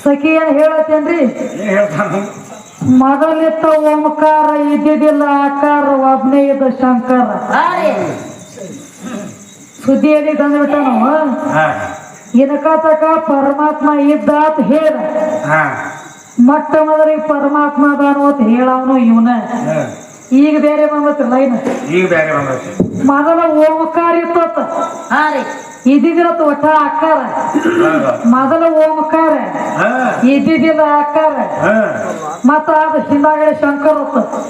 ಸಖಿ ಏನ್ ಹೇಳತ್ತೇನ್ರಿ? ಮೊದಲಿತ್ತ ಓಂಕಾರ ಇದ್ದಿದ್ದಿಲ್ಲ ಆಕಾರ ಒಬ್ನೇ ಇದ್ದ ಶಂಕರ ಸುದ್ದಿಯಲ್ಲಿ ತಂದ್ಬಿಟ್ಟನು. ಇದಕ್ಕ ಪರಮಾತ್ಮ ಇದ್ದಾತ್ ಹೇಳ ಮೊಟ್ಟ ಮೊದಲಿಗೆ ಪರಮಾತ್ಮ ಅದಾನು ಅಂತ ಹೇಳವನು ಇವನ. ಈಗ ಬೇರೆ ಬಂದತ್ರಿ ಲೈನ್. ಈಗ ಬೇರೆ ಬಂದೈತಿ. ಮೊದಲ ಓಂಕಾರ ಇತ್ತ ಇದ್ದಿದ್ದಿರತ್ತ ಒಟ್ಟ ಆಕಾರ. ಮೊದಲ ಓಂಕಾರ ಇದ್ದಿದ್ದಿಲ್ಲ ಆಕಾರ. ಮತ್ತ ಅದು ಹಿಂದಾಗಡೆ ಶಂಕರ್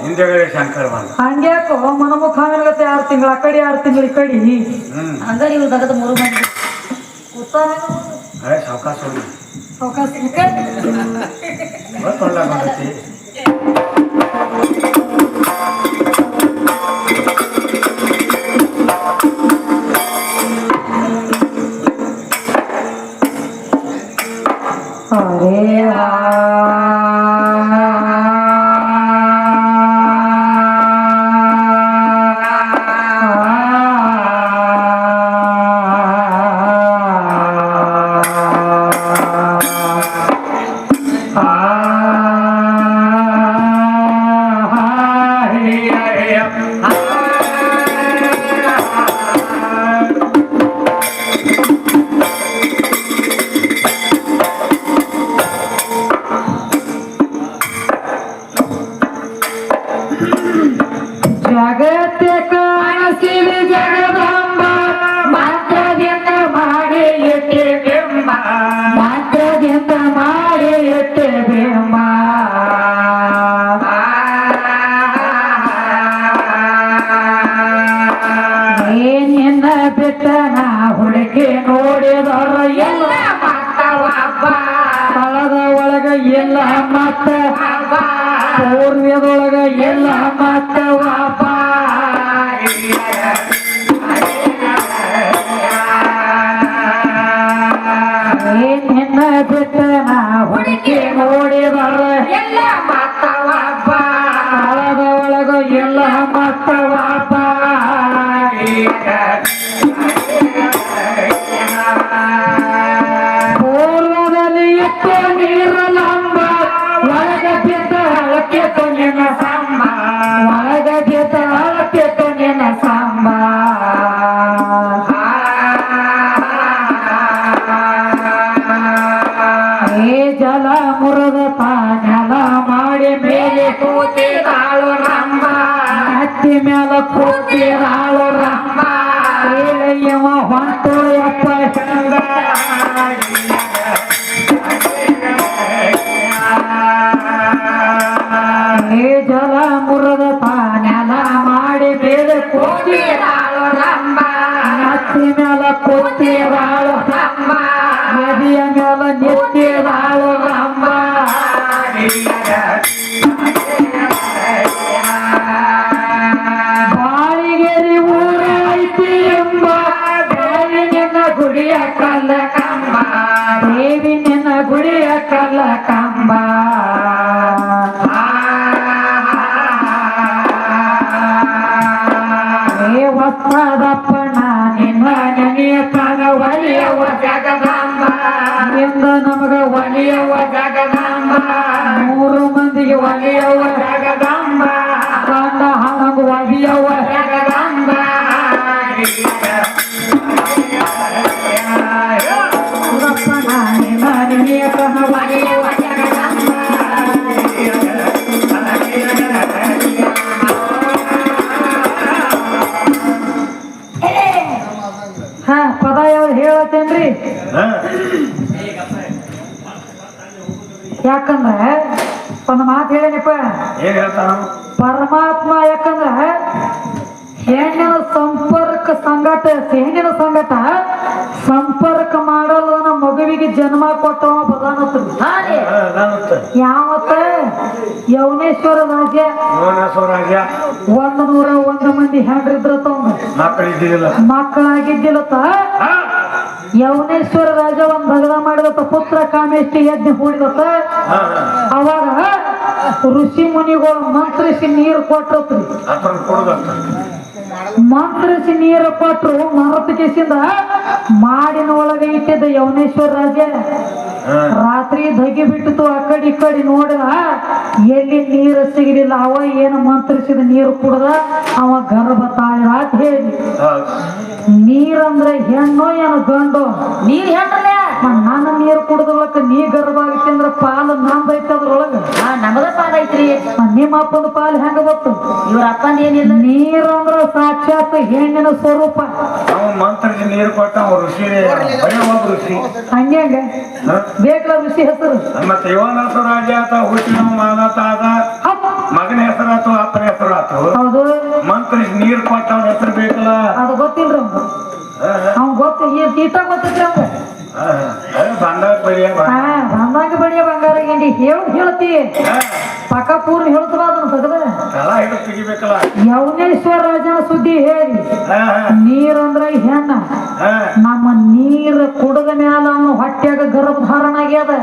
ಹಿಂದಗಡೆ ಶಂಕರ್ ಬಂದ. ಹಂಗ್ಯಾಕೋ ಮನಮುಖ ಆಗತ್ತೆ 6 ತಿಂಗಳ ಆ ಕಡೆ 6 ತಿಂಗಳ ಈ ಕಡೆ ಹಂಗಾರೆ ಇವ್ರು ತಗದ 3 ಮಂದಿ ಸಾವಕಾಶ ಅವಕಾಶ ಬಂದೈತಿ. ಎಲ್ಲ ಮತ್ತ ಪೂರ್ವ್ಯದೊಳಗ ಎಲ್ಲ ಮತ್ತ ವಾಪ ನಿನ್ನ ಬಿಟ್ಟ ನಾ ಹುಡುಕಿ ನೋಡಿದರ ಎಲ್ಲ ಮತ್ತ ವಾಪ ಕಾಲದ ಒಳಗ ಎಲ್ಲ ಮತ್ತ ವಾಪ ಪೂರ್ವದಲ್ಲಿ ಇತ್ತು ನೀರಲ್ಲ ಜಲ ಮುರದ ಪಾನೆಲ ಮಾಡಿ ಮೇಲೆ ಕೂತಿರಾಳು ರಮ್ಮ ಹತ್ತಿ ಮ್ಯಾಲ ಕೂತಿರಾಳು ರಮ್ಮ ಇವ ಹೊಂಟು ಯಪ್ಪ ಚಂದ ಜಲ ಮುರದ ಪಾನೆಲ ಮಾಡಿ ಮೇಲೆ ಕೂತಿರಾಳು ರಮ್ಮ ಹತ್ತಿ ಮ್ಯಾಲ ಕೂತಿರಾಳು ರಮ್ಮ ನದಿಯ ಮ್ಯಾಲ ನಿತ್ಯರಾಳು ರಮ್ಮ ಬಾಳಿಗೆರಿ ಊರ ಐತಿ ಎಂಬ ದೇವಿ ನಿನ್ನ ಗುಡಿಯ ಕಲ್ಲ ಕಂಬ ದೇವಿ ನಿನ್ನ ಗುಡಿಯ ಕಲ್ಲ ಕಂಬ ವಸ್ತ್ರದಪ್ಪನ ನಿನ್ನ ನೆನೆಯ ತನ ಒಲಿಯವ ಜಗದಾಂಬ ನಿಂದ ನಮಗ ಒಲಿಯವ ಜಗದಾಂಬ 3 ಮಂದಿಗೆ ಒಲಿಯವ ಜಗದಾಂಬ ಕಂಡ ಹಣಗ ಒಲಿಯವ ಜಗದಾಂಬ ವಸ್ತ್ರದಪ್ಪನ ನಿನ್ನ ನೆನೆಯ ತನ ಒಲಿಯವ ಜಗದಾಂಬ ಪದ ಯಾವ್ದು ಹೇಳತ್ತೇನ್ರಿ? ಯಾಕಂದ್ರೆ ಒಂದು ಮಾತು ಹೇಳೇನಪ್ಪ, ಪರಮಾತ್ಮ ಯಾಕಂದ್ರ ಹೆಣ್ಣಿನ ಸಂಗಟ ಸಂಪರ್ಕ ಮಾಡಲು ನಮ್ಮ ಮಗುವಿಗೆ ಜನ್ಮ ಕೊಟ್ಟವ ಪ್ರಧಾನತ್ರಿ ಯಾವತ್ತ ಯೌನೇಶ್ವರ ರಾಜ್ಯ 101 ಮಂದಿ ಹೆಂಡ್ರಿದ್ರತ್ತ ಮಕ್ಕಳಾಗಿದ್ದಿಲ್ಲತ್ತ. ಯೌನೇಶ್ವರ ರಾಜ ಒಂದ್ ಭಗದ ಮಾಡಿದತ್ತ, ಪುತ್ರ ಕಾಮೇಷ್ಟಿ ಯಜ್ಞ ಹೂಡಿದತ್ತ. ಅವಾಗ ಋಷಿ ಮುನಿಗಳು ಮಂತ್ರಿಸಿ ನೀರು ಕೊಟ್ಟತ್ರಿ. ಮಂತ್ರಿಸಿ ನೀರು ಕೊಟ್ಟರು ಮರತ ಕೇಸಿಂದ ಮಾಡಿನ ಒಳಗೆ ಇಟ್ಟಿದ್ದ ಯವನೇಶ್ವರ ರಾಜ ರಾತ್ರಿ ಧಗಿ ಬಿಟ್ಟಿತು ಆ ಕಡೆ ಈ ಕಡೆ ನೋಡಿದ ಎಲ್ಲಿ ನೀರು ಸಿಗಲಿಲ್ಲ ಅವ ಏನು ಮಂತ್ರಿಸಿದ ನೀರು ಕುಡ್ದ ಅವ ಗರ್ಭ ತಾಳಿ ಅಂತ ಹೇಳಿ ನೀರಂದ್ರೆ ಹೆಣ್ಣು ಏನು ಗಂಡು ನೀರ್ ಹೇಳ್ರಲ್ಲ ನಾನು ನೀರು ಕುಡ್ದಲಕ್ಕ ನೀ ಗರ್ಭ ಆಗತ್ತೆ ಅಂದ್ರೆ ಪಾಲು ನಂದೈತೆ ಅದ್ರೊಳಗ ನಮಗ ಪಾಲ ಐತ್ರಿ ನಿಮ್ಮ ಅಪ್ಪನ ಪಾಲು ಹೆಂಗ ಗೊತ್ತು ಇವ್ರ ಅಪ್ಪಂದ ಏನಿಲ್ಲ ನೀರಂದ್ರ ಸಾಕ್ಷಾತ್ ಹೆಣ್ಣಿನ ಸ್ವರೂಪ ಅವ ಮಂತ್ರಕ್ಕೆ ನೀರು ಕೊಟ್ಟ ಅವ್ರ ಋಷಿ ಬರೀ ಒಬ್ಬ ಋಷಿ ಹಂಗೆ ಬೇಕಲ್ಲ ಋಷಿ ಹೆಸರು ಮತ್ತೆ ಯುವನಾಥ ರಾಜ ಆತ ಹುಟ್ಟಿನ ಮಾನತ ಆದ ಮಗನ ಹೆಸರಾತು ಅಪ್ಪನ ಹೆಸರಾತು ಹೌದು ಮಂತ್ರ ನೀರು ಕೊಟ್ಟ ಅವನ ಹೆಸರು ಬೇಕಲ್ಲ ಅದು ಗೊತ್ತಿಲ್ರಿ ಅವ್ನು ಗೊತ್ತು ಈಟ ಗೊತ್ತಿದ್ರಿ ಅವ್ಗ ಬಂದಾಗ ಬರಿಯ ಬಂದಾಗ ಬಡಿಯ ಬಂಗಾರ ಗಿಂಡಿ ಹೇಳ್ತಿ ಪಕ್ಕ ಪೂರ್ಣ ಹೇಳ್ತದ ಅದನ್ನ ತೆಗದ ತಳ ಹಿಡಿದು ತೆಗಿಬೇಕಲ್ಲ ಯವನೇಶ್ವರ ರಾಜನ ಸುದ್ದಿ ಹೇಳಿ ನೀರಂದ್ರ ಹೆಣ್ಣ ನಮ್ಮ ನೀರ್ ಕುಡದ ಮ್ಯಾಲ ಅವನು ಹೊಟ್ಯಾಗ ಗರ್ಭಧಾರಣ ಆಗ್ಯದ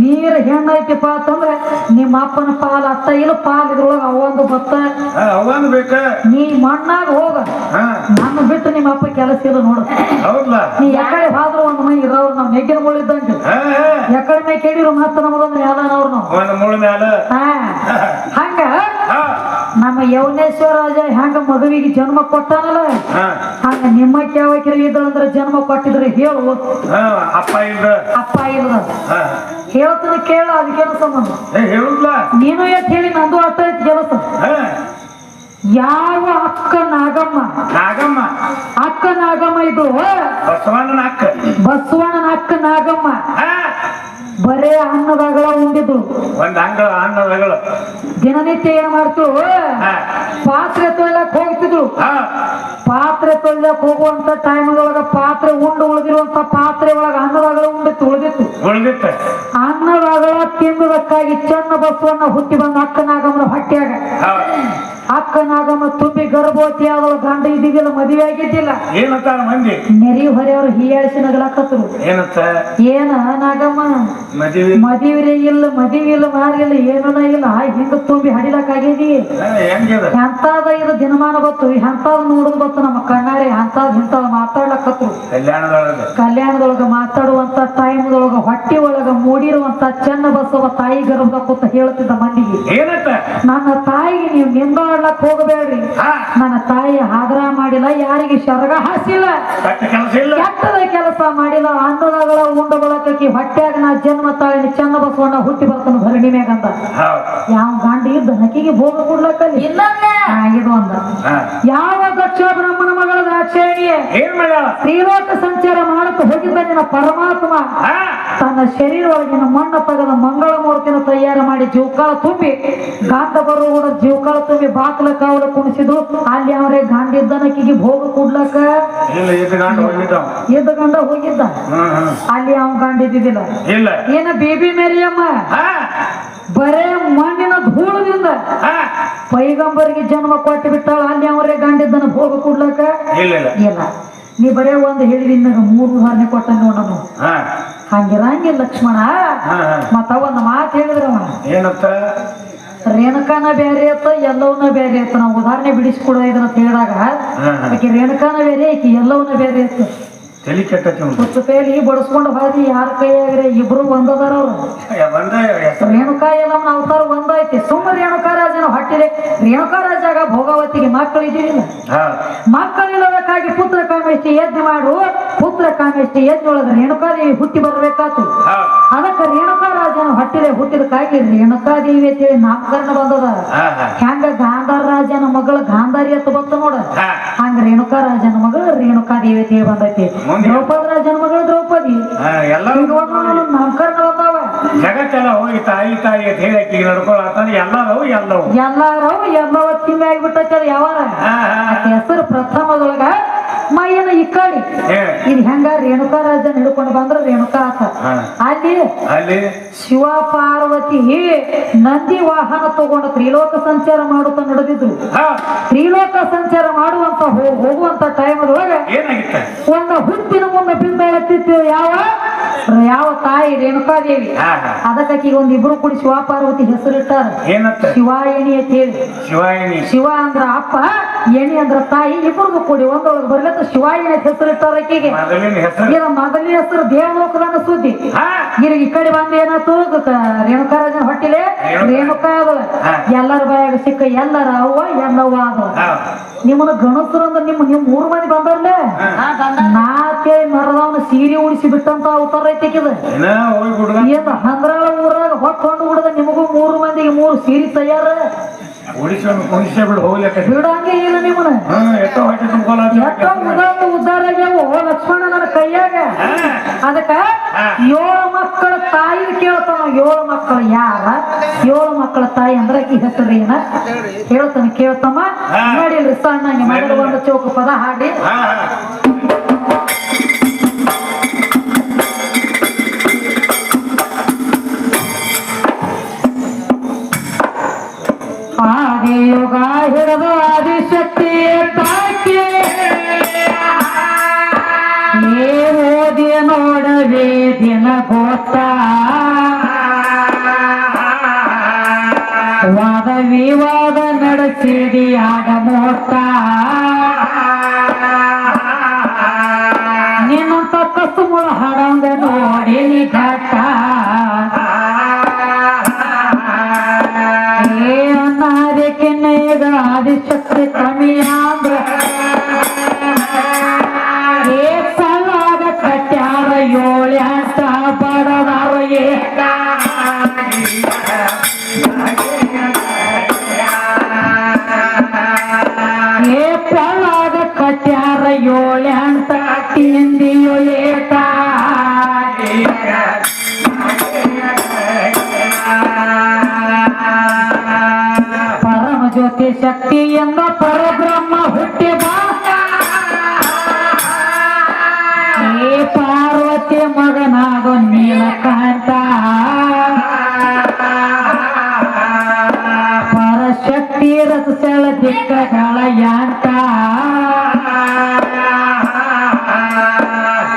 ನೀರ್ ಹೆಣ್ಣ ಐತಿಪ್ಪ ಅಂತಂದ್ರ ನಿಮ್ಮ ಅಪ್ಪನ ಪಾಲ್ ಅತ್ತ ಇಲ್ಲ ಪಾಲ್ ಇದ್ರೊಳಗ ಅವಂದು ಬತ್ತ ಅವಂದು ಬೇಕ ನೀ ಮಣ್ಣಾಗ ಹೋಗ ನನ್ನ ಬಿಟ್ಟು ನಿಮ್ಮ ಅಪ್ಪ ಕೆಲಸ ಇಲ್ಲ ನೋಡ ಹೌದಲ್ಲ ನೀ ಯಾಕಡೆ ಹೋದ್ರು ಒಂದ್ ಮೈ ಇರೋರು ನಾವ್ ನೆಗ್ಗಿನ ಮುಳಿದ್ದಂಗೆ ಯಾಕಡೆ ಮೈ ಕೇಳಿರು ಮತ್ತ ನಮಗೊಂದು ಯಾವ್ದಾನವ್ರು ನಾವು ಒಂದು ಮುಳ ಮ್ಯಾಲ ಹಂಗ ನಮ್ಮ ಯವನೇಶ್ವರ ರಾಜ ಹೆಂಗ ಮಗುವಿಗೆ ಜನ್ಮ ಕೊಟ್ಟಾನಲ್ಲ ಹಂಗ ನಿಮ್ಮ ಯಾವಕಿರ ಇದ್ರಂದ್ರ ಜನ್ಮ ಕೊಟ್ಟಿದ್ರೆ ಹೇಳು ಅಪ್ಪ ಇಲ್ಲ ಅಪ್ಪ ಇಲ್ಲ ಹೇಳ್ತದ ಕೇಳ ಅದಕ್ಕೇನು ಸಂಬಂಧ ಹೇಳುದ್ಲ ನೀನು ಎಷ್ಟು ಹೇಳಿ ನಂದು ಅರ್ಥ ಐತಿ ಕೆಲಸ ಯಾವ ಅಕ್ಕ ನಾಗಮ್ಮ ನಾಗಮ್ಮ ಅಕ್ಕ ನಾಗಮ್ಮ ಇದು ಬಸವಣ್ಣನ ಅಕ್ಕ ಬಸವಣ್ಣನ ಅಕ್ಕ ನಾಗಮ್ಮ ಬರೇ ಅನ್ನದಾಗಳ ಉಂಡಿದ್ರು ಒಂದ್ ಅನ್ನದಗಳು ದಿನನಿತ್ಯ ಏನ್ ಮಾಡ್ತು ಪಾತ್ರೆ ತೊಳ್ಯಾಕ್ ಹೋಗ್ತಿದ್ರು ಪಾತ್ರೆ ತೊಳ್ಯಾಕ್ ಹೋಗುವಂತ ಟೈಮ್ದೊಳಗ ಪಾತ್ರೆ ಉಂಡು ಉಳಿದಿರುವಂತ ಪಾತ್ರೆ ಒಳಗ ಅನ್ನದಾಗಳ ಉಂಡಿತ್ತು ಉಳಿದಿತ್ತು ಅನ್ನದಾಗಳ ತಿಂಬುದಕ್ಕಾಗಿ ಚೆನ್ನ ಬಸವಣ್ಣ ಹುಟ್ಟಿ ಬಂದ ಅಕ್ಕ ನಾಗಮ್ಮನ ಹೊಟ್ಟ್ಯಾಗ ಅಕ್ಕ ನಾಗಮ್ಮ ತುಂಬಿ ಗರ್ಭವತಿ ಆದವಳು ಗಂಡ ಇದ್ದಿದ್ದಿಲ್ಲ ಮದುವೆ ಆಗಿದ್ದಿಲ್ಲ ಏನಂತಾರ ಮಂದಿ ನೆರಿ ಹೊರೆಯವರು ಹೀಯಾಳಿಸಿ ನಗಲಾಕತ್ರು ಏನಂತ ಏನ ನಾಗಮ್ಮ ಮದುವೆ ಇಲ್ಲ ಮಾರಿಲ್ಲ ಏನನ ಇಲ್ಲ ಹಿಂಗ ತುಂಬಿ ಹಡಿಲಕ್ಕಾಗಿದಿ ಎಂತಾದ ಇದು ದಿನಮಾನ ಬತ್ತು ಎಂತಾದ ನೋಡುದು ಬತ್ತು ನಮ್ಮ ಕಣ್ಣಾರೆ ಇಂತಾದ ಮಾತಾಡ್ಲಕತ್ರು ಕಲ್ಯಾಣದೊಳಗ ಮಾತಾಡುವಂತ ಟೈಮ್ದೊಳಗ ಹೊಟ್ಟಿ ಒಳಗ ಮೂಡಿರುವಂತ ಚೆನ್ನ ಬಸವ ತಾಯಿ ಗರ್ಭದ ಕೂತ ಹೇಳ್ತಿದ್ದ ಮಂದಿಗೆ ಏನಂತ ನನ್ನ ತಾಯಿಗೆ ನೀವು ನಿಂದಾಡ್ಲಕ್ ಹೋಗಬೇಡ್ರಿ ನನ್ನ ತಾಯಿ ಆಗ್ರಹ ಮಾಡಿಲ್ಲ ಯಾರಿಗೆ ಶರ್ಗ ಹಾಸಿಲ್ಲ ಕೆಟ್ಟದ ಕೆಲಸ ಮಾಡಿಲ್ಲ ಅನ್ನದಾಗಳ ಉಂಡ ಬಳಕಿ ಹೊಟ್ಟ್ಯಾಗ ನಾ ಜನ್ಮ ತಾಳಿನ ಚೆನ್ನ ಬಸವಣ್ಣ ಹುಟ್ಟಿ ಬರ್ತಾನ ಭರಣಿ ಮ್ಯಾಗಂತ ಯಾವ ಗಾಂಡಿ ಇದ್ದ ನಕಿಗೆ ಭೋಗ ಕೊಡ್ಲಕ್ಕಲ್ಲಿ ಇದು ಅಂದ ಯಾವ ದಕ್ಷ ಬ್ರಹ್ಮನ ಮಗಳ ದ್ರಾಕ್ಷಾಯಣಿಯೇ ಶ್ರೀಲೋಕ ಸಂಚಾರ ಮಾಡಕ್ಕೆ ಹೋಗಿದ್ದ ನಿನ್ನ ಪರಮಾತ್ಮ ತನ್ನ ಶರೀರ ಒಳಗಿನ ಮಣ್ಣ ತೆಗೆದ ಮಂಗಳ ಮೂರ್ತಿನ ತಯಾರು ಮಾಡಿ ಜೀವಕಾಳ ತುಂಬಿ ಗಾಂಧ ಬರುವ ಜೀವಕಾಳ ತುಂಬಿ ಬಾಕ್ಲ ಕಾವಲ ಕುಣಿಸಿದ್ರು ಅಲ್ಲಿ ಅವರೇ ಗಾಂಡಿದ್ದನಕಿಗೆ ಭೋಗ ಕೊಡ್ಲಕ್ಕ ಎದ್ದ ಗಂಡ ಹೋಗಿದ್ದ ಅಲ್ಲಿ ಅವ ಗಾಂಡಿದ್ದಿದ್ದಿಲ್ಲ ಏನ ಬೇಬಿ ಮೇರಿಯಮ್ಮ ಬರೇ ಮಣ್ಣಿನ ಧೂಳದಿಂದ ಪೈಗಂಬರಿಗೆ ಜನ್ಮ ಕೊಟ್ಟು ಬಿಟ್ಟಾಳ ಅಲ್ಲಿ ಅವರೇ ಗಾಂಡಿದ್ದನ ಭೋಗ ಕೊಡ್ಲಕ್ಕ ಇಲ್ಲ ನೀ ಬರೇ ಒಂದು ಹೇಳಿದಿ ನನಗೆ 3 ಉದಾಹರಣೆ ಕೊಟ್ಟ ನೋಡನು ಹಂಗಿರಂಗಿಲ್ಲ ಲಕ್ಷ್ಮಣ ಮತ್ತ ಒಂದು ಮಾತು ಹೇಳಿದ್ರವ ಏನಂತ ರೇಣುಕಾನ ಬೇರೆ ಆತ ಎಲ್ಲವನ್ನ ಬೇರೆ ಆತ ನಾವು ಉದಾಹರಣೆ ಬಿಡಿಸ್ಕೊಡ ಇದನ್ನ ಹೇಳಿದಾಗ ಆಕೆ ರೇಣುಕಾನ ಬೇರೆ ಆಕೆ ಎಲ್ಲವನ್ನ ಬೇರೆ ಆತ ತಲೆ ಕೆಟ್ಟ ಪೇಲಿ ಬಡಿಸ್ಕೊಂಡು ಹೋದಿ ಯಾರ ಕೈಯಾಗ್ರೆ ಇಬ್ರು ಒಂದದಾರ ಅವ್ರು ರೇಣುಕಾ ಎಲ್ಲಮ್ಮನ ಅವತಾರ ಒಂದೈತಿ ಸುಮ್ಮ ರೇಣುಕಾ ರಾಜನ ಹೊಟ್ಟಿದೆ ರೇಣುಕಾ ರಾಜಾಗ ಭೋಗಾವತಿಗೆ ಮಕ್ಕಳು ಇದ್ದಿಲ್ಲ ಮಕ್ಕಳಿಲ್ಲದಕ್ಕಾಗಿ ಪುತ್ರ ಕಾಮೇಷ್ಟಿ ಯಜ್ಞ ಮಾಡು ಪುತ್ರ ಕಾಮೇಷ್ಟಿ ಯಜ್ಞ ಒಳಗ ರೇಣುಕಾದೇವಿ ಹುಟ್ಟಿ ಬರ್ಬೇಕಾತು ಅದಕ್ಕೆ ರೇಣುಕಾ ರಾಜನ ಹೊಟ್ಟಿದೆ ಹುಟ್ಟಿದಕ್ಕಾಗಿ ರೇಣುಕಾದೇವಿ ಅಂತೇಳಿ ನಾಮಕರಣ ಬಂದದ ಹೆಂಗ ಗಾಂಧಾರ ರಾಜನ ಮಗಳ ಗಾಂಧಾರಿ ಅಂತ ಬಂತ ನೋಡ ಹಂಗ ರೇಣುಕಾ ರಾಜನ ಮಗಳು ರೇಣುಕಾದೇವಿ ಅಂತೇಳಿ ಬಂದೈತಿ ದ್ರೌಪದಿ ರಾಜನ ಮಗಳು ದ್ರೌಪದಿ ನಾಮಕರಣ ಬಂದಾವ ಜಗತ್ತೆಲ್ಲ ಹೋಗಿ ತಾಯಿ ಅಂತ ಹೇಳಿ ನಡ್ಕೊಳತ್ತಾನ ಎಲ್ಲವ ತಿಂಡಿ ಆಗ್ಬಿಟ್ಟೈತಿ ಅದು ಯಾವಾರ ಹೆಸರು ಪ್ರಥಮದೊಳಗ ಮೈಯನ ಇಕ್ಕಡಿ ಇದು ಹೆಂಗ ರೇಣುಕಾ ರಾಜನ್ ಹಿಡ್ಕೊಂಡು ಬಂದ್ರ ರೇಣುಕಾ ಆತ ಅಲ್ಲಿ ಶಿವ ಪಾರ್ವತಿ ನಂದಿ ವಾಹನ ತಗೊಂಡು ತ್ರಿಲೋಕ ಸಂಚಾರ ಮಾಡುತ್ತಾ ನಡೆದಿದ್ರು ತ್ರಿಲೋಕ ಸಂಚಾರ ಮಾಡುವಂತ ಹೋಗುವಂತ ಟೈಮದೊಳಗ ಒಂದು ಹುಟ್ಟಿನ ಮುಂದೆ ಬಿಂದಾಳತ್ತಿತ್ತು ಯಾವ ತಾಯಿ ರೇಣುಕಾದೇವಿ ಅದಕ್ಕೆ ಒಂದ್ ಇಬ್ರು ಕೂಡಿ ಶಿವ ಪಾರ್ವತಿ ಹೆಸರಿಟ್ಟಾರ ಶಿವಾಯಣಿ ಅಂತ ಹೇಳಿ ಶಿವ ಅಂದ್ರ ಅಪ್ಪ ಎಣಿ ಅಂದ್ರ ತಾಯಿ ಇಬ್ಬರಿಗೂ ಕೂಡಿ ಒಂದೊಳಗೆ ಬರ್ಲತ್ತ ಶಿವಾಯಿನ ಹೆಸರು ಇಟ್ಟಾರ ಆಕಿಗೆ ಮೊದಲಿನ ಹೆಸರು ಇದ ಮೊದಲನೇ ಹೆಸರು ದೇವಲೋಕದ ಸುದ್ದಿ ಹಾ ಈಗ ಈ ಕಡೆ ಬಂದ ಏನಾಯ್ತು ರೇಣುಕಾರಾಜನ ಹೊಟ್ಟಿಲೆ ರೇಣುಕಾ ಅದು ಎಲ್ಲರ ಬಾಯಾಗ ಸಿಕ್ಕ ಎಲ್ಲರ ಅವ್ವ ಎಲ್ಲವ್ವ ಅದು ನಿಮ್ಮನ್ನ ಗಣಸರು ಅಂದ್ರೆ ನಿಮ್ 3 ಮಂದಿ ಬಂದರ್ಲೆ ನಾಲ್ಕೇ ಮರದವನ ಸೀರೆ ಉಡಿಸಿ ಬಿಟ್ಟಂತ ಅವತಾರ ಐತಿಕಿದ ಏನ ಹೋಗಿ ಹುಡುಗ ಏನ್ ಹಂದ್ರಾಳ ಊರಾಗ ಹೊಕ್ಕೊಂಡು ಬಿಡದ ನಿಮಗೂ 3 ಮಂದಿಗೆ 3 ಸೀರೆ ತಯಾರ ಕುಣಿಸ ಬಿಡು ಹೋಗ್ಲಿಕ್ಕೆ ಬಿಡಂಗೆ ಇಲ್ಲ ನಿಮ್ಮನ್ನ ಎಷ್ಟೋ ಹೊಟ್ಟೆ ತುಂಬ್ಕೊಳ ಎಷ್ಟೋ ಉದ್ದಾರ ಆಗ್ಯಾವ ಲಕ್ಷ್ಮಣ ನನ್ನ ಕೈಯಾಗ ಅದಕ್ಕ 7 ಮಕ್ಕಳ ತಾಯಿ ಕೇಳ್ತಾನ 7 ಮಕ್ಕಳು ಯಾರ 7 ಮಕ್ಕಳ ತಾಯಿ ಅಂದ್ರೆ ಈ ಹೆಸರು ಏನ ಹೇಳ್ತಾನೆ ಕೇಳ್ತಮ್ಮ ನೋಡಿಲ್ರಿ ಸಣ್ಣ ಮಗಳ ಒಂದು ಚೌಕ ಪದ ಹಾಡಿ ಆದಿಯುಗ ಹಿಡಿದು ಆದಿಶಕ್ತಿ ತಾಕೆ ಓದಿ ನೋಡವೇ ದಿನ ಗೊತ್ತ ವಾದ ವಿವಾದ ನಡೆಸಿದಿ ಆಗ ಮೋಟ ನಿನ್ನಂತ ಕಸುಮುಳ ಹಾಡಂಗ ನೋಡಿ ಘಟ್ಟ ಈಗ ಆದಿಶಕ್ತಿ ಕಮ್ಮಿ ಅಂದ್ರ ಸಲ್ಲಾಗ ಕಟ್ಯಾರ 7 ಅಂತ ಬಡದಾರ ಪಲ್ಲಾಗ ಕಟ್ಯಾರ 7 ಅಂತ ತಿಂದಿಯೋ ಏಟ ಜ್ಯೋತಿ ಶಕ್ತಿ ಎಂಬ ಪರಬ್ರಹ್ಮ ಹುಟ್ಟಿ ಪಾರ್ವತಿ ಮಗನಾಗೋ ನೀಲಕಾಂತ ಪರಶಕ್ತಿ ರಸಳ ದಿಕ್ಕಗಳ ಯಾಂತ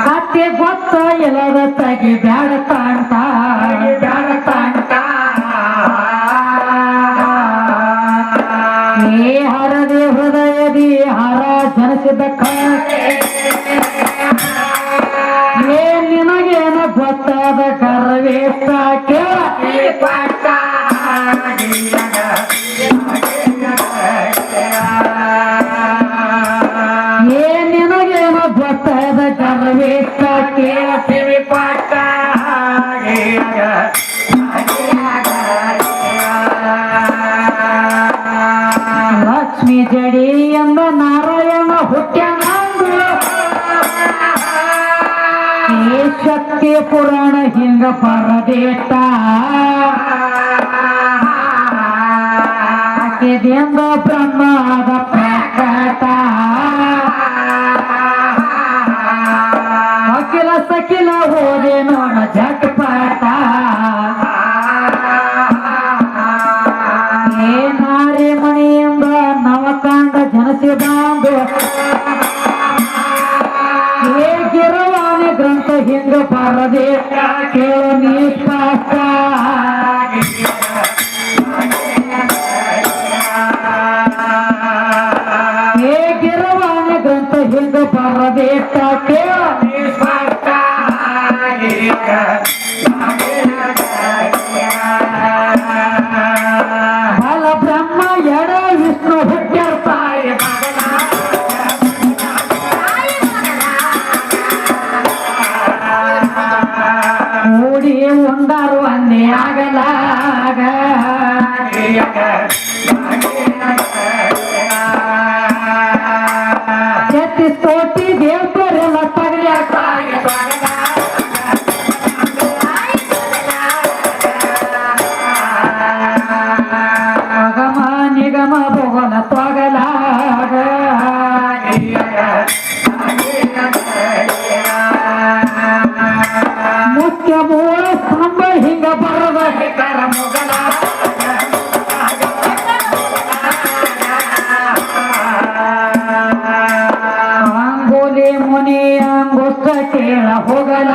ಅತ್ತೆ ಗೊತ್ತ ಎಲ್ಲದ ತಗಿ ಬ್ಯಾಡ ಕಾಂತ ಹರದಿ ಹೃದಯದಿ ಹರ ಜನಸಿದ ನಿನಗೇನ ಗೊತ್ತಾದ ಕರವೇಷ್ಟ ನಿನಗೇನ ಗೊತ್ತಾದ ಕರವೇಷ್ಟ ಕೇಳಿ ಪಾಠ ಲಕ್ಷ್ಮಿ ಜಡಿ ಎಂಬ ನಾರಾಯಣ ಹುಟ್ಟ್ಯಾನಂದು ಈ ಶಕ್ತಿ ಪುರಾಣ ಹಿಂಗ ಬರದೇಟ ಆಕೆದೆಂದ ಬ್ರಹ್ಮದ ಪ್ರಕಟ ಅಖಿಲ ಸಖಿಲ ಹೋದೆ ನೋಡ ಜಟ್ಪಟ ನಾರಿ ಮಣಿಯಿಂದ ನವಕಾಂಡ ಜನಸಿ ಬಾಂದು ಗಿರವಾಣಿ ಗ್ರಂಥ ಹಿಂಗ ಬರದೆ ಕೇಳು ನೀ ಸ್ಪಷ್ಟ ಗಿರವಾಣಿ ಗ್ರಂಥ ಹಿಂಗ ಬರದೆ ಕೇಳು ನೀ ಸ್ಪಷ್ಟ ಬಲ ಬ್ರಹ್ಮ ಎಡ ವಿಷ್ಣು ಹುಟ್ಟಿರ್ತಾರೆ ಮೂಡಿ ಉಂಡರು ಅನ್ನೇ ಆಗಲಾಗ ಛತ್ತೀಸ್ ಕೋಟಿ ದೇವರೆಲ್ಲ ತಗಲಿರ್ತಾರೆ ಅಗಮ ನಿಗಮ ಭೋಗನ ತೊಗಲಾಗ ಮುಖ್ಯ ಮೂಲ ಸ್ತಂಭ ಹಿಂಗ ಬರದ ಮೊಗಲ ಅಂಗೋಲಿ ಮುನಿ ಅಂಗುಷ್ಟ ಕೇಳ ಹೋಗಲ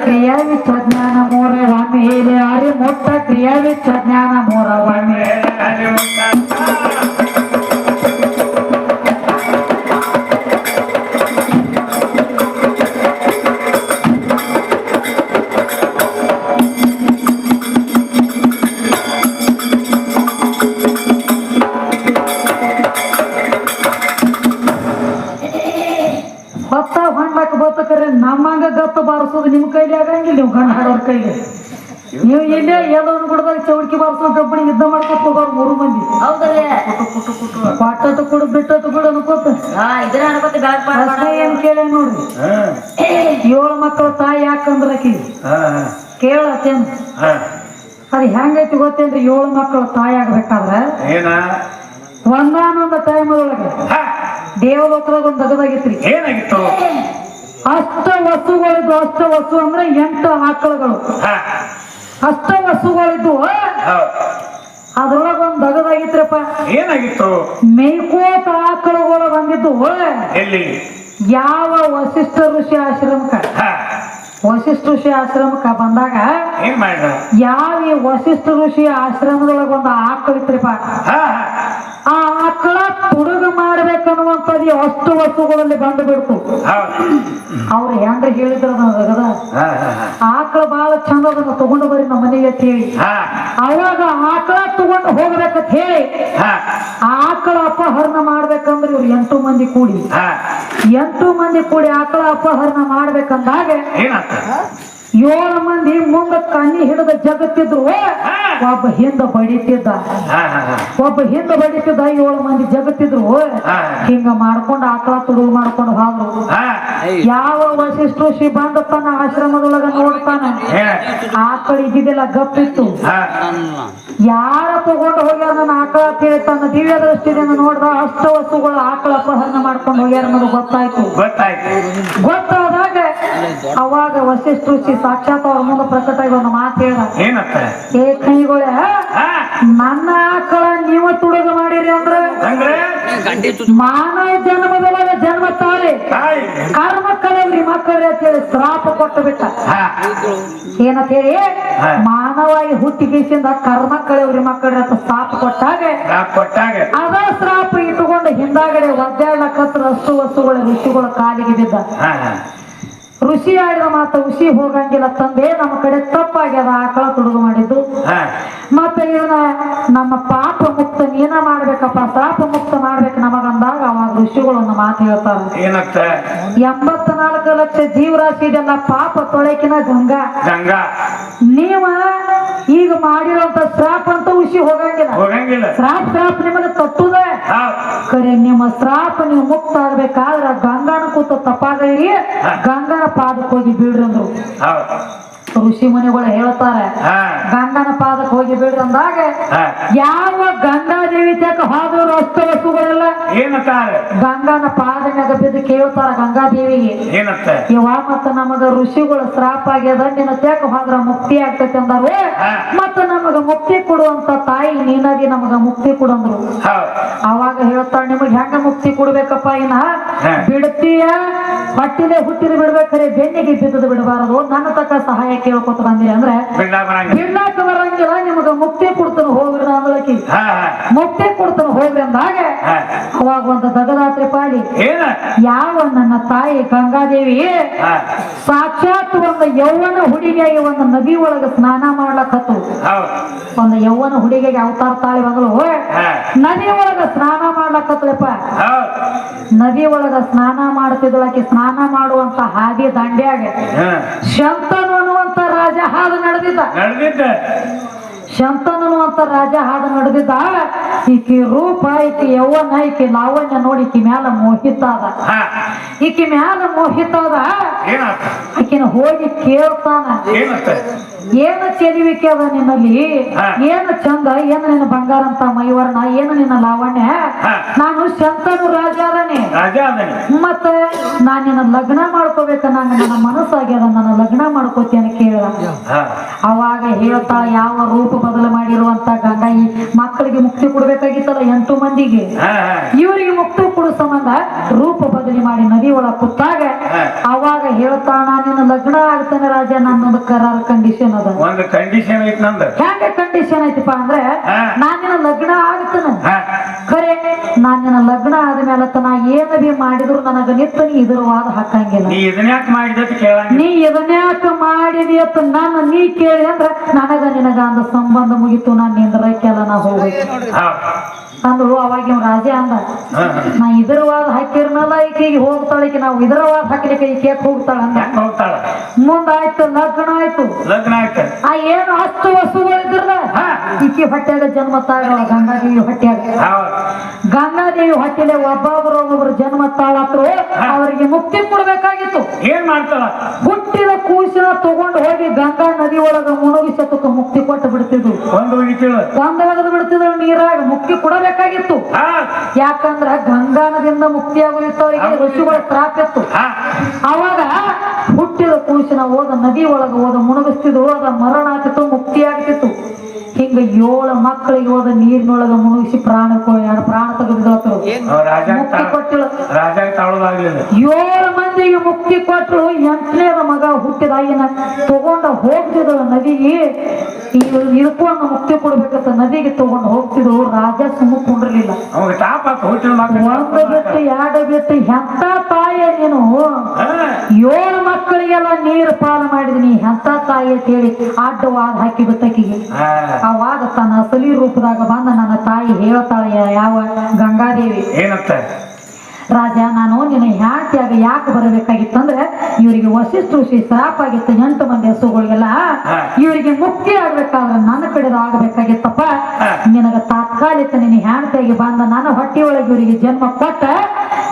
ಕ್ರಿಯಾ ವಿಶ್ವಜ್ಞಾನ ಮೂರರ ಮೇಲೆ ಬಾರಿಸೋದು ನಿಮ್ ಕೈಲಿ ಆಗಂಗಿಲ್ಲ, ನೀವು ಗಂಡ ಹಾಡೋರ್ ಕೈಲಿ. ನೀವು ಇಲ್ಲೇ ಎಲ್ಲವನ್ನು ಕೊಡದಾಗ ಚೌಡ್ಕಿ ಬಾರಿಸೋದು ಒಬ್ಬನಿಗೆ ಯುದ್ಧ ಮಾಡ್ಕೊತ ಹೋಗೋರು 3 ಮಂದಿ. ಹೌದ್ರಿ ಪಾಟತ್ತು ಕೊಡು ಬಿಟ್ಟತ್ತು ಕೊಡು ಅನ್ಕೋತ ಇದನ್ನ ಅನ್ಕೋತಿ ಬ್ಯಾಗ್ ಪ್ರಶ್ನೆ ಏನ್ ಕೇಳ ನೋಡ್ರಿ. 7 ಮಕ್ಕಳ ತಾಯಿ ಯಾಕಂದ್ರ ಆಕಿ ಕೇಳತ್ತೇನ್ ಅದ್ ಹೆಂಗೈತಿ ಗೊತ್ತೇನ್ರಿ? 7 ಮಕ್ಕಳ ತಾಯಿ ಆಗ್ಬೇಕಾದ್ರ ಏನ ಒಂದಾನೊಂದ ಟೈಮ್ ಒಳಗೆ ದೇವಲೋಕದಾಗ ಒಂದ್ ದಗದಾಗಿತ್ರಿ. ಏನಾಗಿತ್ತು? ಅಷ್ಟ ವಸ್ತುಗಳಿದ್ದು. ಅಷ್ಟ ವಸ್ತು ಅಂದ್ರೆ 8 ಆಕಳುಗಳು. ಅಷ್ಟ ವಸ್ತುಗಳಿದ್ದು. ಅದ್ರೊಳಗ ಒಂದ್ ದಗದಾಗಿತ್ರಪ್ಪ. ಏನಾಗಿತ್ತು? ಮೇಯ್ಕೋತ ಆಕಳುಗಳು ಬಂದಿದ್ದು ಎಲ್ಲಿ? ಯಾವ ವಸಿಷ್ಠ ಋಷಿ ಆಶ್ರಮಕ್ಕ. ವಸಿಷ್ಠ ಋಷಿ ಆಶ್ರಮಕ್ಕ ಬಂದಾಗ ಏನ್ ಮಾಡ್ರ? ಯಾವ ಈ ವಸಿಷ್ಠ ಋಷಿ ಆಶ್ರಮದೊಳಗ ಒಂದು ಆಕಳು ಇತ್ರಿಪ್ಪ. ಆ ಆಕಳ ತುಡುಗ ಮಾಡ್ಬೇಕನ್ನುವಂಥದ್ದು ಅಷ್ಟು ವಸ್ತುಗಳಲ್ಲಿ ಬಂದು ಬಿಡ್ತು. ಅವ್ರು ಹೆಂಡ್ರಿ ಹೇಳಿದ್ರ ನನಗದ ಆಕಳ ಬಹಳ ಚಂದ ಅದನ್ನ ತಗೊಂಡು ಬರ್ರಿ ನಮ್ಮ ಮನೆಗೆ ಅಂತ ಹೇಳಿ. ಅವಾಗ ಆಕಳ ತಗೊಂಡು ಹೋಗ್ಬೇಕಂತ ಹೇಳಿ ಆಕಳ ಅಪಹರಣ ಮಾಡ್ಬೇಕಂದ್ರೆ ಇವ್ರು 8 ಮಂದಿ ಕೂಡಿ 8 ಮಂದಿ ಕೂಡಿ ಆಕಳ ಅಪಹರಣ ಮಾಡ್ಬೇಕಂದಾಗ 7 ಮಂದಿ ಮುಂದ ಕಣ್ಣಿ ಹಿಡಿದ ಜಗತ್ತಿದ್ರು. ಒಬ್ಬ ಹಿಂದ ಬಡಿತಿದ್ದ. 7 ಮಂದಿ ಜಗತ್ತಿದ್ರು. ಹಿಂಗ ಮಾಡ್ಕೊಂಡು ಆಕಳ ತುಡುಗು ಮಾಡ್ಕೊಂಡು ಹೋದ್ರು. ಯಾವ ವಸಿಷ್ಠ ಋಷಿ ಬಂದ ತನ್ನ ಆಶ್ರಮದೊಳಗ ನೋಡ್ತಾನ ಆಕಳ ಇದ್ದಿದ್ದೆಲ್ಲ ಗಪ್ಪಿತ್ತು. ಯಾರ ತಗೊಂಡು ಹೋಗ್ಯಾರ ನನ್ನ ಆಕಳ ಅಂತ ಹೇಳಿ ತನ್ನ ದಿವ್ಯ ದೃಷ್ಟಿಯಿಂದ ನೋಡ್ದ ಅಷ್ಟ ವಸ್ತುಗಳು ಆಕಳ ಅಪಹರಣ ಮಾಡ್ಕೊಂಡು ಹೋಗ್ಯಾರ ಅನ್ನೋದು ಗೊತ್ತಾಯ್ತು. ಗೊತ್ತಾದಾಗ ಅವಾಗ ವಸಿಷ್ಠ ಋಷಿ ಸಾಕ್ಷಾತ್ ಅವ್ರ ಮುಂದೆ ಪ್ರಕಟ ಆಗಿ ಒಂದು ಮಾತು ಹೇಳ್ದ. ಏ ಕೈಗೊಳೆ, ನನ್ನ ಆಕಳ ನೀವು ತುಡುಗ ಮಾಡಿರಿ ಅಂದ್ರೆ ಮಾನವ ಜನ್ಮದೊಳಗ ಜನ್ಮ ತಾಳಿ ಕರ್ಮ ಕಳೆದ್ರಿ ಮಕ್ಕಳ್ರಿ ಅಂತ ಹೇಳಿ ಶ್ರಾಪ ಕೊಟ್ಟು ಬಿಟ್ಟ. ಏನಂತ ಹೇಳಿ ಮಾನವಾಗಿ ಹುಟ್ಟಿಗೆಸಿಂದ ಕರ್ಮ ಕಳೆವ್ರಿ ಮಕ್ಕಳ್ರಿ ಅಂತ ಶ್ರಾಪ ಕೊಟ್ಟಾಗ ಅದ ಶ್ರಾಪ ಇಟ್ಟುಕೊಂಡು ಹಿಂದಾಗಡೆ ಒದ್ದಾಡ್ಲಕತ್ರ ಅಷ್ಟು ವಸ್ತುಗಳ ಋಷಿಗಳ ಕಾಲಿಗೆ ಬಿದ್ದ. ಋಷಿ ಆಡಿದ ಮಾತ ಋಷಿ ಹೋಗಂಗಿಲ್ಲ ತಂದೆ, ನಮ್ಮ ಕಡೆ ತಪ್ಪಾಗ್ಯದ ಆಕಳ ತುಡುಗು ಮಾಡಿದ್ದು. ಮತ್ತೆ ಇದನ್ನ ನಮ್ಮ ಪಾಪ ಮುಕ್ತ ನೀನ ಮಾಡ್ಬೇಕಪ್ಪ, ಶಾಪ ಮುಕ್ತ ಮಾಡ್ಬೇಕು ನಮಗಂದಾಗ ಅವಾಗ ಋಷಿಗಳು ಒಂದು ಮಾತು ಹೇಳ್ತಾರೆ. 84 ಲಕ್ಷ ಜೀವರಾಶಿ ಇದೆಲ್ಲ ಪಾಪ ತೊಳೆಕಿನ ಗಂಗಾ. ನೀವ ಈಗ ಮಾಡಿರುವಂತ ಶ್ರಾಪ ಅಂತ ಋಷಿ ಹೋಗಂಗಿಲ್ಲ. ಶ್ರಾಪ ನಿಮಗೆ ತಟ್ಟುದ ಕರೆ. ನಿಮ್ಮ ಶ್ರಾಪ ನೀವು ಮುಕ್ತ ಆಗ್ಬೇಕಾದ್ರೆ ಗಂಗಾನ ಕೂತ ತಪ್ಪಾಗಲಿ ಗಂಗನ ಪಾದಕ್ಕೆ ಹೋಗಿ ಬೀಳ್ರಿ ಅಂದ್ರು. ಋಷಿ ಮುನಿಗಳು ಹೇಳ್ತಾರೆ ಗಂಗನ ಪಾದಕ್ಕೆ ಹೋಗಿ ಬಿಡ್ರಿ ಅಂದಾಗ ಯಾವ ಗಂಗಾದೇವಿ ತಕ್ಕ ಹೋದವರು ಅಷ್ಟ ವಸ್ತುಗಳೆಲ್ಲ ಗಂಗನ ಪಾದ ಮ್ಯಾಗ ಬಿದ್ದು ಕೇಳ್ತಾರ ಗಂಗಾದೇವಿಗೆ, ಇವ ಮತ್ತ ನಮಗ ಋಷಿಗಳು ಶ್ರಾಪ ಆಗ್ಯದ, ನಿನ್ನ ತಕ್ಕ ಹೋದ್ರ ಮುಕ್ತಿ ಆಗ್ತೈತಿ ಅಂದಾರು. ಮತ್ತ ನಮಗ ಮುಕ್ತಿ ಕೊಡುವಂತ ತಾಯಿ ನೀನಾಗಿ ನಮಗ ಮುಕ್ತಿ ಕೊಡಂದ್ರು. ಅವಾಗ ಹೇಳ್ತಾರ ನಿಮಗ್ ಹೆಂಗ ಮುಕ್ತಿ ಕೊಡ್ಬೇಕಪ್ಪ, ಇನ್ನ ಬಿಡ್ತೀಯ ಹೊಟ್ಟಿಲೆ ಹುಟ್ಟಿದ ಬಿಡ್ಬೇಕಾರೆ ಬೆನ್ನಿಗೆ ಬಿದ್ದದು ಬಿಡಬಾರದು, ನನ್ನ ತಕ್ಕ ಸಹಾಯ ಕೇಳ್ಕೊತ ಬಂದಿರಿ ಅಂದ್ರೆ ಬಿಡ್ಲಾಕ ಬರಂಗಿಲ್ಲ, ನಿಮಗ ಮುಕ್ತಿ ಕೊಡ್ತಾನ ಹೋಗ್ರಿ ಅಂದಳಕಿ. ಮುಕ್ತಿ ಕೊಡ್ತಾನ ಹೋಗ್ರಿ ಅಂದಾಗ ಅವಾಗ ಒಂದು ದಗದಾತ್ರಿ ಪಾಲಿ ಯಾವ ನನ್ನ ತಾಯಿ ಗಂಗಾದೇವಿ ಸಾಕ್ಷಾತ್ ಒಂದು ಯೌವನ ಹುಡುಗಿಯಾಗಿ ಒಂದು ನದಿ ಒಳಗ ಸ್ನಾನ ಮಾಡ್ಲಕತ್ತು. ಒಂದು ಯೌವನ ಹುಡುಗಿಗೆ ಅವತಾರ ತಾಳಿ ಬಂದ್ರು. ನದಿ ಒಳಗ ಸ್ನಾನ ಮಾಡ್ಲಕತ್ತಲಪ್ಪ. ನದಿ ಒಳಗ ಸ್ನಾನ ಮಾಡ್ತಿದ್ದಳಕಿ. ಸ್ನಾನ ಮಾಡುವಂತ ಹಾದಿ ದಂಡ್ಯಾಗ ಶಂತನು ಅನ್ನುವಂತ ರಾಜ ಹಾದು ನಡೆದಿದ್ದ. ಶಂತನು ಅನ್ನುವಂತ ರಾಜ ಹಾದು ನಡೆದಿದ್ದ. ಈಕಿ ರೂಪ, ಈಕಿ ಯೌವನ, ಈಕಿ ಲಾವಣ್ಯ ನೋಡಿ ಈಕಿ ಮ್ಯಾಲ ಮೋಹಿತ ಅದ. ಈಕಿ ಮ್ಯಾಲ ಮೋಹಿತ ಅದ. ಈಕಿನ ಹೋಗಿ ಕೇಳ್ತಾನ, ಏನು ಚೆಲಿವಿಕೆ ಅದ ನಿನ್ನಲ್ಲಿ, ಏನು ಚಂದ, ಏನು ನಿನ್ನ ಬಂಗಾರ ಅಂತ ಮೈವರ್ಣ, ಏನು ನಿನ್ನ ಲಾವಣ್ಯ. ನಾನು ಶಂತನು ರಾಜ ಅದನೆ, ಮತ್ತ ನಾನ್ ನಿನ್ನ ಲಗ್ನ ಮಾಡ್ಕೋಬೇಕ, ನಂಗ ನನ್ನ ಮನಸ್ಸಾಗ್ಯದ, ನನ್ನ ಲಗ್ನ ಮಾಡ್ಕೋತೇನೆ ಕೇಳ. ಅವಾಗ ಹೇಳ್ತಾಳ ಯಾವ ರೂಪ ಬದಲು ಮಾಡಿರುವಂತ ಗಂಗ ಈ ಮಕ್ಕಳಿಗೆ ಮುಕ್ತಿ ಕೊಡ್ಬೇಕಾಗಿತ್ತಲ್ಲ 8 ಮಂದಿಗೆ, ಇವರಿಗೆ ಮುಕ್ತಿ ಕೊಡೋ ಸಂಬಂಧ ರೂಪ ಬದಲಿ ಮಾಡಿ ನದಿ ಒಳಗ ಕೂತಾಗ ಅವಾಗ ಹೇಳ್ತಾಳ ನಾನು ನಿನ್ನ ಲಗ್ನ ಆಗ್ತಾನೆ ರಾಜ, ನನ್ನೊಂದು ಕರಾರ ಕಂಡೀಷನ್ ಅದ. ಒಂದು ಕಂಡೀಷನ್ ಐತಿ ನಂದು. ಹೆಂಗ ಕಂಡೀಷನ್ ಐತಿಪ್ಪ ಅಂದ್ರೆ ನಾನಿನ ಲಗ್ನ ಆಗ್ತಾನ ಖರೆ, ನಾನಿನ ಲಗ್ನ ಆದ್ಮೇಲೆ ನಾ ಏನ ಬಿ ಮಾಡಿದ್ರು ನನಗ ನಿತ್ತ ನೀ ಇದ್ರ ವಾದ ಹಾಕಂಗಿಲ್ಲ. ನೀ ಇದನ್ಯಾಕ ಮಾಡಿದತ್ ಕೇಳಂಗಿಲ್ಲ. ನೀ ಇದನ್ಯಾಕ ಮಾಡಿದಿ ಅಂತ ನಾನು ನೀ ಕೇಳಿ ಅಂದ್ರ ನನಗ ನಿನಗ ಅಂದ ಸಂಬಂಧ ಮುಗಿತು. ನಾನು ನಿಂದ್ರಕ್ಕೆಲ್ಲ ನಾ ಹೋಗ್ಬೇಕು. ಅಂದ್ರು ಅವಾಗ ಇವ್ ರಾಜ ಅಂದ ನಾ ಇದರವಾದ ಹಾಕಿರ್ನಲ್ಲ ಈಕೆಗೆ ಹೋಗ್ತಾಳ ಈಕೆ ನಾವು ಇದರವಾದ ಹಾಕ್ಲಿಕ್ಕೆ ಈಕೆ ಹೋಗ್ತಾಳ ಅಂದ ಹೋಗ್ತಾಳ ಮುಂದಾಯ್ತು ಲಗ್ನ ಆಯ್ತು ಆ ಏನು ಅಷ್ಟು ವಸ್ತುಗಳಿದ್ರಲ್ಲ ಈಕೆ ಹೊಟ್ಯಾಗ ಜನ್ಮ ತಾಳ ಗಂಗಾದೇವಿ ಹೊಟ್ಯಾಗ ಗಂಗಾದೇವಿ ಹೊಟ್ಟೆಲೆ ಒಬ್ಬೊಬ್ಬರು ಜನ್ಮ ತಾಳತ್ರು ಅವರಿಗೆ ಮುಕ್ತಿ ಕೊಡ್ಬೇಕಾಗಿತ್ತು. ಏನ್ ಮಾಡ್ತಾಳ? ಹುಟ್ಟಿದ ಕೂಸಿನ ತಗೊಂಡು ಹೋಗಿ ಗಂಗಾ ನದಿ ಒಳಗ ಮುಳುಗಿಸತಕ್ಕ ಮುಕ್ತಿ ಕೊಟ್ಟು ಬಿಡ್ತಿದ್ರು. ಒಂದು ಒಗದು ಬಿಡ್ತಿದ್ರು ನೀರಾಗ ಮುಕ್ತಿ ಕೊಡಬೇಕಾಗಿತ್ತು. ಯಾಕಂದ್ರ ಗಂಗಾ ನದಿಯಿಂದ ಮುಕ್ತಿ ಆಗೋದಿತ್ತು ಅವರಿಗೆ ಋಷಿಗಳ ತ್ರಾಪಿತ್ತು. ಅವಾಗ ಹುಟ್ಟಿದ ಕೂಸಿನ ಹೋದ ನದಿ ಒಳಗ ಹೋದ ಮುಳುಗಿಸ್ತಿದ್ರು. ಅದ ಮರಣ ಆಗ್ತಿತ್ತು, ಮುಕ್ತಿ ಆಗ್ತಿತ್ತು. ಹಿಂಗ 7 ಮಕ್ಕಳಿಗೆ ಹೋದ ನೀರಿನೊಳಗ ಮುಳುಗಿಸಿ ಪ್ರಾಣ ತೆಗೆದು ಮುಕ್ತಿ ಕೊಟ್ಟಿಲ್ಲ. 7 ಮಂದಿಗೆ ಮುಕ್ತಿ ಕೊಟ್ಟರು. 8ನೇದ ಮಗ ಹುಟ್ಟಿದಾಗಿನ ತಗೊಂಡ ಹೋಗ್ತಿದ್ರು ನದಿಗೆ. ಇದಕ್ಕೂ ಒಂದು ಮುಕ್ತಿ ಕೊಡ್ಬೇಕಂತ ನದಿಗೆ ತಗೊಂಡು ಹೋಗ್ತಿದ್ರು. ರಾಜ ಸುಮ್ಮಕೊಂಡಿರ್ಲಿಲ್ಲ. 1 ಬಿಟ್ಟು 2 ಬಿಟ್ಟು ಎಂತ ತಾಯಿ ನೀನು 7 ಮಕ್ಕಳಿಗೆಲ್ಲ ನೀರು ಪಾಲು ಮಾಡಿದೀನಿ ಎಂತ ತಾಯಿ ಅಂತ ಹೇಳಿ ಅಡ್ಡವಾದ ಹಾಕಿ ಬಿಟ್ಟಕಿಗೆ. ಅವಾಗ ತನ್ನ ಅಸಲಿ ರೂಪದಾಗ ಬಂದ ನನ್ನ ತಾಯಿ ಹೇಳ್ತಾಳೆ, ಯಾವ ಗಂಗಾದೇವಿ ಏನಂತ? ರಾಜ, ನಾನು ನಿನ್ನ ಹ್ಯಾಂತಿಯಾಗ ಯಾಕೆ ಬರಬೇಕಾಗಿತ್ತಂದ್ರೆ ಇವರಿಗೆ ವಶಿಷ್ಠ ಋಷಿ ಶ್ರಾಪ ಆಗಿತ್ತು. 8 ಮಂದಿ ಹಸುಗಳಿಗೆಲ್ಲ ಇವರಿಗೆ ಮುಕ್ತಿ ಆಗ್ಬೇಕಾದ್ರೆ ನನ್ನ ಕಡೆದು ಆಗ್ಬೇಕಾಗಿತ್ತಪ್ಪ. ನಿನಗ ತಾತ್ಕಾಲಿಕ ನಿನ್ನ ಹ್ಯಾಂತಿಯಾಗಿ ಬಂದ ನನ್ನ ಹೊಟ್ಟೆ ಒಳಗೆ ಇವರಿಗೆ ಜನ್ಮ ಕೊಟ್ಟ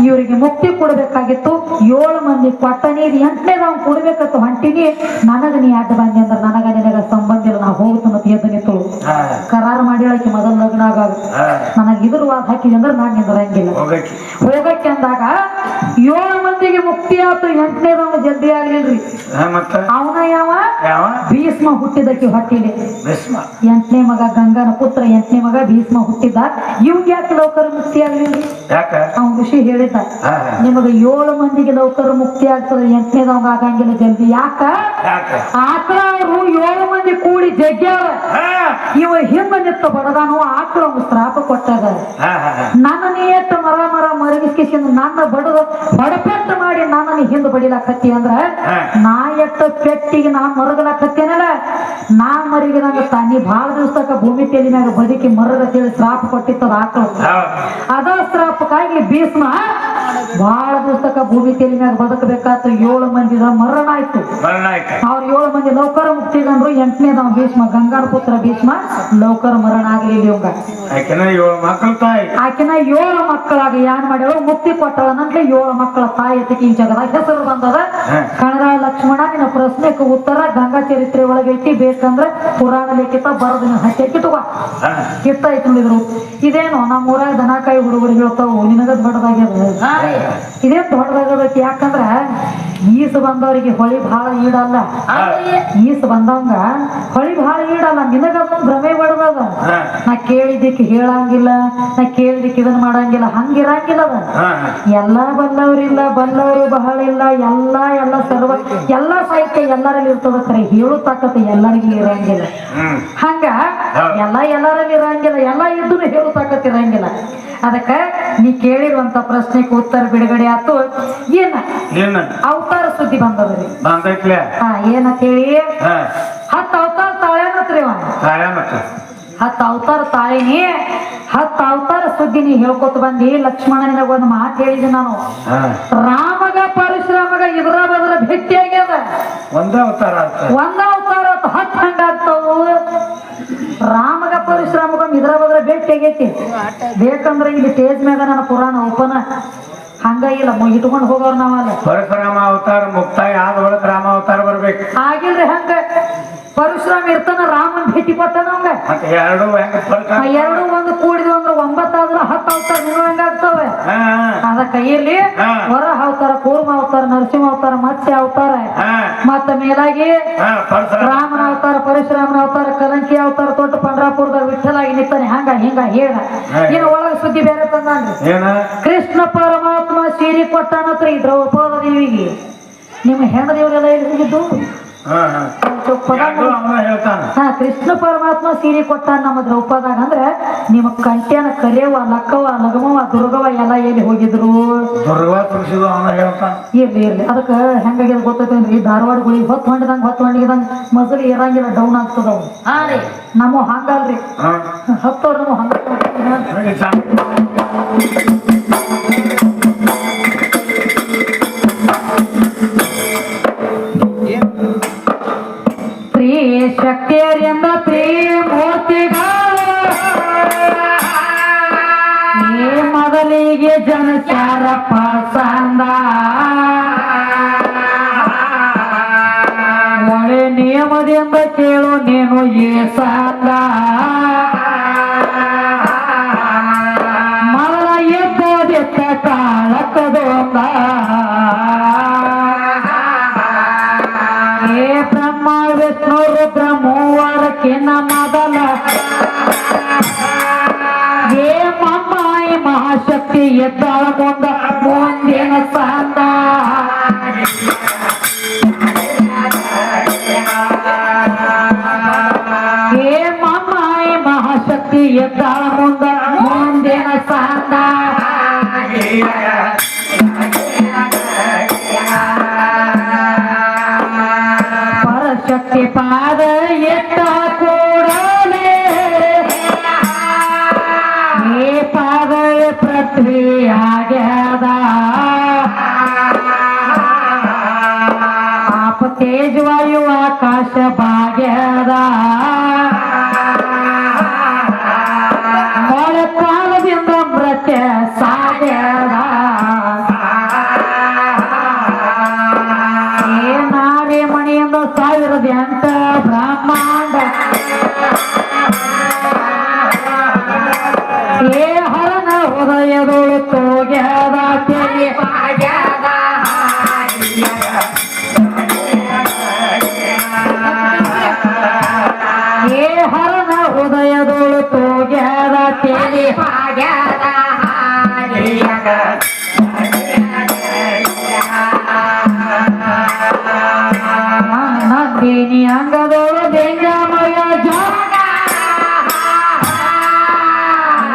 ಇವರಿಗೆ ಮುಕ್ತಿ ಕೊಡ್ಬೇಕಾಗಿತ್ತು. 7 ಮಂದಿ ಕೊಟ್ಟ ನೀರು 8ನೇದ ಅವ್ನು ಕೊಡ್ಬೇಕತ್ತು ಹೊಂಟಿನಿ. ನನಗ ನೀ ಅಡ್ಡ ಬಂದಿ ಅಂದ್ರೆ ನನಗ ನಿನಗ ಸಂಬಂಧ ಇಲ್ಲ, ನಾ ಹೋಗ್ತು ಮತ್ತೆ ಎದ್ದು ನಿಂತು ಕರಾರು ಮಾಡಿ ಹೇಳಕ್ಕೆ ಮೊದಲು ಲಗ್ನ ಆಗ ನನಗೆ ಇದ್ರವಾದ ಹಾಕಿದೆ ಅಂದ್ರೆ ನಾನು ನಿಂದ್ರಂಗಿಲ್ಲ. ಹೋಗಕ್ಕೆ ಅಂದಾಗ 7 ಮಂದಿಗೆ ಮುಕ್ತಿ ಆಯ್ತು. 8ನೇದ ಅವನು ಜಲ್ದಿ ಆಗ್ಲಿಲ್ರಿ. ಅವನ ಯಾವ ಭೀಷ್ಮ ಹುಟ್ಟಿದಕ್ಕೆ ಹೊಟ್ಟಿದೆ. 8ನೇ ಮಗ ಗಂಗನ ಪುತ್ರ, 8ನೇ ಮಗ ಭೀಷ್ಮ ಹುಟ್ಟಿದ್ದ. ಇವ್ಗೆ ಯಾಕೆ ಲೌಕರ ಮುಕ್ತಿ ಆಗ್ಲಿಲ್ರಿ? ಅವ್ನ ಋಷಿ ಹೇಳಿದ್ದ, ನಿಮಗೆ 7 ಮಂದಿಗೆ ಲೌಕರ ಮುಕ್ತಿ ಆಗ್ತದೆ, 8ನೇದವಂಗ ಆಗಂಗಿಲ್ಲ ಜಲ್ದಿ. ಯಾಕ? ಆಕಳ ಅವರು 7 ಮಂದಿ ಕೂಡಿ ಜಗ್ಗ್ಯಾರ. ಇವ ಹಿಂದ ನಿತ್ತ ಬಡದಾನು. ಆಕಳ ಒಂದು ಶ್ರಾಪ ಕೊಟ್ಟಾಗ ನನ್ನ ನೀಯತ್ತ ಮರ ಮರಗಿಸ್ಕಿಸಿಂದ ನನ್ನ ಬಡಪೆಟ್ಟು ಮಾಡಿ ನನ್ನ ಹಿಂದ ಬಡಿಲಾಕತ್ತಿ ಅಂದ್ರ ನಾ ಎತ್ತ ಪೆಟ್ಟಿಗೆ ನಾ ಮರಗಲಾಕತ್ತೇನಲ್ಲ, ನಾ ಮರಿಗಿದಂಗ ನೀ ಬಹಳ ದಿವಸಕ್ಕ ಭೂಮಿ ತೇಲಿ ಮ್ಯಾಗ ಬದುಕಿ ಮರದ ತೇಳಿ ಶ್ರಾಪ ಕೊಟ್ಟಿತ್ತದ ಆಕಳ. ಅದ ಶ್ರಾಪಕ್ಕಾಗಿ ಭೀಷ್ಮ ಬಹಳ ದಿವಸಕ್ಕ ಭೂಮಿ ತೇಲಿ ಮ್ಯಾಗ ಬದುಕಬೇಕಾಯ್ತು. 7 ಮಂದಿದ ಮರಣ ಆಯ್ತು. ಅವ್ರ 7 ಮಂದಿ ಲೌಕರ ಮುಕ್ತಿಗಂದ್ರು. 8ನೇದ ಭೀಷ್ಮ ಗಂಗಾರ ಪುತ್ರ ಭೀಷ್ಮ ಲೌಕರ ಮರಣ ಆಗ್ಲಿಲ್ಲ. ಇವಂಗ ಆಕಿನ 7 ಮಕ್ಕಳಾಗ ಏನ್ ಮಾಡ್ಯಾವ ಮುಕ್ತಿ ಕೊಟ್ಟಳ. ನಂತರ 7 ಮಕ್ಕಳ ತಾಯಿ ಎತ್ತಿಗೆ ಈ ಜಗದಾಗ ಹೆಸರು ಬಂದದ. ಕಣಗ ಲಕ್ಷ್ಮಣ, ನಿನ್ನ ಪ್ರಶ್ನೆಗೆ ಉತ್ತರ ಗಂಗಾ ಚರಿತ್ರೆ ಒಳಗೆ ಐತಿ. ಬೇಕಂದ್ರೆ ಪುರಾಣ ಲಿಖಿತ ಬರದಿನ ಹತ್ತಿ ಕಿತ್ತುವ ಕಿತ್ತ ಐತಿ ನೋಡಿದ್ರು. ಇದೇನು ನಮ್ಮ ಊರಾಗ ದನಕಾಯಿ ಹುಡುಗರು ಹೇಳ್ತಾವು ನಿನಗ ದೊಡ್ಡದಾಗ್ಯದ. ಇದೇ ದೊಡ್ಡದಾಗದೈತಿ. ಯಾಕಂದ್ರ ಈಸು ಬಂದವರಿಗೆ ಹೊಳಿ ಬಹಳ ಈಡಲ್ಲ. ಈಸು ಬಂದವಂಗ ಹೊಳಿ ಬಹಳ ಈಡಲ್ಲ. ನಿನಗದ ಭ್ರಮೆ ಬಡದದ. ನಾ ಕೇಳಿದ್ದಕ್ಕೆ ಹೇಳಂಗಿಲ್ಲ, ನಾ ಕೇಳಿದಕ್ಕೆ ಇದನ್ನ ಮಾಡಂಗಿಲ್ಲ, ಹಂಗಿರಂಗಿಲ್ಲ. ಅದ ಎಲ್ಲಾ ಬಲ್ಲವ್ರಿಲ್ಲ, ಬಲ್ಲವ್ರಿ ಬಹಳ ಇಲ್ಲ. ಎಲ್ಲ ಸರ್ವ ಎಲ್ಲಾ ಸಾಹಿತ್ಯ ಎಲ್ಲರಲ್ಲಿ ಇರ್ತದ. ಖರೆ ಹೇಳು ತಾಕತ್ತು ಎಲ್ಲರಿಗೂ ಇರಂಗಿಲ್ಲ. ಹಂಗ ಎಲ್ಲರಲ್ಲಿ ಇರಂಗಿಲ್ಲ. ಎಲ್ಲ ಇದ್ದು ಹೇಳು ತಾಕತ್ತು ಇರಂಗಿಲ್ಲ. ಅದಕ್ಕ ನೀ ಕೇಳಿರುವಂತ ಪ್ರಶ್ನೆಗೆ ಉತ್ತರ ಬಿಡುಗಡೆ ಆತು. ಏನ ಅವತಾರ ಸುದ್ದಿ ಬಂದದ್ರಿ. ಏನಂತ ಹೇಳಿ 10 ಅವತಾರ ತಾಳೇನತ್ರಿ. 10 ಅವತಾರ ತಾಳಿನಿ. 10 ಅವತಾರ ಸುದ್ದಿ ನೀ ಹೇಳ್ಕೊತ ಬಂದಿ. ಲಕ್ಷ್ಮಣ ನಿನಗ ಒಂದು ಮಾತು ಹೇಳಿದೆ ನಾನು. ರಾಮಗ ಪರಶುರಾಮಗ ಇದ್ರ ಬದ್ರ ಭೇಟಿ ಆಗ್ಯದ. ಒಂದ ಅವತಾರ 10 ಹಂಗಾಗ್ತಾವು. ರಾಮಗ ಪರಶುರಾಮಗ ಇದ್ರ ಬದ್ರ ಭೇಟಿ ಆಗೈತಿ. ಬೇಕಂದ್ರೆ ಇಲ್ಲಿ ಸ್ಟೇಜ್ ಮ್ಯಾಗ ನನ್ನ ಪುರಾಣ ಓಪನ್ ಹಂಗ ಇಲ್ಲ ಇಟ್ಕೊಂಡು ಹೋಗೋರು ನಾವಲ್ಲ. ಪರಶುರಾಮ ಅವತಾರ ಮುಕ್ತಾಯ ಆದ ಒಳಗ ರಾಮ ಅವತಾರ ಬರ್ಬೇಕು. ಆಗಿಲ್ರಿ ಹಂಗ. ಪರಶುರಾಮ ಇರ್ತಾನ, ರಾಮನ್ ಭೇಟಿ ಕೊಟ್ಟಾನ. ಅವಂಗ ಎರಡು ಒಂದು ಕೂಡಿದ್ವು ಅಂದ್ರೆ 9 ಆದ್ರ 10 ಅವತಾರ ನೀವು ಹೆಂಗಾಗ್ತವೆ. ಅದ ಕೈಯಲ್ಲಿ ವರ ಅವತಾರ, ಕೂರ್ಮ ಅವತಾರ, ನರಸಿಂಹ ಅವತಾರ, ಮತ್ಸ್ಯ ಅವತಾರ, ಮತ್ತ ಮೇಲಾಗಿ ರಾಮನ ಅವತಾರ, ಪರಶುರಾಮನ ಅವತಾರ, ಕಲಂಕಿ ಅವತಾರ ತೊಟ್ಟು ಪಂಡ್ರಾಪುರದಾಗ ವಿಠಲಾಗಿ ನಿಂತಾನೆ. ಹಂಗ ಹಿಂಗ ಹೇಳ. ಇನ್ನು ಒಳಗ ಸುದ್ದಿ ಬೇರೆ ತಂದ್ರಿ. ಕೃಷ್ಣ ಪರಮಾತ್ಮ ಸೀರೆ ಕೊಟ್ಟಾನತ್ರ ಈ ದ್ರೌಪದಿ ದೇವಿಗೆ. ನಿಮ್ಮ ಹೆಣ್ಣು ದೇವರೆಲ್ಲ ಎಲ್ಲಿ ಹೋಗಿದ್ದು? ಎರಡು ಅವನ ಹೇಳ್ತಾನ. ಹಾ, ಕೃಷ್ಣ ಪರಮಾತ್ಮ ಸೀರೆ ಕೊಟ್ಟ ನಮ್ಮ ದ್ರೌಪದಾಗ ಅಂದ್ರೆ ನಿಮ್ಮ ಕಂಟ್ಯಾನ ಕರೆಯವ ಲಕ್ಕವ ಲಗಮವ ದುರ್ಗವ ಎಲ್ಲ ಎಲ್ಲಿ ಹೋಗಿದ್ರು ದುರ್ಗ ತುಳಸಿದು ಅವನ ಹೇಳ್ತಾನ. ಇರ್ಲಿ ಅದಕ್ಕೆ ಹೆಂಗಾಗ್ಯದ ಗೊತ್ತೈತೇನ್ರಿ, ಧಾರವಾಡಗಳಿಗೆ ಹೊತ್ತು ಹೊಂಡಿದಂಗ ಮಸಲಿ ಇರಂಗಿಲ್ಲ, ಡೌನ್ ಆಗ್ತದವು. ಹಾ ರೀ ನಮ್ಮ ಹಂಗಲ್ರಿ, ಹತ್ತವ್ರು ನಮ್ಮ ಹಂಗ ಸ್ತ್ರೀ ಶಕ್ತಿಯರಿಂದ ತ್ರಿಮೂರ್ತಿಗಳು ಈ ಮೊದಲಿಗೆ ಜನಚಾರ ಪಸಂದ ಒಳ್ಳೆ ನಿಯಮದಿಂದ ಕೇಳು ನೀನು ಈ ಸಂದ ಮೊದಲ ಎದ್ದೋದಿತ್ತ ಕಾಳಕ್ಕದೊಂದ ಏ ಬ್ರಹ್ಮ ವಿಷ್ಣು ರುದ್ರ ಮೂವರಕ್ಕಿನ್ನ ಮೊದಲ ಏ ಮಮ್ಮಾಯಿ ಮಹಾಶಕ್ತಿ ಎದ್ದಾಳ ಮುಂದಿನ ಸಂದ ಏ ಮಮ್ಮಾಯಿ ಮಹಾಶಕ್ತಿ ಎದ್ದಾಳ ಮುಂದಿನ ಸಂದ ಪರಶಕ್ತಿ ಪಾದ ಎತ್ತ ಕೂಡಲೇ ಏ ಪಾದ ಪೃಥ್ವಿ ಆಗ್ಯದ ಆಪ ತೇಜವಾಯು ಆಕಾಶ ಭಾಗ್ಯದ ಮೊಳೆ ಕಾಲದಿಂದ ಮೃತ್ಯ ಸಾಗ್ಯದ ಏ ನಾರಿ ಮಣಿಯಿಂದ 1008 ಬ್ರಹ್ಮಾಂಡ ಏ ಹರನ ಹೃದಯದೊಳು ತೋಗ್ಯದ ತೆರೆ ಏ ಹರನ ಹೃದಯದೊಳು ತೋಗ್ಯದ ತೆರೆ ನಂದಿನಿ ಅಂಗದೊಳು ಲಿಂಗಮಯ ಜಾಗ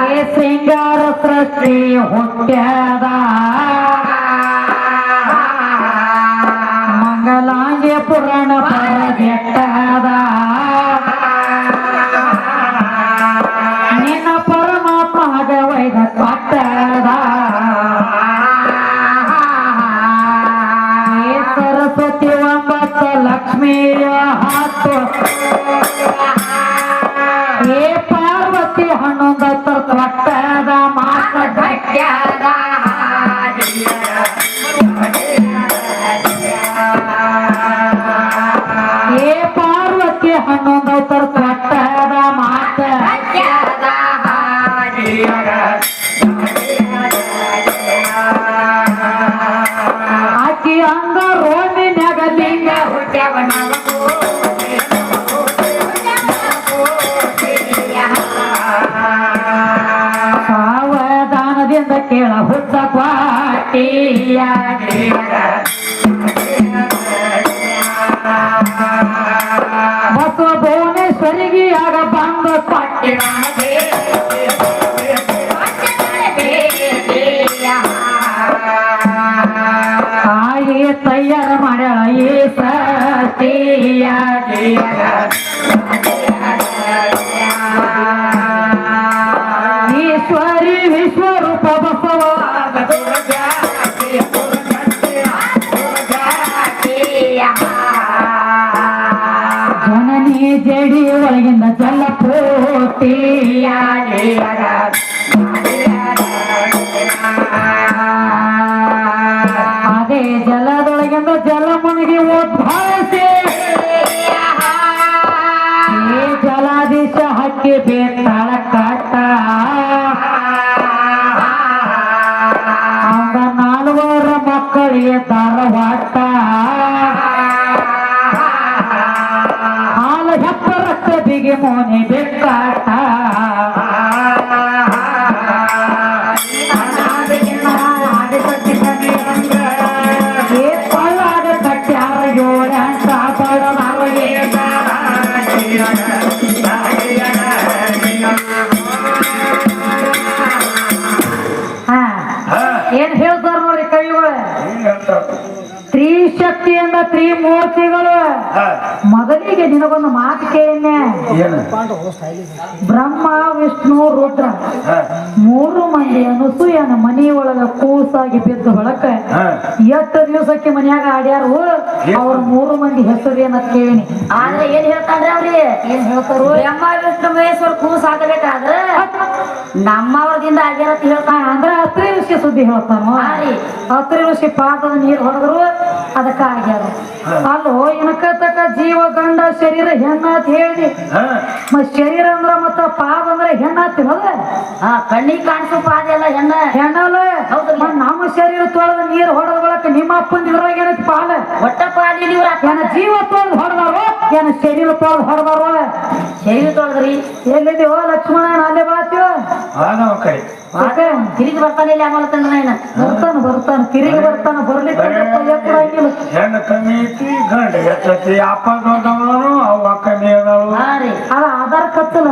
ಏ ಶೃಂಗಾರ ಸೃಷ್ಟಿ ಹುಟ್ಟ್ಯದ ಮಂಗಲಾಂಗಿ ಪುರಾಣ ಪರಗೆಟ್ಟದ ನಿನ್ನ ಪರಮಾತ್ಮಗ ವೈದ ಕೊಟ್ಟದ ಏ ಸರಸ್ವತಿ 9 ಲಕ್ಷ್ಮಿಯ 10 ಏ ಪಾರ್ವತಿ 11 ಕೊಟ್ಟದ ಮಾತ ಗಟ್ಟ್ಯದ ಏ ಪಾರ್ವತಿ 11 ಕೊಟ್ಟದ ಮಾತ ಆಕಿ ಅಂಗ ರೋಮಿನ್ಯಾಗ ಲಿಂಗ ಸಾವಧಾನದಿಂದ ಕೇಳ ಹುತ್ತ ಕ್ವಾಟಿಯ ಬಸವ ಭುವನೇಶ್ವರಿಗೆ ಆಗ ಬಂದ ಕೊಟ್ಟಿನ ತಾಯಿ ತಯ್ಯಾರ ಮಾಡ್ಯಾಳ ಈ ಸತಿಯ ಈಶ್ವರಿ ವಿಶ್ವರೂಪ ಬಸವ ಜನನಿ ಜಡಿ ಒಳಗಿಂದ ಜಲಪೋಟಿಯ ಅದೇ ಜಲದೊಳಗಿಂದ ಜಲ ಮುನಿಗೆ ಉದ್ಭವಿಸಿ ಈ ಜಲಾಧೀಶ ಹಕ್ಕಿ ಬೇತಾಳ ಕಟ್ಟ ಅಂದ 4 ಮಕ್ಕಳಿಗೆ ಧಾರವಾಟ ಹಾಲು ಹೆಪ್ಪರಕ್ಕ ಬಿಗಿ ಮೋನಿ ಬೆಕ್ಕಾಟ ಏ ಪಳ್ಳಾದ ಕಟ್ಟ್ಯಾರ 7 8 ಬಡದವರಿಗೆ ಏನ್ ಹೇಳ್ತಾರ ನೋಡ್ರಿ ಕವಿಗಳು ಏನ್ ಹೇಳ್ತಾರ ತ್ರಿಶಕ್ತಿಯಿಂದ ತ್ರಿಮೂರ್ತಿಗಳು ಮೊದಲಿಗೆ ನಿನಗೊಂದು ಮಾತು ಕೇಳಿನೆ ಏನು ಬ್ರಹ್ಮ ವಿಷ್ಣು ರುದ್ರ ಮೂರು ಮಂದಿ ಅನುಸೂಯನ ಮನೆಯೊಳಗ ಕೂಸಾಗಿ ಬಿದ್ದು ಹೊಳಕ ಎಷ್ಟು ದಿವಸಕ್ಕೆ ಮನ್ಯಾಗ ಆಡ್ಯಾರು ಅವ್ರ ಮೂರು ಮಂದಿ ಹೆಸರು ಏನಂತ ಕೇಳಿನಿ ಆದ್ರೆ ಏನ್ ಹೇಳ್ತಾನ್ರಿ ಅವ್ರಿ ಏನ್ ಹೇಳ್ತಾರು ಬ್ರಹ್ಮ ವಿಷ್ಣು ಮಹೇಶ್ವರ ಕೂಸ್ ಹಾಕಬೇಕಾದ್ರ ನಮ್ಮವ್ರದಿಂದ ಆಗ್ಯಾರ ಅಂತ ಹೇಳ್ತಾನ ಅಂದ್ರೆ ಅತ್ರಿ ಋಷಿ ಸುದ್ದಿ ಹೇಳ್ತಾನು ಹಾ ರೀ. ಅತ್ರಿ ಋಷಿ ಪಾದದ ನೀರು ಹೊಡೆದ್ರು ಅದಕ್ಕ ಆಗ್ಯಾರ ಅಲ್ಲೋ ಏನಕ್ಕ ತಕ್ಕ ಜೀವ ಗಂಡ ಶರೀರ ಹೆಣ್ಣಾತ್ ಹೇಳಿ ಮತ್ ಶರೀರ ಅಂದ್ರ ಮತ್ತ ಪಾದ ಅಂದ್ರೆ ಹೆಣ್ಣಾತಿರಲ್ಲ ಕಣ್ಣಿಗೆ ಕಾಣಿಸೋ ಪಾದ ಎಲ್ಲ ಹೆಣ್ಣಲ್ಲ ಹೌದ್ರಿ. ಮತ್ತ್ ನಮ್ಮ ಶರೀರ ತೊಳೆದ ನೀರು ಹೊಡೆದ ಬಳಕ ನಿಮ್ಮ ಅಪ್ಪನ ಇದ್ರಾಗ ಏನೈತಿ ಪಾಲ ಒಟ್ಟ ಪಾದಿ ಏನ ಜೀವ ತೊಳೆದು ಹೊಡೆದಾರೋ ಏನ ಶರೀರ ತೊಳೆದು ಹೊಡೆದಾರೋ ಶರೀರ ತೊಳೆದ್ರಿ ಎಲ್ಲಿದೀವೋ ಲಕ್ಷ್ಮಣ ನಾಲೆ ಬಾತೀವ ಕೈ ತಿರುಗಿ ಬರ್ತಾನೆ ಇಲ್ಲಿ ಆಮಲತ್ತಂದ್ರ ಬರ್ತಾನ ತಿರುಗಿ ಬರ್ತಾನ ಬರ್ಲಿಕ್ಕೆ ಕೊಡಂಗಿಲ್ಲ ಹೆಣ್ಣು ಕಮ್ಮಿ ಐತಿ ಗಂಡ ಹೆಚ್ಚೈತಿ ಅಪ್ಪ ದೊಡ್ಡವನು ಅವ್ವ ಕಮ್ಮಿ ಅದಾವು ಹಾ ರೀ ಅದ ಆಧಾರ್ ಕತ್ತಲ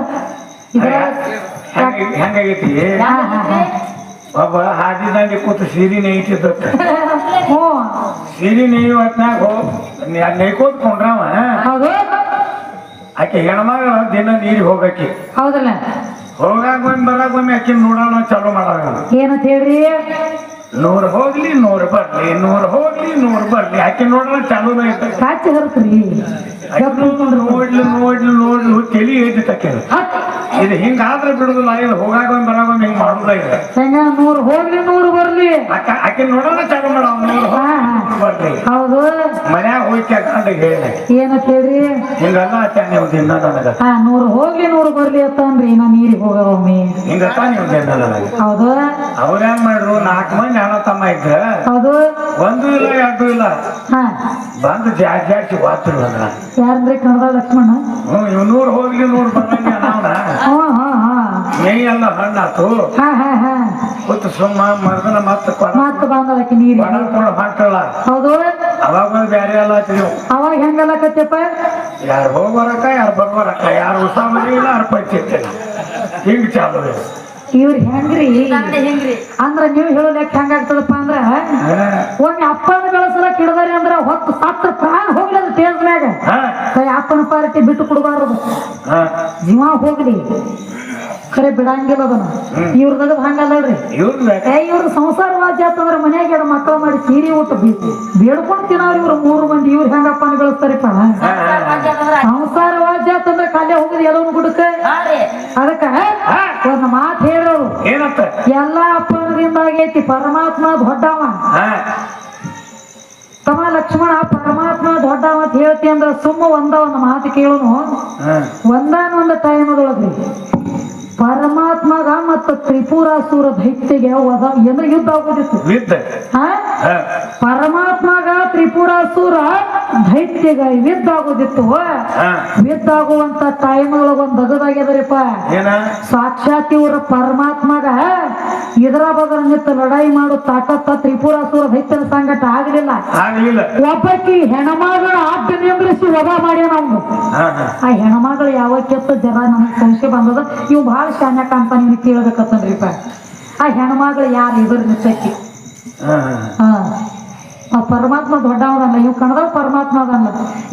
ಹೆಂಗಾಗೈತಿ ಒಬ್ಬ ಹಾದಿ ದಂಡಿ ಕೂತು ಸೀರೆ ನೇಯ್ತಿದ್ದತ್ತ ಹ್ಞೂ ಸೀರೆ ನೇಯ್ಯು ಹೊತ್ನಾಗ ನೇಯ್ಕೋತ್ ಕೊಂಡ್ರವ ಹೌದು ಆಕೆ ಹೆಣ್ಮಗಳ ದಿನ ನೀರಿಗೆ ಹೋಗಕ್ಕೆ ಹೌದಲ್ಲ ಹೋಗಾಗೊಮ್ಮೆ ಬರಾಗೊಮ್ಮೆ ಆಕೆ ನೋಡೋಣ ಚಾಲು ಮಾಡಾಗ ಏನಂತ ಹೇಳ್ರಿ 100 ಹೋಗ್ಲಿ 100 ಬರ್ಲಿ 100 ಹೋಗ್ಲಿ 100 ಬರ್ಲಿ ಆಕೆ ನೋಡೋಣ ಚಾಲೂನ ಐತೆ ಕಾಚಿ ಹರತ್ರಿ ನೋಡ್ಲಿ ನೋಡ್ಲಿ ನೋಡ್ಲಿ ತಲಿ ಐತಿ ತಕ್ಕೆ ಇದು ಹಿಂಗಾದ್ರೆ ಬಿಡುದಿಲ್ಲ ಇದು ಹೋಗಾಗೊಮ್ಮೆ ಬರಾಗೊಮ್ಮೆ ಹಿಂಗ್ ಮಾಡುದ ಇದೆ ಹೆಂಗ 100 ಹೋಗ್ಲಿ 100 ಬರ್ಲಿ ಆಕೆ ನೋಡೋಣ ಚಾಲು ಮಾಡ 100 ಬರ್ಲಿ ಹೌದು ಮನ್ಯಾಗ ಹೋಗಿ ಕಂಡಿಗೆ ಹೇಳಿದೆ ಏನಂತ ಹೇಳ್ರಿ ಹಿಂಗಲ್ಲ ಆಚಾರ ನೀವು ದಿನ ನನಗ 100 ಹೋಗ್ಲಿ 100 ಬರ್ಲಿ ಅಂತನ್ರಿ ನಾ ನೀರಿಗೆ ಹೋಗವಮ್ಮಿ ಹಿಂಗತ್ತ ನೀವು ದಿನ ನನಗ ಹೌದು ಅವ್ರೇನ್ ಮಾಡ್ರು 4 ಮಂದಿ ಅಣ್ಣ ತಮ್ಮ ಇದ್ರ ಹೌದು ಒಂದು ಇಲ್ಲ ಎರಡು ಇಲ್ಲ ಹಾ ಬಂದು ಜಾಡ್ಸಿ ವಾತ್ರು ಅಂದ್ರ ಯಾರಂದ್ರೆ ಕನ್ನಡ ಲಕ್ಷ್ಮಣ ಇವ್ 100 ಹೋಗ್ಲಿ 100 ಬರಂಗ ನಾವ್ನ ಹಾ ಹಾ ಹಾ ಮೈ ಎಲ್ಲ ಹಣ್ಣಾತು ಹಾ ಹಾ ಹಾ ಕೂತು ಸುಮ್ಮ ಮರ್ದನ ಮತ್ತ ಮತ್ತ ಬಂದಳಕ್ಕೆ ನೀರಿ ಹೊಂಟಲ್ಲ ಹೌದು ಅವಾಗ ಬಂದು ಬ್ಯಾರೆ ಎಲ್ಲ ಹಚ್ಚಿದೆವು ಅವಾಗ ಹೆಂಗಲ್ಲ ಕತ್ತಪ್ಪ ಯಾರು ಹೋಗ್ಬರಕ ಯಾರು ಬರ್ಬರಕ ಯಾರು ಉಸ ಮನೆ ಇಲ್ಲ ಯಾರು ಪಂಚಾಯ್ತಿಲ್ಲ ಹಿಂಗ್ ಚಾಲು ಇದೆ. ಇವ್ರ ಹೆಂಗ್ರಿ ಹೆಂಗ್ರಿ ಅಂದ್ರ ನೀವು ಹೇಳೋದಕ್ಕೆ ಹೆಂಗಾಗ್ತದಪ್ಪ ಅಂದ್ರ ಒಮ್ಮೆ ಅಪ್ಪನ ಬೆಳೆಸಲಕ್ ಹಿಡ್ದಾರಿ ಅಂದ್ರ ಹೊತ್ತು ಸತ್ತ ಪ್ರಾಣ ಹೋಗ್ಲಿ ಅದು ಟೇಸ್ ಮ್ಯಾಗ ಕೈ ಅಪ್ಪನ ಪಾರ್ಟಿ ಬಿಟ್ಟು ಕೊಡಬಾರದು ಜೀವ ಹೋಗ್ಲಿ ಖರೆ ಬಿಡಂಗಿಲ್ಲ ಅದನ್ನ ಇವ್ರದಾಗ ಹಂಗಲ್ಲಲ್ರಿ ಇವ್ರ ಸಂಸಾರ ವಾಜ್ಯ ಆತಂದ್ರ ಮನ್ಯಾಗ ಎರಡು ಮಕ್ಕಳು ಮಾಡಿ ಸೀರೆ ಊಟ ಬೇಡ್ಕೊಂಡು ತಿನ್ನೋರು ಇವ್ರು 3 ಮಂದಿ ಇವ್ರು ಹೆಂಗಪ್ಪನ ಬೆಳೆಸ್ತಾರಪ್ಪ ಸಂಸಾರ ವಾಜ್ಯ ಆತಂದ್ರ ಕಾಲೇ ಹೋಗುದು ಎಲ್ಲವೂ ಗುಡಕ ಅದಕ್ಕ ಒಂದು ಮಾತು ಹೇಳೋರು ಏನಂತ ಎಲ್ಲಾ ಅಪ್ಪನದಿಂದ ಆಗೈತಿ ಪರಮಾತ್ಮ ದೊಡ್ಡವ ತಮ್ಮ ಲಕ್ಷ್ಮಣ ಪರಮಾತ್ಮ ದೊಡ್ಡವ ಅಂತ ಹೇಳ್ತಿ ಅಂದ್ರ ಸುಮ್ಮ ಒಂದು ಮಾತು ಕೇಳೋನು ಒಂದಾನೊಂದು ಟೈಮದೊಳಗ್ರಿ ಪರಮಾತ್ಮಗ ಮತ್ತು ತ್ರಿಪುರಾಸುರ ದೈತ್ಯಗೆ ಏನ ಯುದ್ಧ ಆಗೋದಿತ್ತು ಪರಮಾತ್ಮಗ ತ್ರಿಪುರಾಸುರ ದೈತ್ಯಗ ಯುದ್ಧ ಆಗೋದಿತ್ತು ಯುದ್ಧ ಆಗುವಂತ ಟೈಮ್ ಒಳಗ ಒಂದ್ ದಗದಾಗ್ಯದ್ರಿಪ್ಪ ಸಾಕ್ಷಾತ್ ಇವ್ರ ಪರಮಾತ್ಮಗ ಇದರ ಬದಲ ನಿಂತು ಲಡಾಯಿ ಮಾಡೋ ತಾಕತ್ತ ತ್ರಿಪುರಾಸುರ ದೈತ್ಯನ ಸಂಗಟ ಆಗ್ಲಿಲ್ಲ ಒಬ್ಬಕಿ ಹೆಣ್ಮಗಳ ಆಟ ನಿಂದ್ರಿಸಿ ವಧ ಮಾಡ್ಯಾನ ಅವ್ನು ಆ ಹೆಣ್ಮಗಳು ಯಾವ ಕೆತ್ತ ಜರ ನಮಗ್ ಸಂಶಯ ಬಂದದ ಇವ್ ಬಹಳ ಶಾನ್ಯ ಕಂಪನಿ ಕೇಳ್ಬೇಕತ್ತನ್ರಿಪ್ಪ ಆ ಹೆಣ್ಮಗಳು ಯಾರು ಇದ್ರ ನಿಂತಕ್ಕಿ ಆ ಪರಮಾತ್ಮ ದೊಡ್ಡವದಲ್ಲ ಇವ್ ಕಣದಾಗ ಪರಮಾತ್ಮ ಅದಲ್ಲ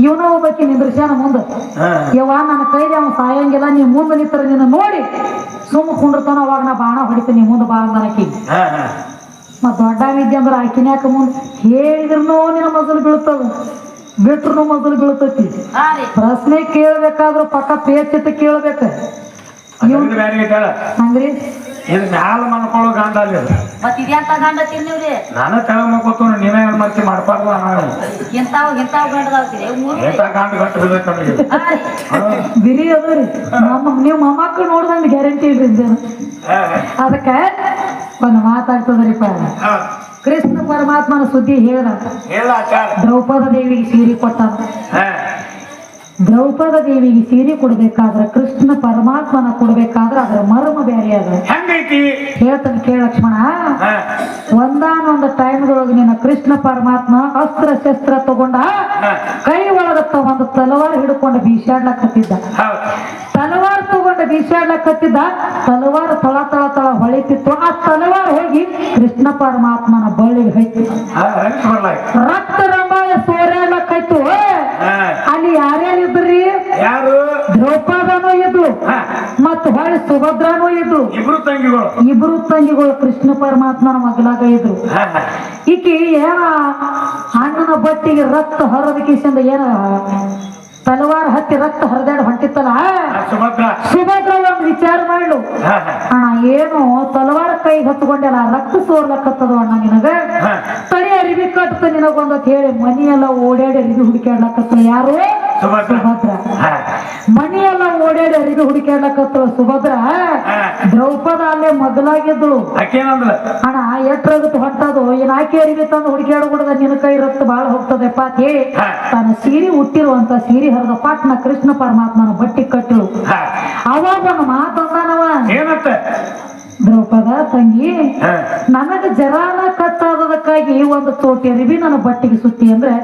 ಇವನ ಒಬ್ಬಕಿ ನಿಂದ್ರಿಸ್ಯಾನ ಮುಂದ ಯವ್ವ ನನ್ನ ಕೈಲಿ ಅವ್ನು ಸಾಯಂಗಿಲ್ಲ ನೀವ್ ಮುಂದೆ ನಿಂತರ ನಿನ್ನ ನೋಡಿ ಸುಮ್ಮ ಕುಂಡ್ರತಾನ ಅವಾಗ ನಾ ಬಾಣ ಹೊಡಿತೀನಿ ಮುಂದೆ ಬಾ ಅಂದನಕಿ ಮತ್ ದೊಡ್ಡ ವಿದ್ಯೆ ಅಂದ್ರೆ ಆಕಿನ್ಯಾಕ ಮುಂದ್ ಹೇಳಿದ್ರು ನಿನ್ನ ಮೊದಲು ಬೀಳ್ತದ ಬಿಟ್ರು ಮೊದಲು ಬೀಳ್ತೈತಿ ಪ್ರಶ್ನೆ ಕೇಳ್ಬೇಕಾದ್ರು ಪಕ್ಕ ಪೇಚಿತ ಕೇಳ್ಬೇಕ ಹಂಗ್ರಿ ಇದು ಮ್ಯಾಲ ಮಾಡ್ಕೊಳ್ಳೋ ಗಂಡ ಅಲ್ಲಿ ಮತ್ ಇದೆಂತ ಗಂಡ ತಿನ್ನೀವ್ರಿ ನಾನು ತಗ ಮಕ್ಕೋತ ನೀವೇ ಏನ್ ಮಾಡ್ತಿ ಮಾಡ್ಬಾರ್ದು ಇಂತಾವ್ ಗಂಡದಾಗ್ತೀರಿ ಎಂತ ಗಂಡ ಗಂಟು ಬಿದ್ದೈತೆ ಬಿರಿ ಅದ್ರಿ ನೀವು ಮೊಮ್ಮಕ್ಕಳು ನೋಡ್ದಂಗ ಗ್ಯಾರಂಟಿ ಇಲ್ರಿ ಅದಕ್ಕ ಒಂದು ಮಾತಾಡ್ತದ್ರಿಪ್ಪ ಕೃಷ್ಣ ಪರಮಾತ್ಮನ ಸುದ್ದಿ ಹೇಳ್ದ ದ್ರೌಪದ ದೇವಿಗೆ ಸೀರೆ ಕೊಟ್ಟ ದ್ರೌಪದ ದೇವಿಗೆ ಸೀರೆ ಕೊಡ್ಬೇಕಾದ್ರ ಕೃಷ್ಣ ಪರಮಾತ್ಮನ ಕೊಡ್ಬೇಕಾದ್ರ ಅದ್ರ ಮರ್ಮ ಬೇರೆ ಅದ ಹೇಳ್ತಾನೆ ಕೇಳ ಲಕ್ಷ್ಮಣ ಒಂದಾನೊಂದು ಟೈಮ್ದೊಳಗೆ ನಿನ್ನ ಕೃಷ್ಣ ಪರಮಾತ್ಮ ಅಸ್ತ್ರ ಶಸ್ತ್ರ ತಗೊಂಡ ಕೈ ಒಳಗತ್ತ ಒಂದು ತಲವಾರ್ ಹಿಡ್ಕೊಂಡು ಬೀಸಾಡ್ಲಕತ್ತಿದ್ದ ತಲವಾರ್ ತಗೊಂಡು ಬೀಸಾಡ್ಲಕತ್ತಿದ್ದ ತಲವಾರ ತಳ ತಳ ತಳ ಹೊಳಿತಿತ್ತು. ಆ ತಲವಾರ ಹೋಗಿ ಕೃಷ್ಣ ಪರಮಾತ್ಮನ ಬಳ್ಳಿಗೆ ಹೋಯ್ತು. ರಕ್ತ ರಂಬಾಯ ಸೋರ್ಯಾಡ್ಲಕ್ಕಾಯ್ತು. ಅಲ್ಲಿ ಯಾರ್ಯಾರು ಇದ್ರಿ? ಯಾರು? ದ್ರೌಪದನೂ ಇದ್ಲು, ಮತ್ತ ಹೊಳ್ಳಿ ಸುಭದ್ರಾನೂ ಇದ್ಲು. ಇಬ್ರು ತಂಗಿಗಳು ಕೃಷ್ಣ ಪರಮಾತ್ಮನ ಮಗಲಾಗ ಇದ್ರು. ಈಕಿ ಏನ ಅಣ್ಣನ ಬಟ್ಟಿಗೆ ರಕ್ತ ಹರದ ಕಿಸಿಂದ ಏನ ತಲವಾರ ಹತ್ತಿ ರಕ್ತ ಹರಿದಾಡಿ ಹೊಂಟಿತ್ತಲ್ಲ, ಸುಭದ್ರ ಒಂದು ವಿಚಾರ ಮಾಡ್ಲು, ಅಣ್ಣ ಏನು ತಲವಾರ ಕೈಗೆ ಹತ್ಕೊಂಡೆಲ್ಲ ರಕ್ತ ಸೋರ್ಲಕ್ಕತ್ತದ ಅಣ್ಣ, ನಿನಗ ತಡಿ ಅರಿವಿ ಕಟ್ತ ನಿನಗೊಂದ ಹೇಳಿ ಮನಿಯೆಲ್ಲ ಓಡಾಡಿ ಅರಿವಿ ಹುಡುಕಾಡ್ಲಕತ್ತ. ಯಾರು? ಸುಭದ್ರ. ಮನಿಯೆಲ್ಲ ಓಡಾಡಿ ಅರಿವಿ ಹುಡುಕಾಡ್ಲಕತ್ತಳ ಸುಭದ್ರ. ದ್ರೌಪದ ಅಲ್ಲೇ ಮಗಲಾಗಿದ್ಳು. ಅಣ್ಣ ಎಷ್ಟಾಗುತ್ತೆ ಹೊಂಟದು, ಏನ್ ಆಕೆ ಅರಿವಿ ತಂದು ಹುಡುಕಾಡ್ಬಿಡದ, ನಿನ್ನ ಕೈ ರಕ್ತ ಬಾಳ ಹೋಗ್ತದೆಪ್ಪ ಅಂತ ಹೇಳಿ ತನ್ನ ಸೀರೆ ಹುಟ್ಟಿರುವಂತ ಸೀರೆ ಹರಿದ ಪಾಟ್ನ ಕೃಷ್ಣ ಪರಮಾತ್ಮನ ಬಟ್ಟಿ ಕಟ್ಟಳು. ಅವಾಗ ಒಂದು ಮಾತಂದಾನವ, ದ್ರೌಪದ ತಂಗಿ, ನನಗ ಜರಾನ ಕತ್ತಾದದಕ್ಕಾಗಿ ಒಂದು ತೋಟಿ ಅರಿವಿ ನನ್ನ ಬಟ್ಟಿಗೆ ಸುತ್ತಿ ಅಂದ್ರೆ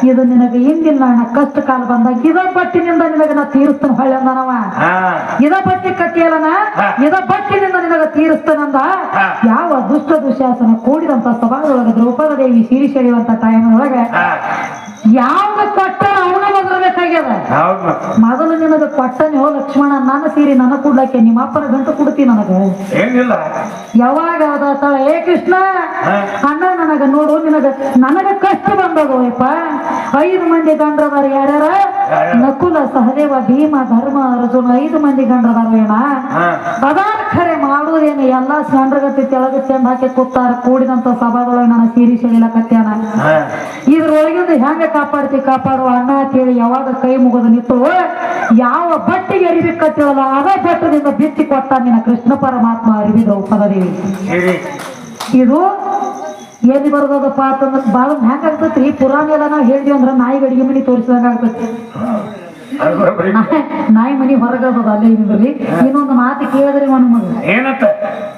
ಇದು ನಿನಗೆ ಹಿಂದಿಲ್ಲ ಅಣ್ಣ, ಕಷ್ಟ ಕಾಲ ಬಂದಾಗ ಇದ ಬಟ್ಟಿನಿಂದ ನಿನಗ ನಾ ತೀರಿಸ್ತೇನೆ ಹೊಳ್ಳಿ ಅಂದನವ. ಇದ ಬಟ್ಟಿ ಕಟ್ಟಿಯಲ್ಲನ, ಇದ ಬಟ್ಟಿನಿಂದ ನಿನಗ ತೀರಿಸ್ತೇನಂದ. ಯಾವ ದುಷ್ಟ ದುಶಾಸನ ಕೂಡಿದಂತ ಸಭಾದೊಳಗೆ ದ್ರೌಪದ ದೇವಿ ಸೀರೆ ಸೆಳೆಯುವಂತ ಟೈಮ್ ಒಳಗೆ ಯಾವ್ದು ಕೊಟ್ಟ ಅವನ ಬದಲಬೇಕಾಗ್ಯದ. ಮೊದಲು ನಿನಗ ಕೊಟ್ಟನೋ ಲಕ್ಷ್ಮಣ, ನನ್ನ ಸೀರೆ ನನ್ನ ಕೂಡ್ಲಕ್ಕೆ ನಿಮ್ಮ ಅಪ್ಪನ ಗಂಟು ಕೊಡ್ತಿ ನನಗ ಏನಿಲ್ಲ. ಯಾವಾಗ ಅದಾತಾಳ, ಏ ಕೃಷ್ಣ ಅಣ್ಣ ನನಗ ನೋಡು, ನನಗ ಕಷ್ಟ ಬಂದದೋಯಪ್ಪ. 5 ಮಂದಿ ಗಂಡ್ರದಾರ. ಯಾರ್ಯಾರ? ನಕುಲ, ಸಹದೇವ, ಭೀಮ, ಧರ್ಮ, ಅರ್ಜುನ 5 ಮಂದಿ ಗಂಡ್ರದಾರ. ಏನ ಅದಾರ ಖರೆ ಮಾಡುವುದೇನು, ಎಲ್ಲಾ ಗಂಡ್ರಗತಿ ತೆಳಗ ಚೆಂದ ಹಾಕಿ ಕೂತಾರ. ಕೂಡಿದಂತ ಸಭಾದೊಳಗೆ ನನ್ನ ಸೀರೆ ಸೆಳಿಲಕತ್ಯಾನ. ಇದ್ರೊಳಗಿಂದ ಹೆಂಗ ಕಾಪಾಡುವ ಅಣ್ಣ ಅಂತ ಹೇಳಿ ಯಾವಾಗ ಕೈ ಮುಗಿದು ನಿಂತು ಯಾವ ಬಟ್ಟಿಗೆ ಅರಿವಿ ಕಟ್ಟಿವಲ್ಲ ಅದೇ ಬಟ್ಟದಿಂದ ಬಿಚ್ಚಿ ಕೊಟ್ಟ ನಿನ್ನ ಕೃಷ್ಣ ಪರಮಾತ್ಮ ಅರಿವಿ ದ್ರೌಪದ ದೇವಿ. ಇದು ಎಲ್ಲಿ ಬರೋದಪ್ಪ ಅಂತಂದ್ರೆ ಬಾಳ ಹೆಂಗಾಗ್ತೈತಿ, ಪುರಾಣ ಎಲ್ಲ ನಾವು ಹೇಳಿದ್ವಿ ಅಂದ್ರೆ ನಾಯಿಗೆ ಅಡಿಗೆ ಮನಿ ತೋರಿಸಿದಂಗ ಆಗ್ತೈತಿ. ನಾಯಿ ಮನಿ ಹೊರಗದ ಅಲ್ಲೇ ಇದ್ರಿ. ಇನ್ನೊಂದು ಮಾತು ಕೇಳಿದ್ರಿ ಏನಂತ,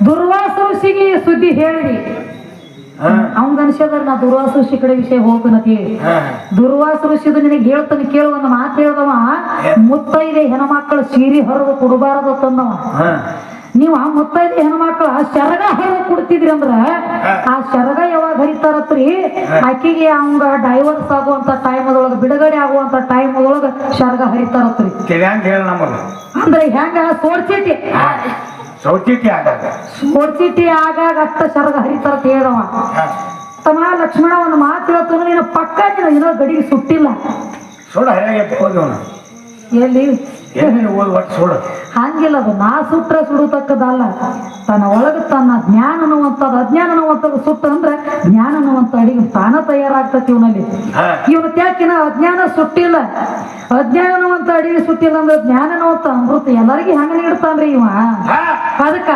ದುರ್ವಾಸ ಋಷಿಗೆ ಸುದ್ದಿ ಹೇಳಿರಿ. ಅವಂಗ ಅನ್ಸದ್ರ ನಾ ದುರ್ವಾಸ ಋಷಿ ಕಡೆ ವಿಷಯ ಹೋಗ್ತನತಿ. ದುರ್ವಾಸ ಋಷಿದು ನಿನಗೆ ಹೇಳ್ತಾನೆ ಕೇಳು. ಒಂದು ಮಾತು ಹೇಳ್ದವ, ಮುತ್ತೈದೆ ಹೆಣ್ಮಕ್ಳು ಸೀರೆ ಹರಿದು ಕೊಡಬಾರದು ತಂದವ. ನೀವು ಆ ಮುತ್ತೈದೆ ಹೆಣ್ಮಕ್ಳ ಶರಗ ಹರಿದು ಕೊಡ್ತಿದ್ರಿ ಅಂದ್ರ ಆ ಶರಗ ಯಾವಾಗ ಹರಿತಾರತ್ರಿ, ಆಕಿಗೆ ಅವಂಗ ಡೈವರ್ಸ್ ಆಗುವಂತ ಟೈಮ್ ಅದೊಳಗ, ಬಿಡುಗಡೆ ಆಗುವಂತ ಟೈಮ್ ಅದೊಳಗ ಶರಗ ಹರಿತಾರತ್ರಿ. ಅಂದ್ರೆ ಹೆಂಗ ಸೋಡ್ಚಿಟಿ ಆಗಾಗ ಅಷ್ಟ ಶರಗ ಹರಿತಾರ ಹೇಳವ. ತಮ್ಮ ಲಕ್ಷ್ಮಣ ಒಂದು ಮಾತು ಹೇಳ್ತಾನ, ನೀನು ಪಕ್ಕ ಏನೋ ಗಡಿಗೆ ಸುಟ್ಟಿಲ್ಲ. ಎಲ್ಲಿ ಹಂಗಿಲ್ಲ, ಅದು ನಾ ಸುಟ್ರೆ ಸುಡತಕ್ಕದಲ್ಲ. ತನ್ನ ಒಳಗೆ ತನ್ನ ಜ್ಞಾನ ಅನ್ನುವಂಥದ್ದು ಅಜ್ಞಾನ ಅನ್ನುವಂಥದ್ದು ಸುಟ್ಟ ಅಂದ್ರೆ ಜ್ಞಾನ ಅನ್ನುವಂಥ ಅಡಿಗೆ ತಾನ ತಯಾರಾಗ್ತತಿ ಇವನಲ್ಲಿ. ಇವನು ಯಾಕಿನ ಅಜ್ಞಾನ ಸುಟ್ಟಿಲ್ಲ, ಅಜ್ಞಾನ ಅನ್ನುವಂಥ ಅಡಿಗೆ ಸುಟ್ಟಿಲ್ಲ ಅಂದ್ರೆ ಜ್ಞಾನ ಅನ್ನುವಂಥ ಅಮೃತ ಎಲ್ಲರಿಗೂ ಹೆಂಗ ನೀಡ್ತಾನ್ರಿ ಇವ. ಅದಕ್ಕ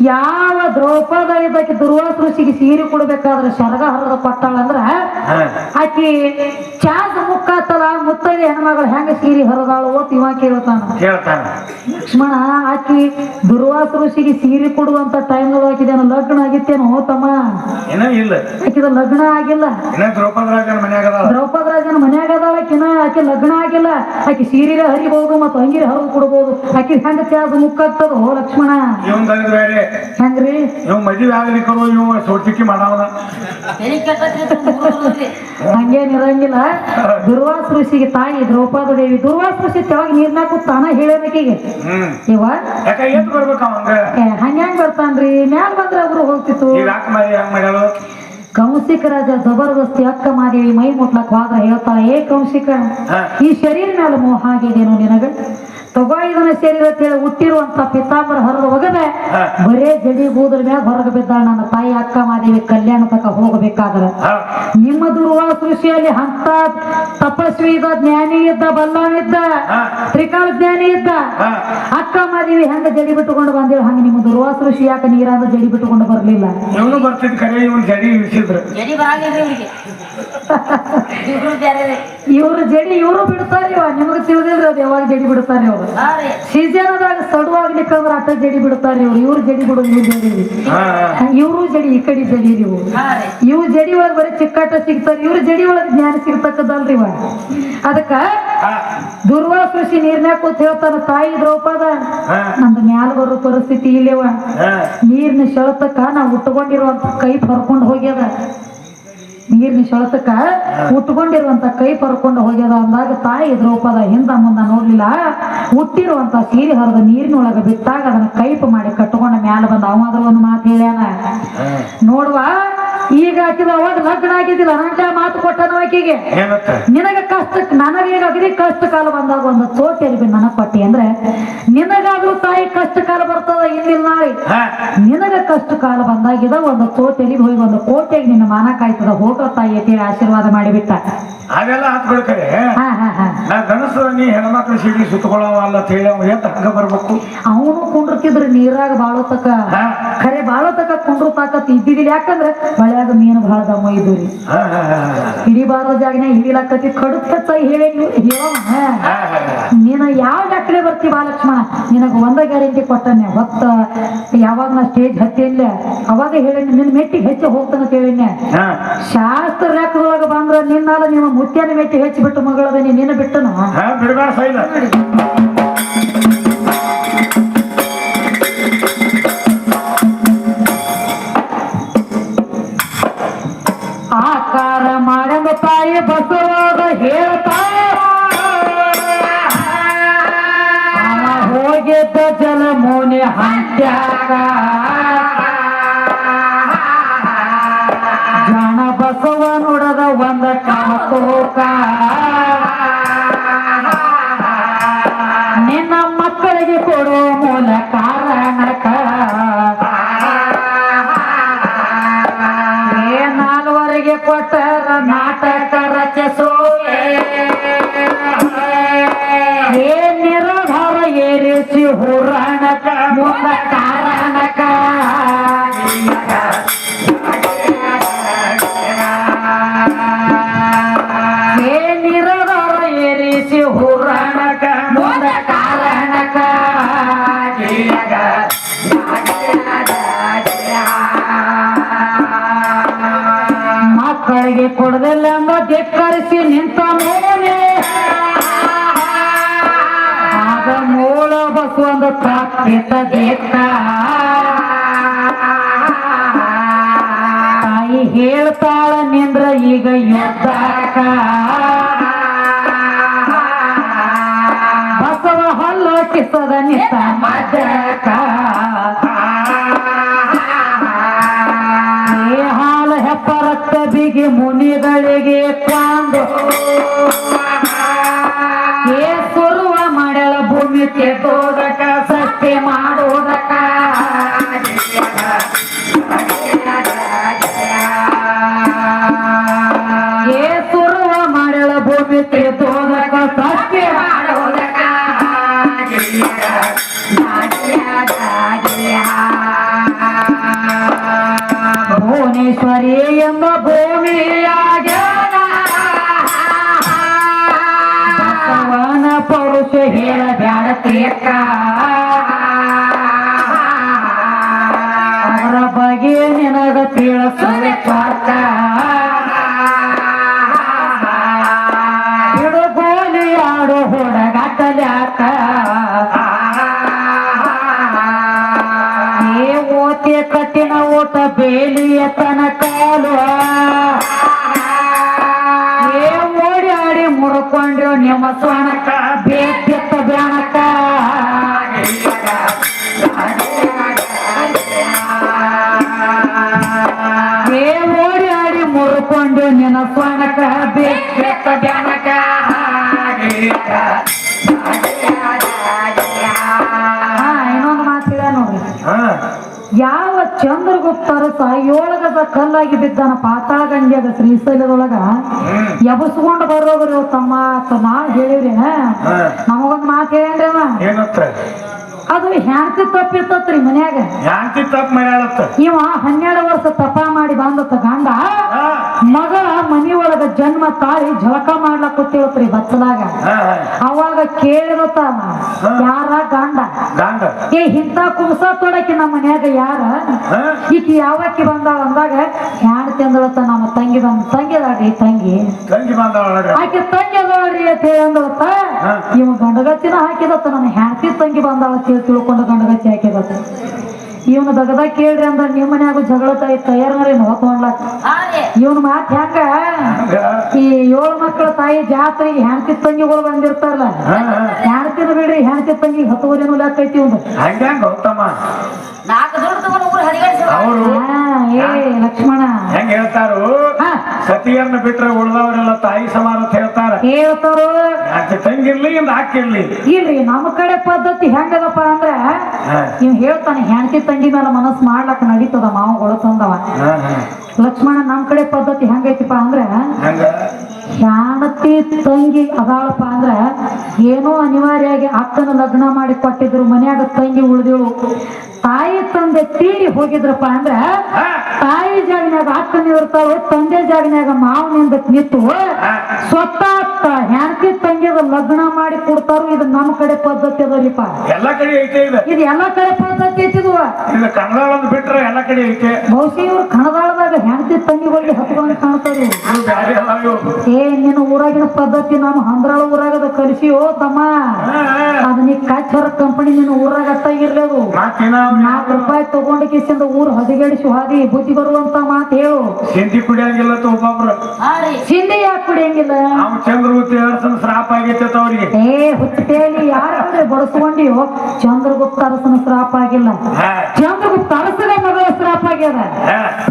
ಯಾವ ದ್ರೌಪದ ಇದಕ್ಕೆ ದುರ್ವಾಸ ಋಷಿಗೆ ಸೀರೆ ಕೊಡ್ಬೇಕಾದ್ರೆ ಶರಗ ಹರದ ಕೊಟ್ಟಾಳಂದ್ರ ಆಕಿ ಚಾದ ಮುಕ್ಕಾತಲ್ಲ, ಮುತ್ತೈದೆ ಹೆಣ್ಮಗಳು ಹೆಂಗ ಸೀರೆ ಹರದಾಳು ಓತ್ ಇವ ಕೇಳ್ತಾನ. ಲಕ್ಷ್ಮಣ ಆಕಿ ದುರ್ವಾಸ ಋಷಿಗೆ ಸೀರೆ ಕೊಡುವಂತ ಟೈಮ್ ಹಾಕಿದೇನ ಲಗ್ನ ಆಗಿತ್ತೇನೋ ತಮ್ಮ? ಆಕಿದ ಲಗ್ನ ಆಗಿಲ್ಲ. ದ್ರೌಪದ ರಾಜನ ಮನ್ಯಾಗ ಅದಾಳಕಿನ ಆಕೆ ಲಗ್ನ ಆಗಿಲ್ಲ. ಆಕಿ ಸೀರೆ ಹರಿಬಹುದು ಮತ್ತು ಅಂಗಿರಿ ಹರಿದು ಕೊಡ್ಬೋದು. ಆಕಿ ಹೆಂಗ ಚಾದ ಮುಕ್ಕಾಗ್ತದೋ ಲಕ್ಷ್ಮಣ? ಹೆಂಗ್ರಿ ಇವ್ ಮದುವೆ ಆಗ್ಲಿಕ್ಕೆ ಇವ್ ಸೋಟಿಕೆ ಮಾಡವನ ಹಂಗೇನಿರಂಗಿಲ್ಲ. ದುರ್ವಾಸ ಋಷಿಗೆ ತಾಯಿ ದ್ರೌಪದ ದೇವಿ ದುರ್ವಾಸ ಋಷಿ ತೆಳಗ ನೀರ್ನಾಕು ತಾನ ಹೇಳ್ಯಾಕಿಗೆ ಇವ ಹಂಗ್ಯಾಂಗ್ ಬರ್ತಾನ್ರಿ? ಮ್ಯಾಲ ಬಂದ್ರೆ ಅವ್ರು ಹೋಗ್ತಿತ್ತು. ಕೌಶಿಕ ರಾಜ ಜಬರ್ದಸ್ತಿ ಅಕ್ಕ ಮಾದೇವಿ ಮೈ ಮುಟ್ಲಕ್ ಹೋದ್ರ ಹೇಳ್ತಾಳ, ಏ ಕೌಶಿಕ, ಈ ಶರೀರ ಮೇಲೆ ಮೋಹ ಆಗಿದೇನೋ ನಿನಗ? ತಗೋ ಇದನ್ನ ಶರೀರ ಹೇಳಿ ಹುಟ್ಟಿರುವಂತ ಪಿತಾಂಬರ ಹರಿದು ಒಗದೆ ಬರೇ ಜಡಿ ಕೂದಲ ಮ್ಯಾಗ ಹೊರಗೆ ಬಿದ್ದಾಳ ನನ್ನ ತಾಯಿ ಅಕ್ಕ ಮಾದೇವಿ ಕಲ್ಯಾಣ ತಕ ಹೋಗಬೇಕಾದ್ರೆ. ನಿಮ್ಮ ದುರ್ವಾಸ ಋಷಿಯಲ್ಲಿ ಅಂತ ತಪಸ್ವಿ ಇದ್ದ, ಜ್ಞಾನಿ ಇದ್ದ, ಬಲ್ಲವಿದ್ದ, ತ್ರಿಕಾಲ ಜ್ಞಾನಿ ಇದ್ದ. ಅಕ್ಕ ಮಾದೇವಿ ಹೆಂಗ ಜಡಿ ಬಿಟ್ಟುಕೊಂಡು ಬಂದಿಲ್ಲ, ಹಂಗ ನಿಮ್ಮ ದುರ್ವಾಸ ಋಷಿ ಯಾಕೆ ನೀರಾದ ಜಡಿ ಬಿಟ್ಟುಕೊಂಡು ಬರ್ಲಿಲ್ಲ? ಇವನು ಬರ್ತಿದ್ ಕರೆ, ಇವನು ಜಡಿ ಇಳಿಸಿದ್ರು. ಇಬ್ರು ಬೇರೆ ರೀ. ಇವ್ರು ಜಡಿ ಇವರು ಬಿಡ್ತಾರ ನಿಮಗ್ ತಿಳಿದಿಲ್ರಿ ಅದು ಯಾವಾಗ ಜಡಿ ಬಿಡ್ತಾರ ಇವ್ರು ಹಾ ರೀ. ಸೀಸನ್ದಾಗ ಸಡುವಾಗ್ಲಿಕ್ಕಂದ್ರ ಅಟ್ಟ ಜಡಿ ಬಿಡ್ತಾರ ಇವ್ರು ಜಡಿ ಬಿಡೋದು ಇವ್ರು ಜಡಿ ಇವ್ರು ಜಡಿ ಈ ಕಡೆ ಜಡಿ ಇವು ಹಾ ರೀ. ಇವ್ ಜಡಿ ಒಳಗ್ ಬರೀ ಚಿಕ್ಕಾಟ ಸಿಗ್ತಾರ ಇವ್ರ ಜಡಿ ಒಳಗ್ ಜ್ಞಾನ ಸಿಗ್ತಕ್ಕದಲ್ರಿ ಇವ ಅದಕ್ಕ ದುರ್ವಾಸೃಷಿ ನೀರ್ನ್ಯಾಗ ಕೂತ್ ಹೇಳ್ತಾನ ತಾಯಿ ದ್ರೌಪದ ನಮ್ದು ಮ್ಯಾಲ ಬರೋ ಪರಿಸ್ಥಿತಿ ಇಲ್ಲವ ನೀರ್ನ ಸೆಳೆತಕ್ಕ ನಾವು ಉಟ್ಕೊಂಡಿರುವಂತ ಕೈ ಪರ್ಕೊಂಡು ಹೋಗ್ಯದ ನೀರ್ನ ಸೆಳೆತಕ್ಕ ಉಟ್ಕೊಂಡಿರುವಂತ ಕೈ ಪರ್ಕೊಂಡು ಹೋಗ್ಯದ ಅಂದಾಗ ತಾಯಿ ದ್ರೌಪದ ಹಿಂದ ಮುಂದ ನೋಡ್ಲಿಲ್ಲ ಹುಟ್ಟಿರುವಂತ ಸೀರೆ ಹರಿದ ನೀರಿನೊಳಗ ಬಿಟ್ಟಾಗ ಅದನ್ನ ಕೈಪ ಮಾಡಿ ಕಟ್ಕೊಂಡ ಮ್ಯಾಲ ಬಂದ ಅವಾದ್ರ ಒಂದು ಮಾತು ಹೇಳ್ಯಾನ ನೋಡುವ ಈಗ ಆಕಿದ ಅವಾಗ ಲಗ್ನ ಆಗಿದ್ದಿಲ್ಲ ನಂಟ ಮಾತು ಕೊಟ್ಟನ ಆಕಿಗೆ ನಿನಗ ಕಷ್ಟ ನನಗೀಗ ಅಗದಿ ಕಷ್ಟ ಕಾಲ ಬಂದಾಗ ಒಂದು ತೋಟೆಲ್ಬಿ ನನಗ್ ಕೊಟ್ಟಿ ಅಂದ್ರೆ ನಿನಗಾದ್ರೂ ತಾಯಿ ಕಷ್ಟ ಕಾಲ ಬರ್ತದ ಇಂದಿಲ್ಲ ನಾಳೆ ನಿನಗ ಕಷ್ಟ ಕಾಲ ಬಂದಾಗಿದ ಒಂದು ತೋಟೆಲಿ ಹೋಗಿ ಒಂದು ಕೋಟೆಗೆ ನಿನ್ನ ಮಾನ ಕಾಯ್ತದ ಹೋಗೋ ತಾಯಿ ಅಂತೇಳಿ ಆಶೀರ್ವಾದ ಮಾಡಿಬಿಟ್ಟ ಅದೆಲ್ಲ ಹತ್ಕೊಳ್ಕರೆ ನಾ ಗಣಸ ನೀ ಹೆಣ್ಮಕ್ಳು ಸಿಡಿ ಸುತ್ತಕೊಳ್ಳವ ಅಲ್ಲ ಅಂತ ಹೇಳಿ ಅವ ಎತ್ತ ಹಂಗ ಬರ್ಬೇಕು ಅವನು ಕುಂಡ್ರತಿದ್ರು ನೀರಾಗ ಬಾಳೋತಕ ಖರೆ ಬಾಳೋತಕ ಕುಂಡ್ರು ತಾಕತ್ ಇದ್ದಿದ್ದಿಲ್ಲ ಯಾಕಂದ್ರೆ ಮಳೆಯಾಗ ಮೀನು ಬಹಳ ದಮ್ಮ ಇದ್ರಿ ಹಿಡಿಬಾರದ ಜಾಗನ ಹಿಡಿಲಾಕತಿ ಕಡುತ್ತ ತಾಯಿ ಹೇಳಿ ಹೇಳೋ ನೀನು ಯಾವ ಡಾಕ್ಟ್ರೇ ಬರ್ತಿ ಬಾಲಕ್ಷ್ಮಣ ನಿನಗ ಒಂದ ಗ್ಯಾರಂಟಿ ಕೊಟ್ಟನೆ ಹೊತ್ತ ಯಾವಾಗ ನಾ ಸ್ಟೇಜ್ ಹತ್ತಿಲ್ಲ ಅವಾಗ ಹೇಳೇನಿ ನಿನ್ನ ಮೆಟ್ಟಿಗೆ ಹೆಚ್ಚು ಹೋಗ್ತಾನ ಹೇಳಿನ ಶಾಸ್ತ್ರ ಲೆಕ್ಕದೊಳಗ ಬಂದ್ರ ನಿನ್ನಾಲ ನೀವು ಮುತ್ಯಾನ ಮೆಟ್ಟಿ ಹೆಚ್ಚು ಬಿಟ್ಟು ಮಗಳದ ನಿನ್ನ ಬಿಟ್ಟನ ಬಿಡಬೇಡ ಸೈಲ ಆಕಾರ ಮಾಡಂಗ ತಾಯಿ ಬಸವಾಗ ಹೇಳ್ತಾಯ ಹೋಗಿದ್ದ ಜಲ ಮೋನೆ ಹಂಟ್ಯಾಗ ಜನ ಬಸವ ನೋಡದ ಒಂದ ಕಾತೋಕ ನಿನ್ನ ಮಕ್ಕಳಿಗೆ ಕೊಡೋ ಮೂಲ ಕಾರಣಕ ನಾಲ್ವರೆಗೆ ಕೊಟ್ಟರ ನಾಟಕ ರಚಿಸೋ ನಿರಾಧಾರ ಏರಿಸಿ ಹುರಾಣಕ ಮೂಲ ಕಾರಣಕ ನಿರಾಧಾರ ಏರಿಸಿ ಹುರಾಣಕ ಮೂಲ ಕಾರಣಕ ಮಕ್ಕಳಿಗೆ ಕೊಡದಿಲ್ಲ ಎಂಬ ಧಿಕ್ಕರಿಸಿ ನಿಂತ ಮೇಲೆ ಆಗ ಮೂಲ ಬಸವಂದು ಪ್ರಾಪ್ತಿತ ದೇತ್ತ ತಾಯಿ ಹೇಳ್ತಾಳ ನಿಂದ್ರ ಈಗ ಯುದ್ಧಕ್ಕ ಬಸವ ಹಲ್ಲ ಕಿಸದ ನಿಂತ ಮಜಕ ಹಾಲ ಹೆಪ್ಪರತ್ತ ಬಿಗಿ ಮುನಿಗಳಿಗೆ ಕಾಂದು ಸುರುವ ಮಾಡ್ಯಾಳ ಭೂಮಿ ತೆಗೋದಕ ಸತ್ಯ ಮಾಡೋದಕ ಸುರುವ ಮಾಡ್ಯಾಳ ಭೂಮಿ ತೆಗೋದಕ ಸತ್ಯ ಮಾಡೋದಕ ಭುವನೇಶ್ವರಿ ಎಂಬ ಭೂಮಿಯಾಗ ಬಸವನ ಪೌರುಷ ಹೇಳ ಬ್ಯಾಡತೇಕ ಅವರ ಬಗ್ಗೆ ನಿನಗ ತಿಳಿಸುವೆ ಸ್ವಾರ್ಥ ಹಿಡುಗೋಲಿ ಆಡೋ ಹುಡುಗಾಟಲ್ಯಾಕ ಓತೆ ಕಟ್ಟಿನ ಊಟ ಬೇಲಿಯ ತನಕಾಲು ಓಡಾಡಿ ಮುರ್ಕೊಂಡ್ರು ನಿಮ್ಮ ಸ್ವಣಕ ಬೇಕಿತ್ತ ಬ್ಯಾಣಕ ಓಡಾಡಿ ಮುರ್ಕೊಂಡು ನಿನ್ನ ಸ್ವಣಕ ಬೇಕಿತ್ತ ಬ್ಯಾಣಕ ಇನ್ನೊಂದು ಮಾತಿಲ್ಲ ನೋಡ್ರಿ ಯಾವ ಚಂದ್ರಗುಪ್ತರ ಏಳಗದ ಕಲ್ಲಾಗಿ ಬಿದ್ದಾನ ಪಾತಾಳ ಗಂಗೆದ ಶ್ರೀಶೈಲದೊಳಗ ಎಬಸ್ಕೊಂಡು ಬರೋಗ್ರಿ ತಮ್ಮ ನಾ ಹೇಳಿವ್ರಿ ನಮಗೊಂದ್ ಮಾತು ಹೇಳೇನ್ರಿ ಅದು ಹ್ಯಾಂತಿ ತಪ್ಪಿತ್ತತ್ರಿ ಮನ್ಯಾಗ ಹ್ಯಾಂತಿ ತಪ್ಪ ಮಾಡ್ಯಾಳತ್ತ ಇವ 12 ವರ್ಷ ತಪ ಮಾಡಿ ಬಂದತ್ತ ಗಂಡ ಮಗಳ ಮನಿ ಒಳಗ ಜನ್ಮ ತಾಳಿ ಜಳಕ ಮಾಡ್ಲಕ್ ಕೂತಿವತ್ರಿ ಬಚ್ಚಲಾಗ. ಅವಾಗ ಕೇಳಿದತ್ತ ಯಾರ ಗಂಡ ಏ ಇಂತ ಕುಂಸ ತೊಡಕಿ ನಮ್ಮ ಮನ್ಯಾಗ ಯಾರ ಈಕಿ ಯಾವಕ್ಕಿ ಬಂದಾಳ ಅಂದಾಗ ಹ್ಯಾಣ್ತಿ ಅಂದಳತ್ತ ನಮ್ಮ ತಂಗಿ ತಂಗಿದಾಳ್ರಿ ತಂಗಿ ಆಕೆ ತಂಗಿ ಅದಾಳ್ರಿ ಅಂತ ಹೇಳಿ ಅಂದಳತ್ತ. ಇವ ಗಂಡಗಚ್ಚಿನ ಹಾಕಿದತ್ತ ನನ್ನ ಹ್ಯಾಣ್ತಿ ತಂಗಿ ಬಂದಾಳ ಅಂತ ತಿಳ್ಕೊಂಡು ಗಂಡಗಚ್ಚಿ ಹಾಕಿದತ್ತ. ಇವನು ದಗದ ಕೇಳ್ರಿ ಅಂದ್ರ ನಿಮ್ ಮನ್ಯಾಗ ಜಗಳ ತಯಾರಿ ನೋಡ್ಕೊಂಡ್ಲಕ್ ಇವನ್ ಮಾತ್ ಹೆಂಗ ಈ 7 ಮಕ್ಕಳ ತಾಯಿ ಜಾತ್ರೆಗೆ ಹೆಣ್ತಿ ತಂಗಿಗಳು ಬಂದಿರ್ತಾರಲ್ಲ ಹೆಣ್ತಿನ ಬಿಡ್ರಿ ಹೆಣ್ತಿ ತಂಗಿ 10 ಊರಿನೂ ಲೆಕ್ಕ ಐತಿ ಒಂದು ಏ ಲಕ್ಷ್ಮಣ ಹೆಂಗ ಹೇಳ್ತಾರು ಸತಿಯನ್ನ ಬಿಟ್ರೆ ಉಳ್ದವರೆಲ್ಲ ತಾಯಿ ಸಮಾನ ಅಂತ ಹೇಳ್ತಾರು ತಂಗಿರ್ಲಿ ಇಂದ ಹಾಕಿರ್ಲಿ. ಇಲ್ರಿ ನಮ್ಮ ಕಡೆ ಪದ್ಧತಿ ಹೆಂಗದಪ್ಪ ಅಂದ್ರ ಇವ್ ಹೇಳ್ತಾನೆ ಹೆಣ್ತಿ ತಂಗಿ ಮೇಲೆ ಮನಸ್ಸು ಮಾಡ್ಲಕ್ಕ ನಡೀತದ ಮಾವುಗಳು ತಂದವ. ಲಕ್ಷ್ಮಣ ನಮ್ ಕಡೆ ಪದ್ಧತಿ ಹೆಂಗೈತಿಪ್ಪ ಅಂದ್ರ ಹೆಣ್ತಿ ತಂಗಿ ಅದಾಳಪ್ಪ ಅಂದ್ರ ಏನೋ ಅನಿವಾರ್ಯಾಗಿ ಅಕ್ಕನ ಲಗ್ನ ಮಾಡಿ ಕೊಟ್ಟಿದ್ರು ಮನ್ಯಾಗ ತಂಗಿ ಉಳ್ದಿಳು. ತಾಯಿ ತಂದೆ ತೀರಿ ಹೋಗಿದ್ರಪ್ಪ ಅಂದ್ರ ತಾಯಿ ಜಾಗನ್ಯಾಗ ಅಕ್ಕನ ಇರ್ತಾಳು, ತಂದೆ ಜಾಗನ್ಯಾಗ ಮಾವನಿಂದ ನಿಂತು ಸ್ವತಃ ಹೆಣ್ತಿ ತಂಗಿದ ಲಗ್ನ ಮಾಡಿ ಕೊಡ್ತಾರು. ಇದು ನಮ್ಮ ಕಡೆ ಪದ್ಧತಿ ಅದರಿಪ್ಪ. ಎಲ್ಲಾ ಕಡೆ ಐತೆ ಇದು ಎಲ್ಲಾ ಕಡೆ ಪದ್ಧತಿ ಐತಿದ್ವ. ಕನ್ನಡ ಬಿಟ್ರೆ ಎಲ್ಲಾ ಕಡೆ ಐತೆ. ಬಹುಶಃ ಇವ್ರು ಕನ್ನಡದಾಗ ಹೆಣ್ತಿ ತಂಗಿಗಳಿಗೆ ಹತ್ಕೊಂಡು ಕಾಣ್ತಾರೆ. ಏ ನಿನ್ನ ಊರಾಗಿನ ಪದ್ಧತಿ ನಮ್ಮ ಹಂದ್ರಾಳ ಊರಾಗದ ಕಲಿಸಿಯೋ ತಮ್ಮ. ಅದ ನೀ ಕಚ್ಚರ ಕಂಪನಿ ನಿನ್ನ ಊರಾಗ ಅಟ್ಟ ಇರ್ಲೇದು. 4 ರೂಪಾಯಿ ತಗೊಂಡ ಕಿಸಿಂದ ಊರ್ ಹದಿಗೆಡಿಸಿ ಹಾದಿ ಬುದ್ಧಿ ಬರುವಂತ ಮಾತು ಹೇಳು. ಸಿಂಧಿ ಕುಡಿಯಂಗಿಲ್ಲ ಒಬ್ಬೊಬ್ರು. ಸಿಂಧಿ ಯಾಕೆ ಕುಡಿಯಂಗಿಲ್ಲ? ಚಂದ್ರಗುಪ್ತ ಅರಸನ ಶ್ರಾಪ ಆಗೈತೆ ಅವ್ರಿಗೆ. ಏ ಹುಟ್ಟೇಲಿ ಯಾರು ಬಡಸ್ಕೊಂಡಿಯೋ ಚಂದ್ರಗುಪ್ತ ಅರಸನ ಶ್ರಾಪ ಆಗಿಲ್ಲ. ಚಂದ್ರಗುಪ್ತ ಅರಸನ ಮಗಳ ಶ್ರಾಪ ಆಗ್ಯದ.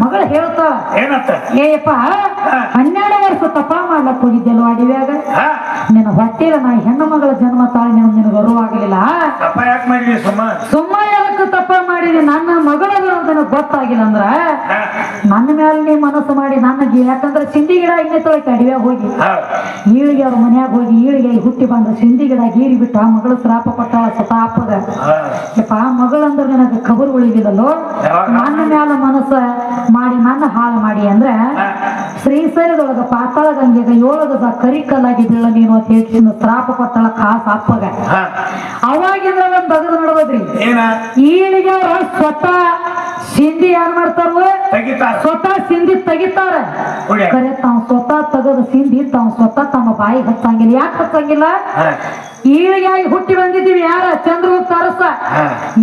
ಮಗಳು ಹೇಳ್ತಾಳ ಏನಂತ, ಏಯಪ್ಪ 12 ವರ್ಷ ತಪ ಮಾಡ್ಲಕ್ ಹೋಗಿದ್ದೆಲ್ಲ ಅಡಿವ್ಯಾಗ ನಿನ್ನ ಹೊಟ್ಟಿಲ ನಾ ಹೆಣ್ಣು ಮಗಳ ಜನ್ಮ ತಾಳಿ ನಿನಗೆ ಗೌರವಾಗಲಿಲ್ಲ. ತಪ ಯಾಕೆ ಮಾಡಿದ್ವಿ ಸುಮ್ಮ ಯಾಕೆ ತಪ್ಪ ಮಾಡಿದಿ? ನನ್ನ ಮಗಳ ನನಗೆ ಗೊತ್ತಾಗಿಲ್ಲ ಅಂದ್ರ ನನ್ನ ಮೇಲೆ ನೀ ಮನಸ್ಸು ಮಾಡಿ ನನಗೆ, ಯಾಕಂದ್ರೆ ಸಿಂಧಿ ಗಿಡ ಇನ್ನೇ ತೊಳಕ್ಕೆ ಅಡಿವ್ಯಾಗ ಹೋಗಿ ಈಳಿಗೆ ಅವ್ರ ಮನ್ಯಾಗ ಹೋಗಿ ಈಳಿಗೆ ಹುಟ್ಟಿ ಬಂದ ಸಿಂಧಿ ಗಿಡ ಗೀರಿ ಬಿಟ್ಟ ಮಗಳು ಶ್ರಾಪ ಕೊಟ್ಟಾಳ ಸತಾಪದ. ಯಪ್ಪ ಮಗಳಂದ್ರೆ ನನಗೆ ಖಬರ್ ಉಳಿದಿಲ್ಲಲ್ಲೋ. ನನ್ನ ಮ್ಯಾಲ ಮನಸ್ಸ ಮಾಡಿ ನನ್ನ ಹಾಳು ಮಾಡಿ ಅಂದ್ರೆ ಶ್ರೀಶೈಲದೊಳಗ ಪಾತಾಳ ಗಂಗೆಗ 7 ಗಜ ಕರಿಕಲ್ಲಾಗಿ ಬೀಳ ನೀನು ಅಂತ ಹೇಳಿ ಶ್ರಾಪ ಕೊಟ್ಟಳ ಖಾಸ ಅಪ್ಪಗ. ಅವಾಗಿಂದ್ರ ಒಂದ್ ಬಗದ ನಡಬದ್ರಿ ಈಳಿಗೆ ಅವ್ರ ಸ್ವತಃ ಸಿಂಧಿ ಏನ್ ಮಾಡ್ತಾರ, ಸ್ವತಃ ಸಿಂಧಿ ತೆಗಿತಾರ. ಕರೆ ತಾವ್ ಸ್ವತಃ ತೆಗದ ಸಿಂಧಿ ತಾವ್ ಸ್ವತಃ ತಮ್ಮ ಬಾಯಿಗೆ ಹಚ್ಚಂಗಿಲ್ಲ. ಯಾಕೆ ಹಚ್ಚಂಗಿಲ್ಲ? ಈಳಿಗಾಗಿ ಹುಟ್ಟಿ ಬಂದಿದ್ದೀವಿ ಯಾರ ಚಂದ್ರಗುಪ್ತ ಅರಸ.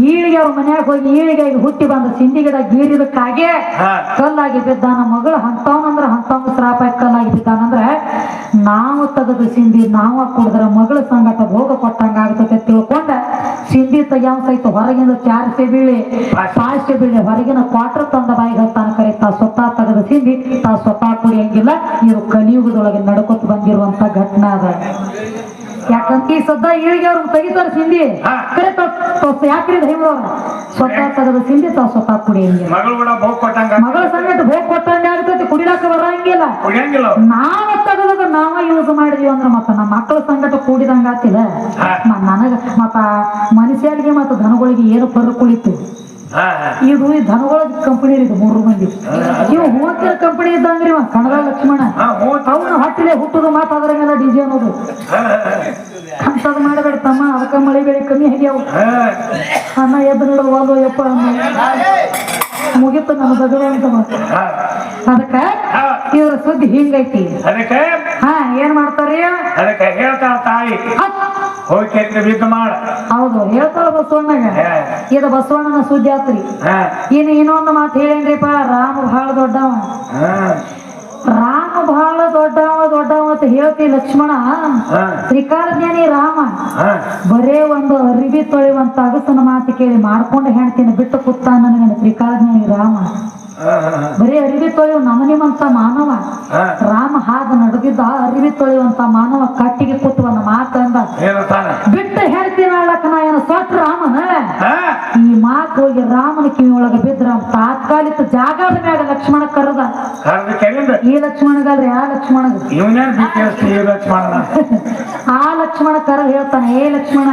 ಈಳಿಗೆ ಅವ್ರ ಮನ್ಯಾಗ ಹೋಗಿ ಈಳಿಗಾಗಿ ಹುಟ್ಟಿ ಬಂದ ಸಿಂಧಿ ಗಿಡ ಗೀರಿದಕ್ಕಾಗೆ ಕಲ್ಲಾಗಿ ಬಿದ್ದಾನ. ಮಗಳು ಅಂತವನಂದ್ರ ಅಂತವ್ ಶ್ರಾಪ ಕಲ್ಲಾಗಿ ಬಿದ್ದಾನಂದ್ರ ನಾವು ತೆಗೆದು ಸಿಂಧಿ ನಾವ ಕುಡಿದ್ರ ಮಗಳ ಸಂಗಟ ಭೋಗ ಕೊಟ್ಟಂಗ ಆಗ್ತದೆ ತಿಳ್ಕೊಂಡ ಸಿಂಧಿ ತೆಗ್ಯಾವ ಸಹಿತ ಹೊರಗಿಂದ 4 ಬೀಳಿ 5 ಬೀಳಿ ಹೊರಗಿನ ಕ್ವಾರ್ಟರ್ ತಂದ ಬಾಯಿಗೆ ಹತ್ತಾನ. ಕರೆ ತಾ ಸ್ವತಃ ತೆಗೆದ ಸಿಂಧಿ ತಾ ಸ್ವತಃ ಕುಡಿಯಂಗಿಲ್ಲ. ಇದು ಕಲಿಯುಗದೊಳಗೆ ನಡ್ಕೊತ ಬಂದಿರುವಂತ ಘಟನಾ ಅದ. ಯಾಕಂತ ಈ ಸದ್ದ ಈಳಿಗೆ ಅವ್ರು ತೆಗಿತಾರ ಸಿಂಧಿ. ಕರೆ ಯಾಕ್ರಿ ದೈವದವ್ರ ಸ್ವತಃ ತೆಗೆದ ಸಿಂಧಿ ತಾವ್ ಸ್ವತಃ ಕುಡಿಯಂಗಿಲ್ಲ. ಮಗಳ ಸಂಗಟ ಭೋಗ ಕೊಟ್ಟಂಗೆ ಆಗ್ತೈತಿ, ಕುಡಿಲಾಕ ಬರಂಗಿಲ್ಲ. ನಾವ ತೆಗೆದ ನಾವ ಯೂಸ್ ಮಾಡಿದ್ವಿ ಅಂದ್ರ ಮತ್ತ ನಮ್ಮ ಮಕ್ಕಳ ಸಂಗಟ ಕೂಡಿದಂಗ ಆತಿಲ್ಲ. ನನಗ ಮತ್ತ ಮನುಷ್ಯರಿಗೆ ಮತ್ತ ದನಗಳಿಗೆ ಏನು ಪರ್ರು ಕುಳಿತು. ಇದು ಈ ದನಗಳ ಕಂಪನಿ ಇದು 3 ಮಂದಿ. ಇವು ಹೂವತ್ತಿನ ಕಂಪನಿ ಇದ್ದಂಗ್ರಿ ಕನ್ನಡ ಲಕ್ಷ್ಮಣ. ಅವನು ಹಟ್ಟಿಲೆ ಹುಟ್ಟುದು ಮಾತಾದ್ರಂಗೆಲ್ಲ ಡಿಜೆ ಅನ್ನೋದು ಅಂತದ್ ಮಾಡಬೇಡ ತಮ್ಮ. ಅದಕ್ಕ ಮಳೆ ಬೆಳೆ ಕಮ್ಮಿ ಆಗ್ಯಾವ. ಅನ್ನ ಎದ್ದು ನೋಡುವ ಯಪ್ಪ ಮುಗಿತು ನಮ್ಮ ಭಗವಂತ. ಅದಕ್ಕ ಇವ್ರ ಸುದ್ದಿ ಹಿಂಗೈತಿ. ಏನ್ ಮಾಡ್ತಾರ ಅದಕ್ಕೆ ಹೇಳ್ತಾಳ ತಾಯಿ ಹೋಗಿ ಬಿದ್ದು ಮಾಡ. ಹೌದು ಹೇಳ್ತಾಳ ಬಸವಣ್ಣಗ. ಇದು ಬಸವಣ್ಣನ ಸುದ್ದಿ ಆತ್ರಿ. ಇನ್ನೊಂದು ಮಾತು ಹೇಳೇನ್ರಿಪ್ಪ, ರಾಮ ಬಹಳ ದೊಡ್ಡವ. ರಾಮ ಬಹಳ ದೊಡ್ಡವ ಅಂತ ಹೇಳ್ತಿ ಲಕ್ಷ್ಮಣ. ತ್ರಿಕಾಲಜ್ಞಾನಿ ರಾಮ ಬರೇ ಒಂದು ಅರಿವಿ ತೊಳೆಯುವಂತ ಅಗಸನ ಮಾತು ಕೇಳಿ ಮಾಡ್ಕೊಂಡು ಹೆಣ್ತೀನಿ ಬಿಟ್ಟು ಕೂತ ನನಗೆ ತ್ರಿಕಾಲಜ್ಞಾನಿ ರಾಮ. ಬರೀ ಅರಿವಿ ತೊಳೆಯುವ ನಮನಿಮಂತ ಮಾನವ ರಾಮ ಹಾಗ ನಡೆದಿದ್ದ. ಅರಿವಿ ತೊಳೆಯುವಂತ ಮಾನವ ಕಟ್ಟಿಗೆ ಕೂತು ಒಂದು ಮಾತಂದ ಬಿಟ್ಟು ಹೇಳ್ತೀನಿ ಅಳ್ಳಕ್ಕ ನಾ ಏನು ಸೊಟ್ಟ ರಾಮನ. ಈ ಮಾತು ಹೋಗಿ ರಾಮನ ಕಿವಿ ಒಳಗ ಬಿದ್ರ ತಾತ್ಕಾಲಿಕ ಜಾಗದ ಮ್ಯಾಗ ಲಕ್ಷ್ಮಣ ಕರೆದ. ಈ ಲಕ್ಷ್ಮಣಗಲ್ರಿ ಆ ಲಕ್ಷ್ಮಣಗ ಆ ಲಕ್ಷ್ಮಣ ಕರ ಹೇಳ್ತಾನೆ, ಏ ಲಕ್ಷ್ಮಣ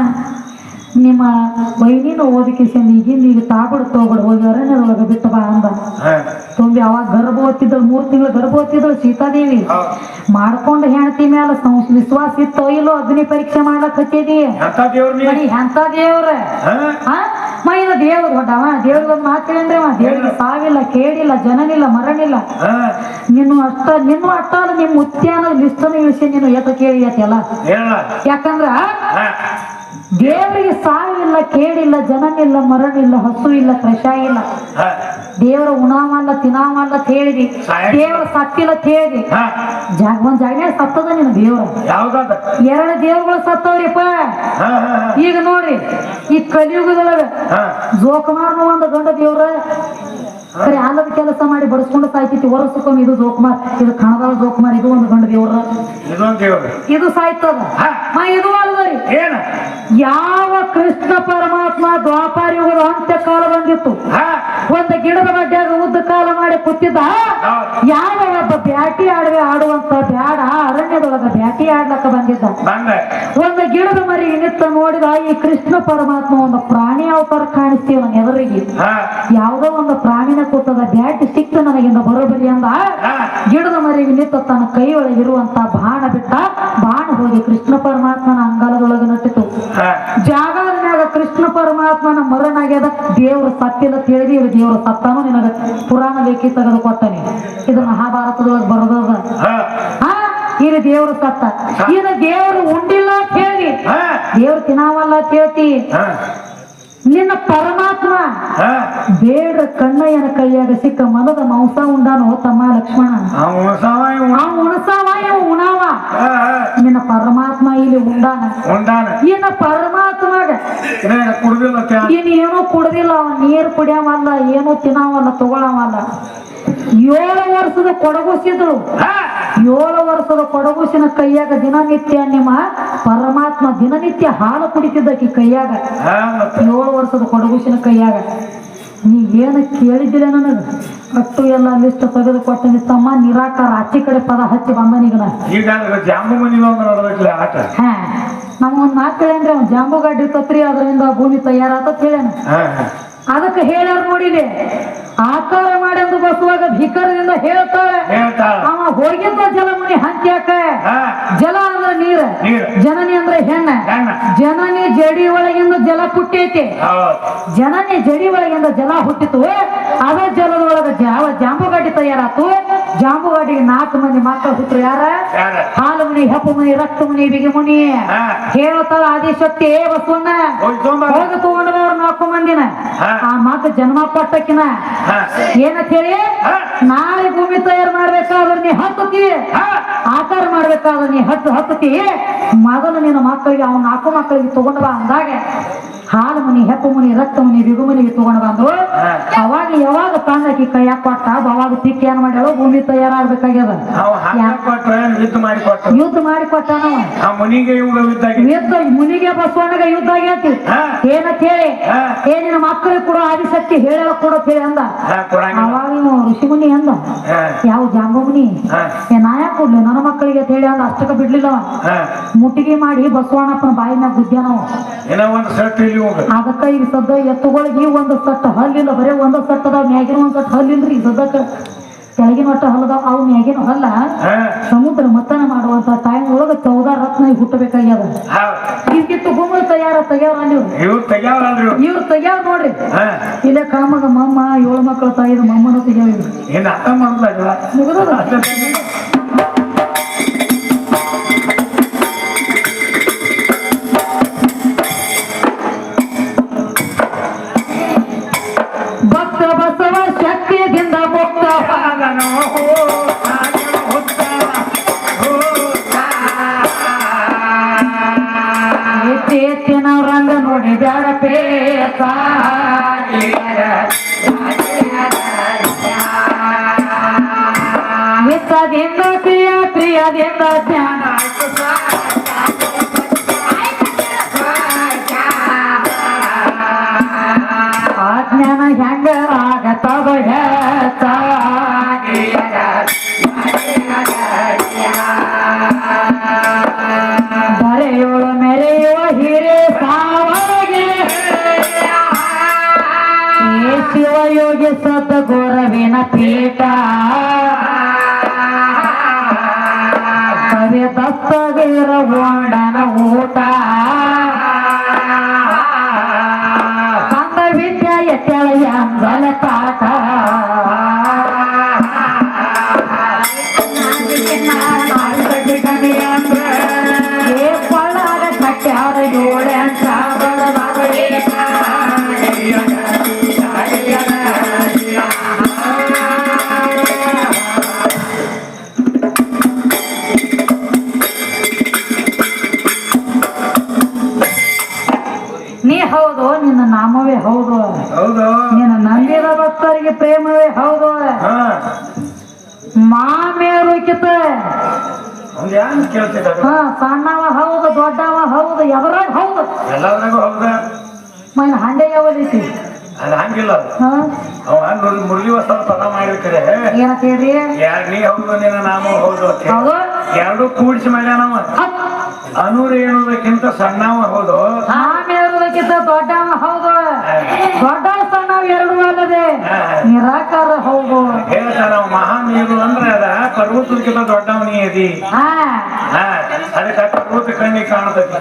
ನಿಮ್ಮ ವೈನಿನ ಓದಿಕೆಸಿಂದ ಈಗಿಂದ ಈಗ ತಾಬಿಡ್ ತಗೋಬಿಡ್ ಹೋಗಿ ಅರಣ್ಯದೊಳಗೆ ಬಿಟ್ಟು ಬಾ ಅಂದ ತುಂಬಿ ಅವಾಗ ಗರ್ಭವತ್ತಿದ್ದಳು 3 ತಿಂಗಳು ಗರ್ಭವತ್ತಿದ್ದಳು ಸೀತಾದೇವಿ ಮಾಡ್ಕೊಂಡು ಹೆಂಡತಿ ಮೇಲೆ ವಿಶ್ವಾಸ ಇತ್ತೋ ಇಲ್ಲೋ ಅಗ್ನಿ ಪರೀಕ್ಷೆ ಮಾಡ್ಲಕ್ ಹಚ್ಚಿದಿ ಎಂತ ದೇವ್ರ ಮೈನ ದೇವ್ರ ದೊಡ್ಡವ ದೇವ್ರಿಗೆ ಒಂದು ಮಾತು ಹೇಳಿದ್ರೆ ದೇವ್ರಿಗೆ ಸಾವಿಲ್ಲ ಕೇಳಿಲ್ಲ ಜನನಿಲ್ಲ ಮರಣಿಲ್ಲ ನಿನ್ನ ಅಷ್ಟ ನಿಮ್ ಮುತ್ಯಾನ ಲಿಸ್ಟನ್ನು ಇಳಿಸಿ ನೀನು ಏತ ಕೇಳಿ ಅಲ್ಲ ಯಾಕಂದ್ರ ದೇವರಿಗೆ ಸಾವಿಲ್ಲ ಕೇಳಿಲ್ಲ ಜನನಿಲ್ಲ ಮರಣಿಲ್ಲ ಹಸು ಇಲ್ಲ ಕಷಾಯ ಇಲ್ಲ ದೇವರ ಉಣಾವಲ್ಲ ತಿನ್ನಾವಲ್ಲ ಹೇಳಿದಿ ದೇವರ ಸತ್ತಿಲ್ಲ ಹೇಳಿದಿ ಒಂದ್ ಜಾಗ ಸತ್ತದ ನಿನ್ನ ದೇವ್ರ 2 ದೇವ್ರಗಳು ಸತ್ತವ್ರಿಪ್ಪ ಈಗ ನೋಡ್ರಿ ಈ ಕಲಿಯುಗದೊಳಗ ಜೋಕುಮಾರ್ನು ಒಂದು ಗಂಡ ದೇವ್ರ ಸರಿ ಆಲದ ಕೆಲಸ ಮಾಡಿ ಬಡಿಸ್ಕೊಂಡು ಸಾಯ್ತೈತಿ ವರ್ಷಕ್ಕೊಮ್ಮೆ ಇದು ಜೋಕುಮಾರ್ ಇದು ಕಣದಾಳ ಜೋಕುಮಾರ್ ಇದು ಒಂದು ಗಂಡ ದೇವ್ರ ಇದು ಸಾಯ್ತದ ಇದು ಅಲ್ವರಿ ಯಾವ ಕೃಷ್ಣ ಪರಮಾತ್ಮ ದ್ವಾಪಾರ ಯುಗದ ಅಂತ್ಯ ಕಾಲ ಬಂದಿತ್ತು ಒಂದು ಗಿಡದ ಬಡ್ಡ್ಯಾಗ ಉದ್ದ ಕಾಲ ಮಾಡಿ ಕೂತಿದ್ದ ಯಾವ ಒಬ್ಬ ಬ್ಯಾಟಿ ಆಡುವೆ ಆಡುವಂತ ಬ್ಯಾಡ ಅರಣ್ಯದೊಳಗ ಬ್ಯಾಟಿ ಆಡ್ಲಕ್ಕ ಬಂದಿದ್ದ ಒಂದು ಗಿಡದ ಮರಿಗೆ ನಿತ್ತ ನೋಡಿದ ಈ ಕೃಷ್ಣ ಪರಮಾತ್ಮ ಒಂದು ಪ್ರಾಣಿ ಅವತಾರ ಕಾಣಿಸ್ತೀವಿ ನನ್ನ ಎದುರಿಗೆ ಯಾವುದೋ ಒಂದು ಪ್ರಾಣಿನ ಕೂತದ ಬ್ಯಾಟಿ ಸಿಕ್ತ ನನಗಿಂದ ಬರೋಬರಿ ಅಂದ ಗಿಡದ ಮರಿಗೆ ನಿತ್ತ ತನ್ನ ಕೈ ಒಳಗಿರುವಂತ ಬಾಣ ಬಿಟ್ಟ ಬಾಣ ಹೋಗಿ ಕೃಷ್ಣ ಪರಮಾತ್ಮನ ಅಂಗಾಲದೊಳಗೆ ನಟ್ಟಿತು ಜಾಗದ ಮ್ಯಾಗ ಕೃಷ್ಣ ಪರಮಾತ್ಮನ ಮರಣಾಗ್ಯದ ದೇವರು ಸತ್ತಿಲ್ಲ ತಿಳಿದಿ ಇವ್ರು ದೇವರು ಸತ್ತಾನು ನಿನಗ ಪುರಾಣ ಲೇಖಿ ತೆಗೆದು ಕೊಟ್ಟನೆ ಇದು ಮಹಾಭಾರತದೊಳಗೆ ಬರೋದ ಇಲ್ಲಿ ದೇವರು ಸತ್ತ ಇದು ದೇವರು ಉಂಡಿಲ್ಲ ಅಂತ ಹೇಳಿ ದೇವ್ರು ತಿನ್ನಾವಲ್ಲ ಅಂತ ಹೇಳ್ತಿ ನಿನ್ನ ಪರಮಾತ್ಮ ಬೇಡ ಕಣ್ಣಯ್ಯನ ಕೈಯಾಗ ಸಿಕ್ಕ ಮನದ ಮಾಂಸ ಉಂಡಾನು ತಮ್ಮ ಲಕ್ಷ್ಮಣ ಉಣಸಾವ ಉಣಾವ ನಿನ್ನ ಪರಮಾತ್ಮ ಇಲ್ಲಿ ಉಂಡಾನ ಇನ್ನ ಪರಮಾತ್ಮಗ ಇನ್ ಏನೂ ಕುಡ್ದಿಲ್ಲ ಅವ ನೀರು ಕುಡಿಯವಲ್ಲ ಏನೂ ತಿನ್ನವಲ್ಲ ತಗೊಳವಲ್ಲ 7 ವರ್ಷದ ಕೊಡಗುಸಿದ್ರು 7 ವರ್ಷದ ಕೊಡಗುಸಿನ ಕೈಯಾಗ ದಿನನಿತ್ಯ ನಿಮ್ಮ ಪರಮಾತ್ಮ ದಿನನಿತ್ಯ ಹಾಲು ಕುಡಿತಿದ್ದಕಿ ಕೈಯಾಗ 7 ವರ್ಷದ ಕೊಡಗುಸಿನ ಕೈಯಾಗ ನೀ ಏನು ಕೇಳಿದ್ದಿಲ್ಲ ನನಗ ಅಟ್ಟು ಎಲ್ಲ ಲಿಸ್ಟ್ ತೆಗೆದು ಕೊಟ್ಟನಿ ತಮ್ಮ ನಿರಾಕಾರ ಆಚೆ ಕಡೆ ಪದ ಹಚ್ಚಿ ಬಂದನೀಗ ನಮಗೊಂದು ಮಾತು ಹೇಳಂದ್ರೆ ಅವ್ನು ಜಾಂಬು ಗಡ್ಡಿ ತತ್ರಿ ಅದರಿಂದ ಭೂಮಿ ತಯಾರಾತ ಹೇಳ್ಯಾನ ಅದಕ್ಕೆ ಹೇಳ್ಯಾರ ನೋಡಿಲಿ ಆಕಾರ ಮಾಡಿ ಬಸುವಾಗ ಭಿಕಾರದಿಂದ ಹೇಳ್ತಾಳೆ ಅವ ಹೋಗಿದ್ದ ಜಲಮುನಿ ಹಂಚ್ಯಾಕ ಜಲ ಅಂದ್ರೆ ನೀರ ಜನನಿ ಅಂದ್ರೆ ಹೆಣ್ಣ ಜನನಿ ಜಡಿ ಒಳಗಿಂದ ಜಲ ಹುಟ್ಟೈತಿ ಜನನಿ ಜಡಿ ಒಳಗಿಂದ ಜಲ ಹುಟ್ಟಿತು ಅದೇ ಜಲದೊಳಗ ಜಾಂಬುಗಡ್ಡಿ ತಯಾರಾತು ಜಾಂಬುಗಡ್ಡಿಗೆ 4 ಮಂದಿ ಮಕ್ಕಳು ಹುಟ್ಟರು ಯಾರ ಹಾಲು ಮುನಿ ಹೆಪ್ಪು ಮುನಿ ರಕ್ತ ಮುನಿ ಬಿಗಿ ಮುನಿ ಹೇಳ್ತಾಳ ಆದಿಶಕ್ತಿ ಬಸವಣ್ಣ ಹೋಗಿ ತಗೊಂಡವ್ರು 4 ಮಂದಿನ ಆ ಮಾತು ಜನ್ಮ ಕೊಟ್ಟಕಿನ ಏನಂತ ಹೇಳಿ ನಾಳೆ ಭೂಮಿ ತಯಾರು ಮಾಡ್ಬೇಕಾದ್ರೆ ನೀ ಹತ್ತತಿ ಆಕಾರ ಮಾಡ್ಬೇಕಾದ್ರೆ ನೀ ಹತ್ತತಿ ಮೊದಲು ನಿನ್ನ ಮಕ್ಕಳಿಗೆ ಅವ್ನ 4 ಮಕ್ಕಳಿಗೆ ತಗೊಂಡ್ ಬಾ ಅಂದಾಗ ಹಾಲು ಮುನಿ ಹೆಪ್ಪು ಮುನಿ ರಕ್ತ ಮುನಿ ಬಿಗು ಮುನಿಗೆ ತಗೊಂಡ್ ಬಂದ್ರು ಅವಾಗ ಯಾವಾಗ ತಂದಕಿ ಕೈಯಾಗ ಕೊಟ್ಟ ಅವಾಗ ತಿಕ್ಕಿ ಏನ್ ಮಾಡ್ಯಾಳ ಭೂಮಿ ತಯಾರಾಗ್ಬೇಕಾಗ್ಯದ ಯುದ್ಧ ಮಾಡಿ ಕೊಟ್ಟಾನವ ಮುನಿಗೆ ಬಸವಣ್ಣಗ ಯುದ್ಧ ಆಗೈತಿ ಏನಂತ ಹೇಳಿ ಏನಿನ ಮಕ್ಕಳಿಗೆ ಕೂಡ ಆದಿಶಕ್ತಿ ಹೇಳ ಕೊಡತ್ ಹೇಳಿ ಅಂದ ಅವಾಗ ಋಷಿ ಮುನಿ ಅಂದ ಯಾವ ಜಾಂಬು ಮುನಿ ನಾ ಯಾಕೆ ಕೊಡ್ಲಿ ನನ್ನ ಮಕ್ಕಳಿಗೆ ಅಂತ ಹೇಳಿ ಅಂದ ಅಷ್ಟಕ್ಕ ಬಿಡ್ಲಿಲ್ಲವ ಮುಟ್ಟಿಗೆ ಮಾಡಿ ಬಸವಣ್ಣಪ್ಪನ ಬಾಯಿನಾಗ ಗುದ್ಯಾನವ ಅದಕ್ಕ ಈಗ ಸದ್ದ ಎತ್ತುಗಳಿಗೆ ಒಂದು ಸಟ್ಟ ಹಲ್ಲಿಲ್ಲ ಬರೇ ಒಂದು ಸಟ್ಟ ಅದಾವ ಮ್ಯಾಗಿನ ಒಂದ್ ಸಟ್ಟ ಹಲ್ಲಿಲ್ರಿ ಈಗ ಸದ್ದಕ್ಕ ಕೆಳಗಿನ ಒಟ್ಟ ಹಲ್ಲದಾವ ಅವು ಮ್ಯಾಗಿನ ಹಲ್ಲ ಸಮುದ್ರ ಮತನ ಮಾಡುವಂತ ಟೈಮ್ ಒಳಗ 14 ರತ್ನ ಹುಟ್ಟಬೇಕಾಗ್ಯದ ಇದಕ್ಕಿತ್ತು ಗುಮ್ಮಲ್ ತೆಗ್ಯಾವ್ರ ಇವ್ರು ತೆಗ್ಯಾವ ನೋಡ್ರಿ ಇಲ್ಲೇ ಕಾಮಗ ಮಮ್ಮ 7 ಮಕ್ಕಳ ತಾಯಿದ ಮಮ್ಮನ ತೆಗ್ಯಾವ ಭಕ್ತ ಬಸವ ಶಕ್ತಿಯಿಂದ ಮುಕ್ತ ಎತ್ತಿನ ರಂಗ ನೋಡಿ ಬ್ಯಾಡ ಪೇತ ವಿತ್ತದಿಂದ ಕ್ರಿಯಾದಿಂದ ಜ್ಞಾನ ಅಜ್ಞಾನ ಹೆಂಗ ಆಗತ್ತದ ಬರೆಯುವ ಮೆರೆಯುವ ಹಿರೇ ಸಾವರಿಗೆ ನಾಮವೇ ಹೌದು. ಹೌದು. ನೀನು ನಂಬಿದ ಭಕ್ತರಿಗೆ ಪ್ರೇಮವೇ ಹೌದು. ಮಾಮೇರುಕಿತ ಸಣ್ಣವ ಹೌದು, ದೊಡ್ಡವ ಹೌದು, ಎದರಾಗ ಹೌದು, ಎಲ್ಲದ್ರಾಗೂ ಹೌದ. ಮೈನ್ ಹಂಡೆ ಯಾವದೈತಿ ಅದು ಹಂಗಿಲ್ಲ. ಅವ ಮುರಳಿ ವಸ್ತ್ರ ಪದ ಮಾಡಿರ್ತಾರೆ. ಏನಂತ ಹೇಳ್ರಿ? ನೀ ಹೌದು ನಿನ್ನ ನಾಮ ಹೌದು ಹೌದು, ಎರಡು ಕೂಡಿಸಿ ಮಾಡ್ಯಾನವ. ಅನೂರು ಎನ್ನುವುದಕ್ಕಿಂತ ಸಣ್ಣವ ಹೌದು, ಮಾಮೇರುಕಿತ ದೊಡ್ಡವ ಹೌದು, ದೊಡ್ಡ ಸಣ್ಣವ ಎರಡು ಅಲ್ಲದೆ ನಿರಾಕಾರ ಹೌದು. ಹೇಳ್ತಾರ ಮಹಾನೀರು ಅಂದ್ರೆ ಅದ ಪರ್ವತಕ್ಕಿಂತ ದೊಡ್ಡವ ನೀ ಅದಿ. ಅದಕ್ಕೆ ಪರ್ವತ ಕಣ್ಣಿಗೆ ಕಾಣತೈತಿ.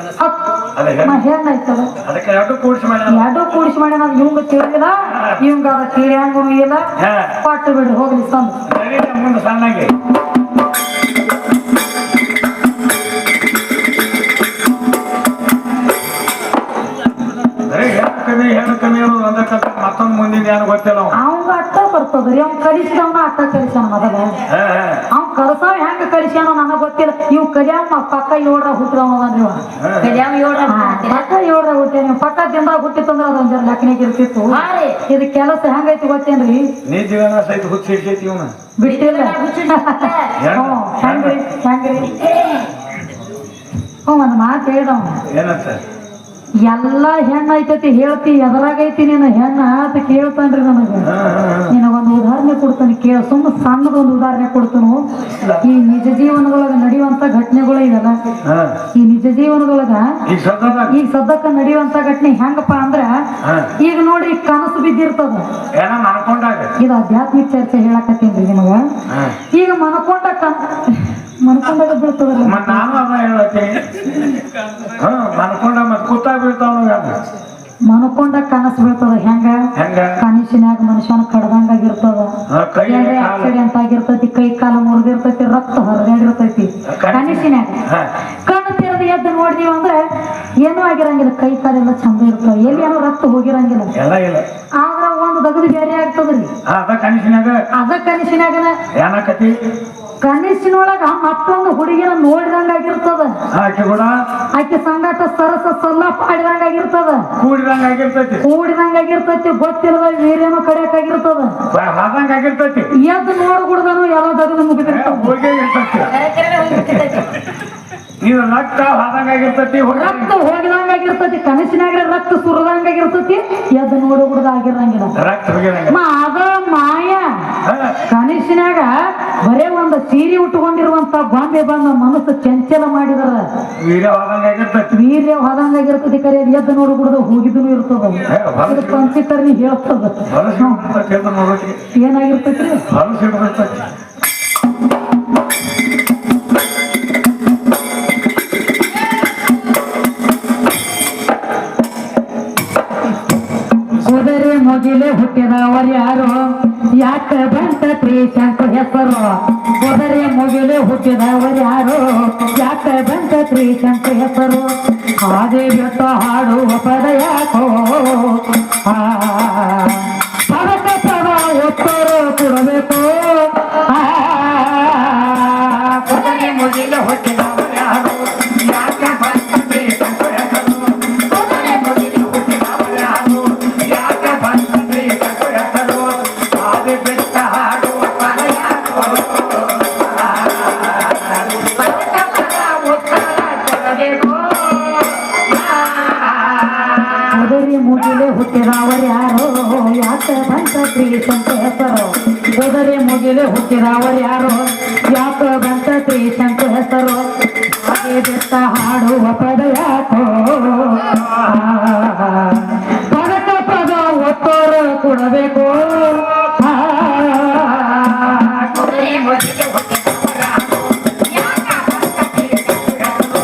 ಹೆಣ್ಣಾಯ್ತದ ಅದಕ್ಕೆ ಎರಡು ಕೂಡಿಸಿ ಮಾಡ್ಯಾನ. ಎರಡು ಕೂಡಿಸಿ ಮಾಡ್ಯಾನ. ಇವಂಗ ತಿಳಿದಿಲ್ಲ, ಇವಂಗ ಅದ ತಿಳಿಯಂಗೂ ಇಲ್ಲ. ಪಟ್ಟು ಬಿಡ್ರಿ ಹೋಗ್ಲಿ ಸಂತ ಮುಂದೆ ಸಣ್ಣಗೆ ಹೆಣ್ಣು ಕಮ್ಮಿ ಮತ್ತೊಂದು ಮುಂದಿನ ಏನು ಗೊತ್ತಿಲ್ಲ. ಅವಂಗ ಅಟ್ಟ ಬರ್ತದ್ರಿ. ಅವ್ನ್ ಕಲಿಸಿದವನ ಅಟ್ಟ ಕಲಿಸ್ಯಾನ ಮೊದಲ. ಅವ್ ಕಲಸಾವ ಹೆಂಗ ಕಲಿಸ್ಯಾನೋ ನನಗ್ ಗೊತ್ತಿಲ್ಲ. ಇವ್ ಕಲಿಯಮ್ಮ ಪಕ್ಕ 7ರ ಹುಟ್ಟಿದವನ್ರಿ. ಪಕ್ಕ 7ರ ಹುಟ್ಟಿ. ನೀವು ಪಕ್ಕ ದಿನದಾಗ ಹುಟ್ಟಿತ್ತಂದ್ರ ಅದೊಂದ್ ಜನ ಲೆಕ್ಕನಿಗೆ ಇರ್ತಿತ್ತು. ಇದು ಕೆಲಸ ಹೆಂಗೈತಿ ಗೊತ್ತೇನ್ರಿ? ನೀ ಜೀವನ ಸಹಿತ ಹುಚ್ಚಿಡ್ತೈತಿ ಇವನ ಬಿಟ್ಟಿಲ್ಲ. ಹೆಂಗ್ರಿ ಹೆಂಗ್ರಿ ಒಂದ್ ಮಾತು ಹೇಳಿದವ. ಏನಂತ? ಎಲ್ಲ ಹೆಣ್ಣು ಐತೈತಿ ಹೇಳ್ತಿ, ಎದರಾಗೈತಿ ನೀನು ಹೆಣ್ಣ ಅಂತ ಕೇಳ್ತಾನ್ರಿ ನನಗೆ. ನಿನಗೊಂದು ಉದಾಹರಣೆ ಕೊಡ್ತಾನೆ ಕೇಳ. ಸುಮ್ಮ ಸಣ್ಣದೊಂದು ಉದಾಹರಣೆ ಕೊಡ್ತಾನು. ಈ ನಿಜ ಜೀವನದೊಳಗ ನಡೆಯುವಂತ ಘಟನೆಗಳು ಇವೆಲ್ಲ. ಈ ನಿಜ ಜೀವನದೊಳಗ ಈಗ ಸದ್ಯಕ್ಕ ನಡೆಯುವಂತ ಘಟನೆ ಹೆಂಗಪ್ಪ ಅಂದ್ರ, ಈಗ ನೋಡ್ರಿ ಕನಸು ಬಿದ್ದಿರ್ತದ. ಇದು ಆಧ್ಯಾತ್ಮಿಕ ಚರ್ಚೆ ಹೇಳಕತ್ತೀನ್ರಿ ನಿಮಗ. ಈಗ ಮನ್ಕೊಂಡಾಗ ಬೀಳ್ತದ್ರಿ. ನಾನು ಅದ ಹೇಳತ್ತೀನಿ. ಮನ್ಕೊಂಡ ಮತ್ ಕೂತಾಗ ಬೀಳ್ತಾವ. ಮನ್ಕೊಂಡ ಕನಸು ಬೀಳ್ತದ. ಹೆಂಗ? ಕನಸಿನ್ಯಾಗ ಮನುಷ್ಯನ ಕಡ್ದಂಗಾಗಿರ್ತದ. ಆಕ್ಸಿಡೆಂಟ್ ಆಗಿರ್ತೈತಿ, ಕೈ ಕಾಲ ಮುರಿದಿರ್ತೈತಿ, ರಕ್ತ ಹರಿದಾಡಿರ್ತೈತಿ ಕನಸಿನ್ಯಾಗ. ಕಣ್ಣು ತೆರೆದು ಎದ್ದು ನೋಡಿದೀವಿ ಅಂದ್ರೆ ಏನೂ ಆಗಿರಂಗಿಲ್ಲ. ಕೈ ಕಾಲೆಲ್ಲ ಚಂದ ಇರ್ತವ, ಎಲ್ಲಿ ಏನೋ ರಕ್ತ ಹೋಗಿರಂಗಿಲ್ಲ. ಆದ್ರ ಒಂದು ದಗದು ಬೇರೆ ಆಗ್ತದ್ರಿ. ಅದ ಕನಸಿನ್ಯಾಗನ ಕನಸಿನೊಳಗ ಮತ್ತೊಂದು ಹುಡುಗಿನ ನೋಡಿದಂಗಾಗಿರ್ತದ. ಆಕೆ ಸಂಗಾಟ ಸರಸ ಸಲ್ಲಾಪ ಆಡಿದಂಗಾಗಿರ್ತದ. ಕೂಡಿದಂಗಾಗಿರ್ತೈತಿ. ಗೊತ್ತಿಲ್ಲದ ವೀರ್ಯನು ಕಡಿಯಕ್ಕಾಗಿರ್ತದ. ಎದ್ದು ನೋಡ್ಬಿಡ್ದನು ಎಲ್ಲ ದಗದು ಮುಗಿದಿರ್ತೈತಿ. ರಕ್ತ ರಕ್ತ ಹೋಗಿದಂಗಾಗಿರ್ತೈತಿ. ಕನಸಿನಾಗ ರಕ್ತ ಸುರದಂಗಾಗಿರ್ತೈತಿ. ಎದ್ದು ನೋಡ್ಬಿಡ್ದ ಆಗಿರಂಗಿಲ್ಲ. ಅದ ಮಾಯ. ಕನಸಿನಾಗ ಬರೇ ಒಂದು ಸೀರೆ ಉಟ್ಕೊಂಡಿರುವಂತ ಗೊಂಬೆ ಬಂದ ಮನಸ್ಸು ಚಂಚಲ ಮಾಡಿದಾರ. ವೀರ್ಯ ಹೋದಂಗಾಗಿರ್ತೈತಿ. ಕರೆ ಎದ್ದು ನೋಡ್ಬಿಡ್ದ ಹೋಗಿದ್ದನು ಇರ್ತದ. ಪಂಚಿಕರ್ಣಿ ಹೇಳ್ತದ. ಏನಾಗಿರ್ತೈತ್ರಿ? ಕುದುರೆ ಮುಗಿಲೆ ಹುಟ್ಟಿದವರು ಯಾರು? ಯಾಕ ಬಂತ ತ್ರಿಶಂಕು ಹೆಸರು? ಕುದುರೆ ಮುಗಿಲೆ ಹುಟ್ಟಿದವರು ಯಾರು? ಯಾಕ ಬಂತ ತ್ರಿಶಂಕು ಹೆಸರು? ಹಾಗೆ ಬಿಟ್ಟು ಹಾಡುವ ಪದ ಯಾಕೋ? ಪದಕ ಪದ ಒತ್ತರು ಕೊಡಬೇಕು. ಕುದುರೆ ಮುಗಿಲೆ ಹುಟ್ಟಿದವರು ಯಾರು? ಯಾಕ ಬಂತ ತ್ರಿಶಂಕು ಹೆಸರು? ಕುದುರೆ ಮುಗಿಲೆ ಹುಟ್ಟಿದವರು ಯಾರು? ಯಾಕ ಬಂತ ತ್ರಿಶಂಕು ಹೆಸರು? ಹಾಗೆ ಬಿಟ್ಟು ಹಾಡುವ ಪದ ಯಾಕೋ? ಪದಕ ಪದ ಒತ್ತರು ಕೊಡಬೇಕು. ಕುದುರೆ ಮುಗಿಲೆ ಹುಟ್ಟಿದವರು ಯಾರು? ಯಾಕ ಬಂತ ತ್ರಿಶಂಕು ಹೆಸರು? ಕುದುರೆ ಮುಗಿಲೆ ಹುಟ್ಟಿದವರು ಯಾರು? ಯಾಕ ಬಂತ ತ್ರಿಶಂಕು ಹೆಸರು? ಹಾಗೆ ಬಿಟ್ಟ ಹಾಡುವ ಪದ ಯಾಕೋ? ಪದಕ ಪದ ಒತ್ತರು ಕೊಡಬೇಕು. ಕುದುರೆ ಮುಗಿಲೆ ಹುಟ್ಟಿದವರು ಯಾರು? ಯಾಕ ಬಂತ ತ್ರಿಶಂಕು ಹೆಸರು?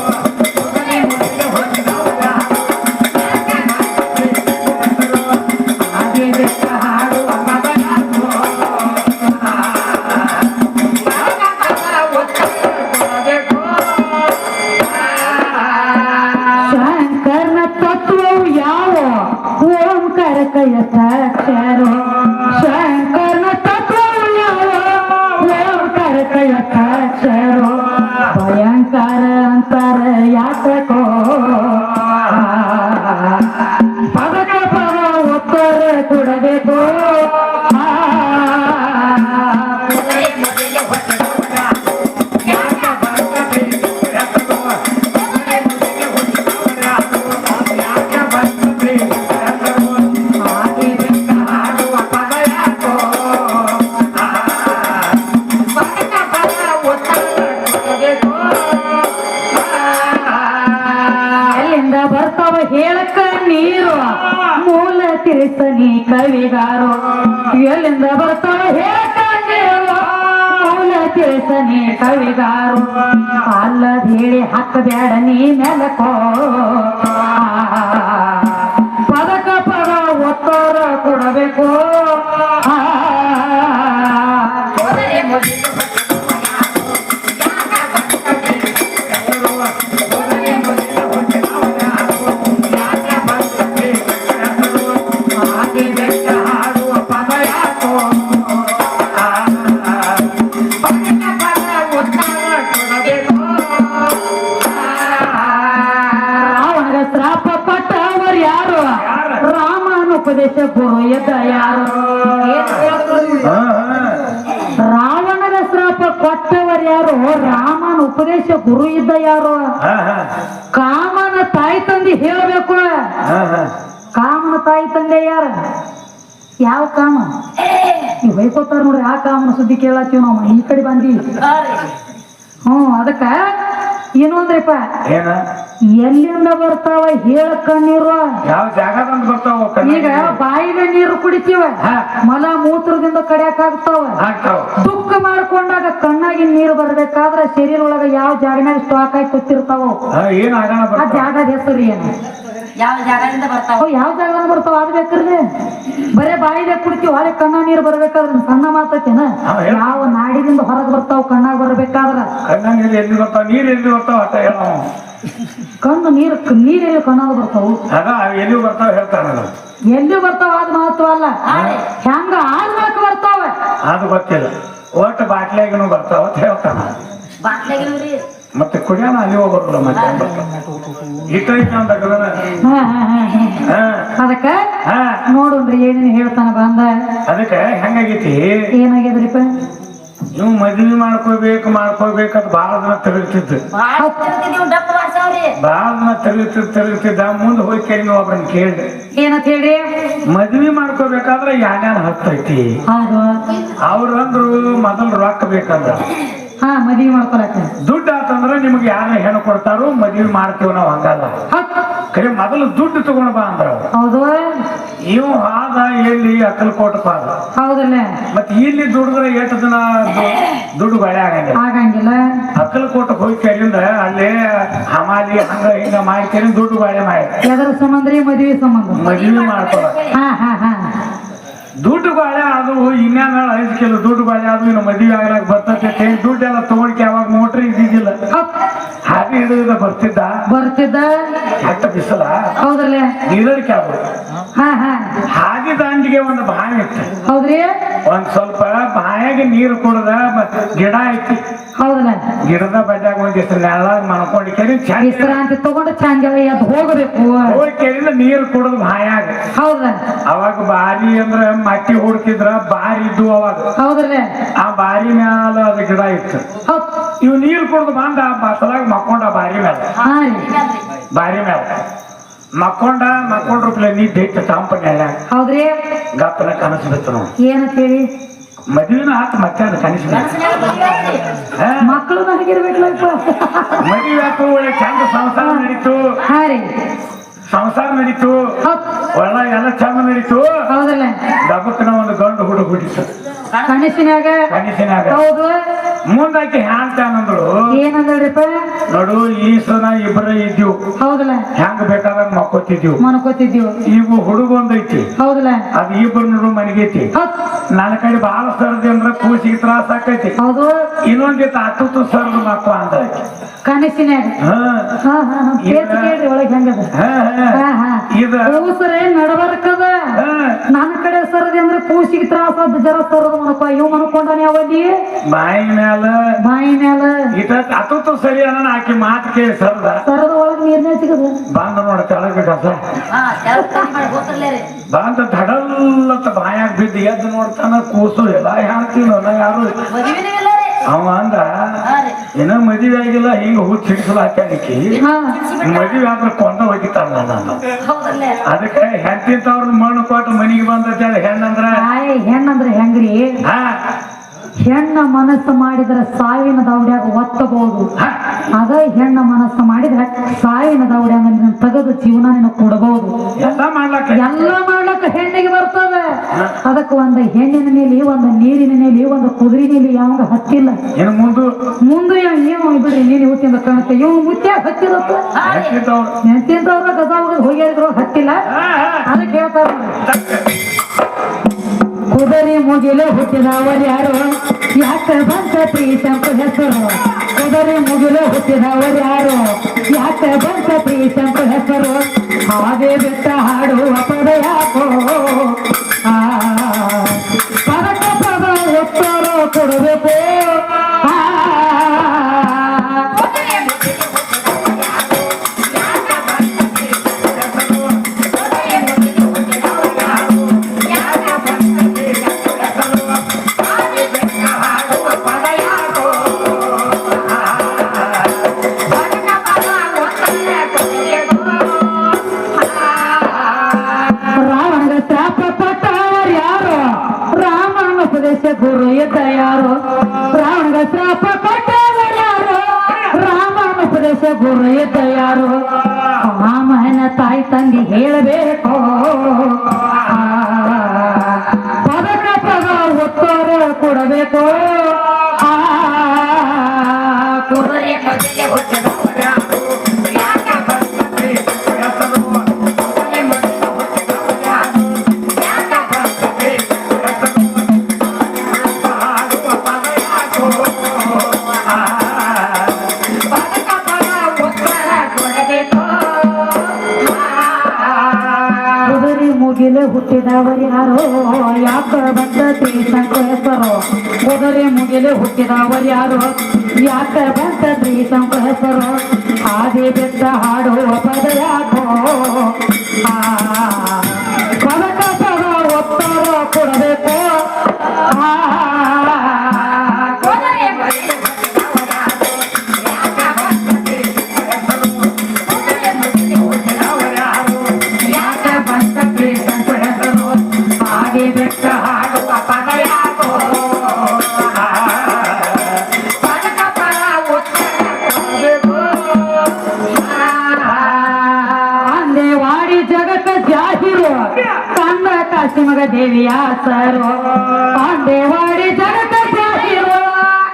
ಕುದುರೆ ಮುಗಿಲೆ ಹುಟ್ಟಿದವರು ಯಾರು? ಹಾಗೆ ಬಿಟ್ಟ ಹಾಡುವ ಪದ ಯಾಕೋ? ಶಂಕರನ ತತ್ವವು ಯಾವ? ಓಂಕಾರ ಕೈಯ ಸಾಕ್ಷಾರು. ಶಂಕರನ ತತ್ವವು ಯಾವ? ಓಂಕಾರ ಕೈಯ ಎಲ್ಲಿಂದ ಬರ್ತಾವ ಹೇಳಕ್ಕ ನೀರು ಮೂಲ ತಿಳಿಸನಿ ಕವಿಗಾರು ಎಲ್ಲಿಂದ ಬರ್ತಾವ ಹೇಳಕ್ಕ ನೀರು ಮೂಲ ತಿಳಿಸನಿ ಕವಿಗಾರು ಅಲ್ಲದ ಹೇಳಿ ಹಾಕಬೇಡ ನೀ ಮೆಲಕೋ ಪದಕ ಪದ ಒತ್ತೋರ ಕೊಡಬೇಕು ರಾವಣಗ ಶ್ರಾಪ ಪಟ್ಟವರು ಯಾರು ರಾಮನ ಉಪದೇಶ ಗುರು ಎದ್ದ ಯಾರು ರಾವಣನ ಶ್ರಾಪ ಕೊಟ್ಟವರು ಯಾರು ರಾಮನ ಉಪದೇಶ ಗುರು ಇದ್ದ ಯಾರು ಕಾಮನ ತಾಯಿ ತಂದೆ ಹೇಳಬೇಕು ಕಾಮನ ತಾಯಿ ತಂದೆ ಯಾರು ಯಾವ ಕಾಮ ನೀವು ಬೈಕೋತಾರ ನೋಡ್ರಿ ಆ ಕಾಮನ ಸುದ್ದಿ ಕೇಳತ್ತೀವಿ ನಾವು ಈ ಕಡೆ ಬಂದೀವಿ ಅದಕ್ಕ ಏನು ಅಂದ್ರಿಪ್ಪ ಏನ ಎಲ್ಲಿಂದ ಬರ್ತಾವ ಹೇಳಕ್ಕ ನೀರು ಯಾವ ಜಾಗದಿಂದ ಬರ್ತಾವ ಈಗ ಬಾಯಿಗೆ ನೀರು ಕುಡಿತೀವ ಮಲ ಮೂತ್ರದಿಂದ ಕಡಿಯಾಕ ಆಗ್ತಾವ ಆಗ್ತಾವ ದುಃಖ ಮಾಡ್ಕೊಂಡಾಗ ಕಣ್ಣಾಗಿ ನೀರು ಬರ್ಬೇಕಾದ್ರ ಶರೀರ ಒಳಗ ಯಾವ ಜಾಗನಾಗ ಸ್ಟಾಕ್ ಆಗಿ ಕೂತಿರ್ತಾವ ಏನ್ ಆಗೋಣ ಆ ಬರ್ತಾವ ಜಾಗದ ಹೆಸರು ಏನು ಯಾವ ಜಾಗದಿಂದ ಬರ್ತಾವ ಯಾವ ಜಾಗದಾಗ ಬರ್ತಾವ ಅದ್ ಬೇಕ್ರಿ ಬರೇ ಬಾಯಿಗೆ ಕುಡಿತೀವಿ ಹೊಳೆ ಕಣ್ಣ ನೀರು ಬರ್ಬೇಕಾದ್ರ ಸಣ್ಣ ಮಾತೇನ ಯಾವ ನಾಡಿದಿಂದ ಹೊರಗೆ ಬರ್ತಾವ ಕಣ್ಣಾಗ ಬರ್ಬೇಕಾದ್ರ ಕಣ್ಣ ನೀರು ಎಲ್ಲಿ ಬರ್ತಾವ ನೀರು ಎಲ್ಲಿ ಬರ್ತಾವ ಅಂತ ಹೇಳ ಕಣ್ಣು ನೀರೆಲ್ಲಿ ಕಣ್ಣಾಗ ಬರ್ತಾವು ಅದ ಎಲ್ಲಿ ಬರ್ತಾವ ಹೇಳ್ತಾರ ಎಲ್ಲಿ ಬರ್ತಾವ ಅದ್ ಮಹತ್ವ ಅಲ್ಲ ಹೆಂಗ ಆಳ್ಬೇಕು ಬರ್ತಾವ ಅದು ಗೊತ್ತಿಲ್ಲ ಒಟ್ಟು ಬಾಟ್ಲಿಯಾಗನು ಬರ್ತಾವ ಅಂತ ಹೇಳ್ತಾನ ಬಾಟ್ಲಾಗಿಲ್ರಿ ಮತ್ತೆ ಕುಡಿಯೋಣ ಅಲ್ಲಿ ಹೋಗ್ಬರ್ಲ್ಲ ಮತ್ತೆ ಇಟ್ಟೈತೆ ಅಂತ ಅದಕ್ಕ ನೋಡ್ರಿ ಏನೇನು ಹೇಳ್ತಾನ ಬಂದ ಅದಕ್ಕೆ ಹೆಂಗಾಗೈತಿ ಏನಾಗ್ಯದ್ರಿಪ್ಪ ನೀವು ಮದ್ವಿ ಮಾಡ್ಕೋಬೇಕಂತ ಬಹಳ ದಿನ ತಿರುಗ್ತಿದ್ದು ಡಪ್ಪ ಮಾಡ್ಸಾವ್ರಿ ಬಹಳ ದಿನ ತಿರುಗ್ತಿದ್ದ ಮುಂದೆ ಹೋಗಿ ಕೇಳಿ ಒಬ್ರನ್ನ ಕೇಳಿದೆ ಏನಂತ ಹೇಳ್ರಿ ಮದ್ವಿ ಮಾಡ್ಕೋಬೇಕಾದ್ರೆ ಯಾನ್ಯಾನ ಹತ್ತೈತಿ ಹೌದು ಅವ್ರು ಅಂದ್ರು ಮೊದಲು ರೊಕ್ಕ ಬೇಕಂದ್ರ ಮದ್ವಿ ಮಾಡ್ಕೊಳಕ ದುಡ್ಡು ಆತಂದ್ರ ನಿಮ್ಗೆ ಯಾರ ಹೆಣ್ಣು ಕೊಡ್ತಾರೋ ಮದ್ವಿ ಮಾಡ್ತೀವಿ ನಾವು ಹಂಗಲ್ಲ ಕರೆ ಮೊದಲು ದುಡ್ಡು ತಗೊಂಡ್ ಬಾ ಅಂದ್ರ ಹೌದು ಇವ್ ಆದ ಎಲ್ಲಿ ಅಕ್ಕಲ್ಕೋಟಪ್ಪ ಅದ ಹೌದಲ್ಲ ಮತ್ತೆ ಇಲ್ಲಿ ದುಡಿದ್ರೆ ಎಷ್ಟು ದಿನ ದುಡ್ಡು ಬಳೆ ಆಗಂಗಿಲ್ಲ ಆಗಂಗಿಲ್ಲ ಅಕ್ಕಲ್ಕೋಟಕ್ಕೆ ಹೋಗಿ ಕೇಳಿಂದ ಅಲ್ಲೇ ಹಮಾಲಿ ಹಂಗ ಹಿಂಗ ಮಾಡಿ ದುಡ್ಡು ಬಳೆ ಮಾಡಿ ಎದರ ಸಂಬಂಧ ರೀ ಮದ್ವಿ ಸಂಬಂಧ ಮದ್ವಿ ಮಾಡ್ಕೊಳ ದುಡ್ಡು ಬಾಳೆ ಅದು ಇನ್ಯಾನ 5 ಕಿಲೋ ದುಡ್ಡು ಬಾಳೆ ಅದು ಇನ್ನು ಮದುವೆ ಆಗ್ಲಾಕ ಬರ್ತೈತೆ ದುಡ್ಡೆಲ್ಲ ತಗೊಳ್ಕೆ ಯಾವಾಗ ಮೋಟ್ರ್ ಇದ್ದಿದ್ದಿಲ್ಲ ಹಾಗೆ ಹಿಡಿದ ಬರ್ತಿದ್ದ ಹೆಟ್ಟ ಬಿಸಲ ಹೌದ್ರಲ್ಲ ನೀರಡಿಕೆ ಆಗೋದು ಹಾಗೆ ದಾಂಡಿಗೆ ಒಂದು ಬಾವಿ ಇತ್ತು ಹೌದ್ರಿ ಒಂದ್ ಸ್ವಲ್ಪ ಬಾಯಾಗ ನೀರು ಕುಡ್ದ ಗಿಡ ಐತಿ ಹೌದಲ್ಲ ಗಿಡದ ಬಡ್ಯಾಗ ಒಂದಿಷ್ಟು ನೆಲ ಮನ್ಕೊಂಡು ಕೇಳಿ ವಿಶ್ರಾಂತಿ ತಗೊಂಡು ಚಂದ ಎದ್ದು ಹೋಗಬೇಕು ಹೋಗಿ ಕೇಳಿದ ನೀರು ಕುಡದ್ ಬಾಯಾಗ ಹೌದ ಅವಾಗ ಬಾರಿ ಅಂದ್ರ ಮಟ್ಟಿ ಹುಡ್ತಿದ್ರ ಬಾರಿ ಇದ್ದು ಅವಾಗ ಹೌದ್ರಲ್ಲ ಆ ಬಾರಿ ಮ್ಯಾಲ ಅದು ಗಿಡ ಇತ್ತು ಇವ್ ನೀರ್ ಕುಡ್ದು ಬಂದ ಬಸಲಾಗ ಮಕ್ಕೊಂಡ ಬಾರಿ ಮ್ಯಾಲ ಮಕ್ಕೊಂಡ್ರಪ್ಲೆ ನೀರ್ ಐತೆ ತಂಪನೆ ಹೌದ್ರಿ ಗಪ್ಪನ ಕನಸು ಬಿತ್ತು ನಾವು ಏನಂತ ಹೇಳಿ ಮದುವಿನ ಆತ ಮತ್ತೆ ಅದು ಕನಸು ಮಕ್ಕಳು ನನಗಿರ್ಬೇಕಲ್ಲಪ್ಪ ಮದುವೆ ಆತು ಒಳ್ಳೆ ಚಂದ ಸಂಸಾರ ನಡೀತು ಒಳ್ಳೆ ಎಲ್ಲ ಚಂದ ನಡೀತು ಹೌದಲ್ಲ ದಬ್ಬಕ್ಕನ ಒಂದು ಗಂಡು ಹುಡುಗ ಹುಟ್ಟಿತ್ತು ಕನಸಿನಾಗ ಹೌದು ಮುಂದಾಕಿ ಹ್ಯಾಂತಾನಂದ್ರು ಏನಂದ್ರಿಪ್ಪ ನೋಡು ಈ ಸಲ ಇಬ್ಬರ ಇದ್ದೀವು ಹೌದಲ್ಲ ಹೆಂಗ ಬೇಕಾದಾಗ ಮನ್ಕೋತಿದ್ದೀವಿ ಈಗ ಹುಡುಗ ಒಂದೈತಿ ಹೌದಲ್ಲ ಅದು ಇಬ್ಬರು ನೋಡು ಮನೆಗೈತಿ ನನ್ನ ಕಡೆ ಬಹಳ ಸರ್ದಿ ಅಂದ್ರ ಕೂಸಿಗೆ ತ್ರಾಸ ಆಕೈತಿ ಹೌದು ಇನ್ನೊಂದಿತ್ತು ಹತ್ತು ಸರ್ದು ಮಕ್ಕಳ ಅಂತ ಕನಸಿನಾಗ ಕೇಳ್ರಿ ಒಳಗೆ ಹೆಂಗದ ಕೂಸರೇ ನಡಬರ್ಕದ ನನ್ನ ಕಡೆ ಸರದಿ ಅಂದ್ರೆ ಕೂಸಿಗೆ ತ್ರಾಸ ಜರ ಸರದು ಮನಕ ಇವ್ ಮನ್ಕೊಂಡಾನೆ ಅವಲ್ಲಿ ಬಾಯಿ ಮ್ಯಾಲ ಬಾಯಿ ಮ್ಯಾಲ ಇದ ಅತ್ತು ಸರಿ ಅನ್ನೋಣ ಆಕಿ ಮಾತು ಕೇಳಿ ಸರ್ದ ಸರದ ಒಳಗ್ ನೀರ್ನೇ ಸಿಗದು ಬಂದ ನೋಡ ತೆಳಗ ಕಸ ಬಂದ ಧಡಲ್ಲತ್ತ ಬಾಯಾಗ ಬಿದ್ದು ಎದ್ದು ನೋಡ್ತಾನ ಕೂಸು ಎಲ್ಲ ಹೇಳ್ತೀನಲ್ಲ ಯಾರು ಅವ ಅಂದ ಏನೋ ಮದುವೆ ಆಗಿಲ್ಲ ಹಿಂಗ ಹುಚ್ಚ ಹಿಡಿಸಲಾಕಿ ಮದುವೆ ಆದ್ರೆ ಕೊಂಡ ಹೋಗಿತಾನ ನಾನು ಅದಕ್ಕೆ ಹೆಂತಿಂತವ್ರ ಮಣ್ಣು ಕೊಟ್ಟು ಮನಿಗೆ ಬಂದ ಹೆಣ್ಣಂದ್ರ ಹೆಣ್ಣಂದ್ರ ಹೆಂಗ್ರಿ ಹೆಣ್ಣ ಮನಸ್ಸು ಮಾಡಿದ್ರೆ ಸಾವಿನ ದೌಡ್ಯಾಗ ಒತ್ತಬಹುದು ಅದ ಹೆಣ್ಣ ಮನಸ್ಸು ಮಾಡಿದ್ರೆ ಸಾವಿನ ದೌಡ್ಯಾಗ ತೆಗೆದು ಜೀವನ ನಿನ್ನ ಕೊಡಬಹುದು ಎಲ್ಲ ಮಾಡ್ಲಕ್ಕ ಹೆಣ್ಣಿಗೆ ಬರ್ತದೆ ಅದಕ್ಕೆ ಒಂದು ಹೆಣ್ಣಿನ ಮೇಲೆ ಒಂದು ನೀರಿನ ಮೇಲೆ ಒಂದು ಕುದುರೆ ಮೇಲೆ ಯಾವಾಗ ಹತ್ತಿಲ್ಲ ಮುಂದೆ ಏನು ಬಿಡ್ರಿ ನೀನು ಇವತ್ತಿಂದ ಕಾಣುತ್ತೆ ಇವ್ ಮುತ್ಯ ಹತ್ತಿರತ್ತ ಎಂತಿಂತವ್ರ ಗಜ ಹೋಗಿದ್ರು ಹತ್ತಿಲ್ಲ ಅದಕ್ಕೆ ಹೇಳ್ತಾರ ಕುದುರೆ ಮುಗಿಲು ಹುಟ್ಟಿದವರು ಯಾರು ಯಾಕೆ ಬಂತ ಪ್ರೀತಂಪ ಹೆಸರು ಕುದುರೆ ಮುಗಿಲು ಹುಟ್ಟಿದವರು ಯಾರು ಯಾಕೆ ಬಂತ ಪ್ರೀತಂಪ ಹೆಸರು ಹಾಗೆ ಬಿಟ್ಟ ಹಾಡುವ ಪದ ಯಾಕೋ ಪದಕ ಪದ ಉತ್ತರ ಕೊಡಬೇಕು ಗುರು ಎದ್ದ ಯಾರು ರಾವಣಗ ಶ್ರಾಪ ಕೊಟ್ಟವರು ಯಾರು ರಾಮನ ಉಪದೇಶ ಗುರು ಎದ್ದ ಯಾರು ರಾಮನ ತಾಯಿ ತಂದೆ ಹೇಳಬೇಕು ಪದಕ ಪದ ಉತ್ತರ ಕೊಡಬೇಕು ಕುದುರೆ ಮುಗಿಲು ಹುಟ್ಟಿದವರು ಯಾರೋ ಯಾಕ ಬಂದತಿ ಸಂಕ ಹೆಸರು ಕುದುರೆ ಮುಗಿಲು ಹುಟ್ಟಿದವರು ಯಾರು ಯಾಕ ಬಂದತಿ ಸಂಕ ಹೆಸರು ಹಾದಿ ಬೆಟ್ಟ ಹಾಡುವ ಪದ ಯಾಕೋ ಪದಕ ಪದ ಒತ್ತರ ಕೊಡಬೇಕು ಮಗ ದೇವಿಯ ಸರೋ ಪಾಂಡೇವಾಡಿ ಜಗತ ಜಾಹಿರೋ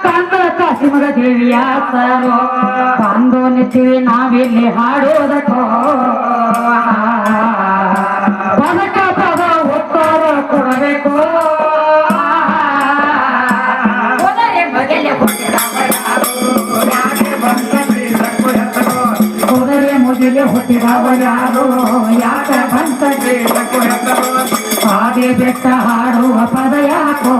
ಕಂದ ಕಾಶಿ ಮಗ ದೇವಿಯ ಸರೋ ಪಾಂಡೋ ನಿಂತೀವಿ ನಾವಿಲ್ಲಿ ಹಾಡೋದಕ್ಕೋ ಪದಕ ಪದ ಉತ್ತರ ಕೊಡಬೇಕು ಕುದುರೆ ಮುಗಿಲೆ ಹುಟ್ಟಿದವರು ಯಾರು ಯಾಕ ಬಂತ ಹಾಗೆ ಬೆಟ್ಟ ಹಾಡುವ ಪದ ಯಾಕೋ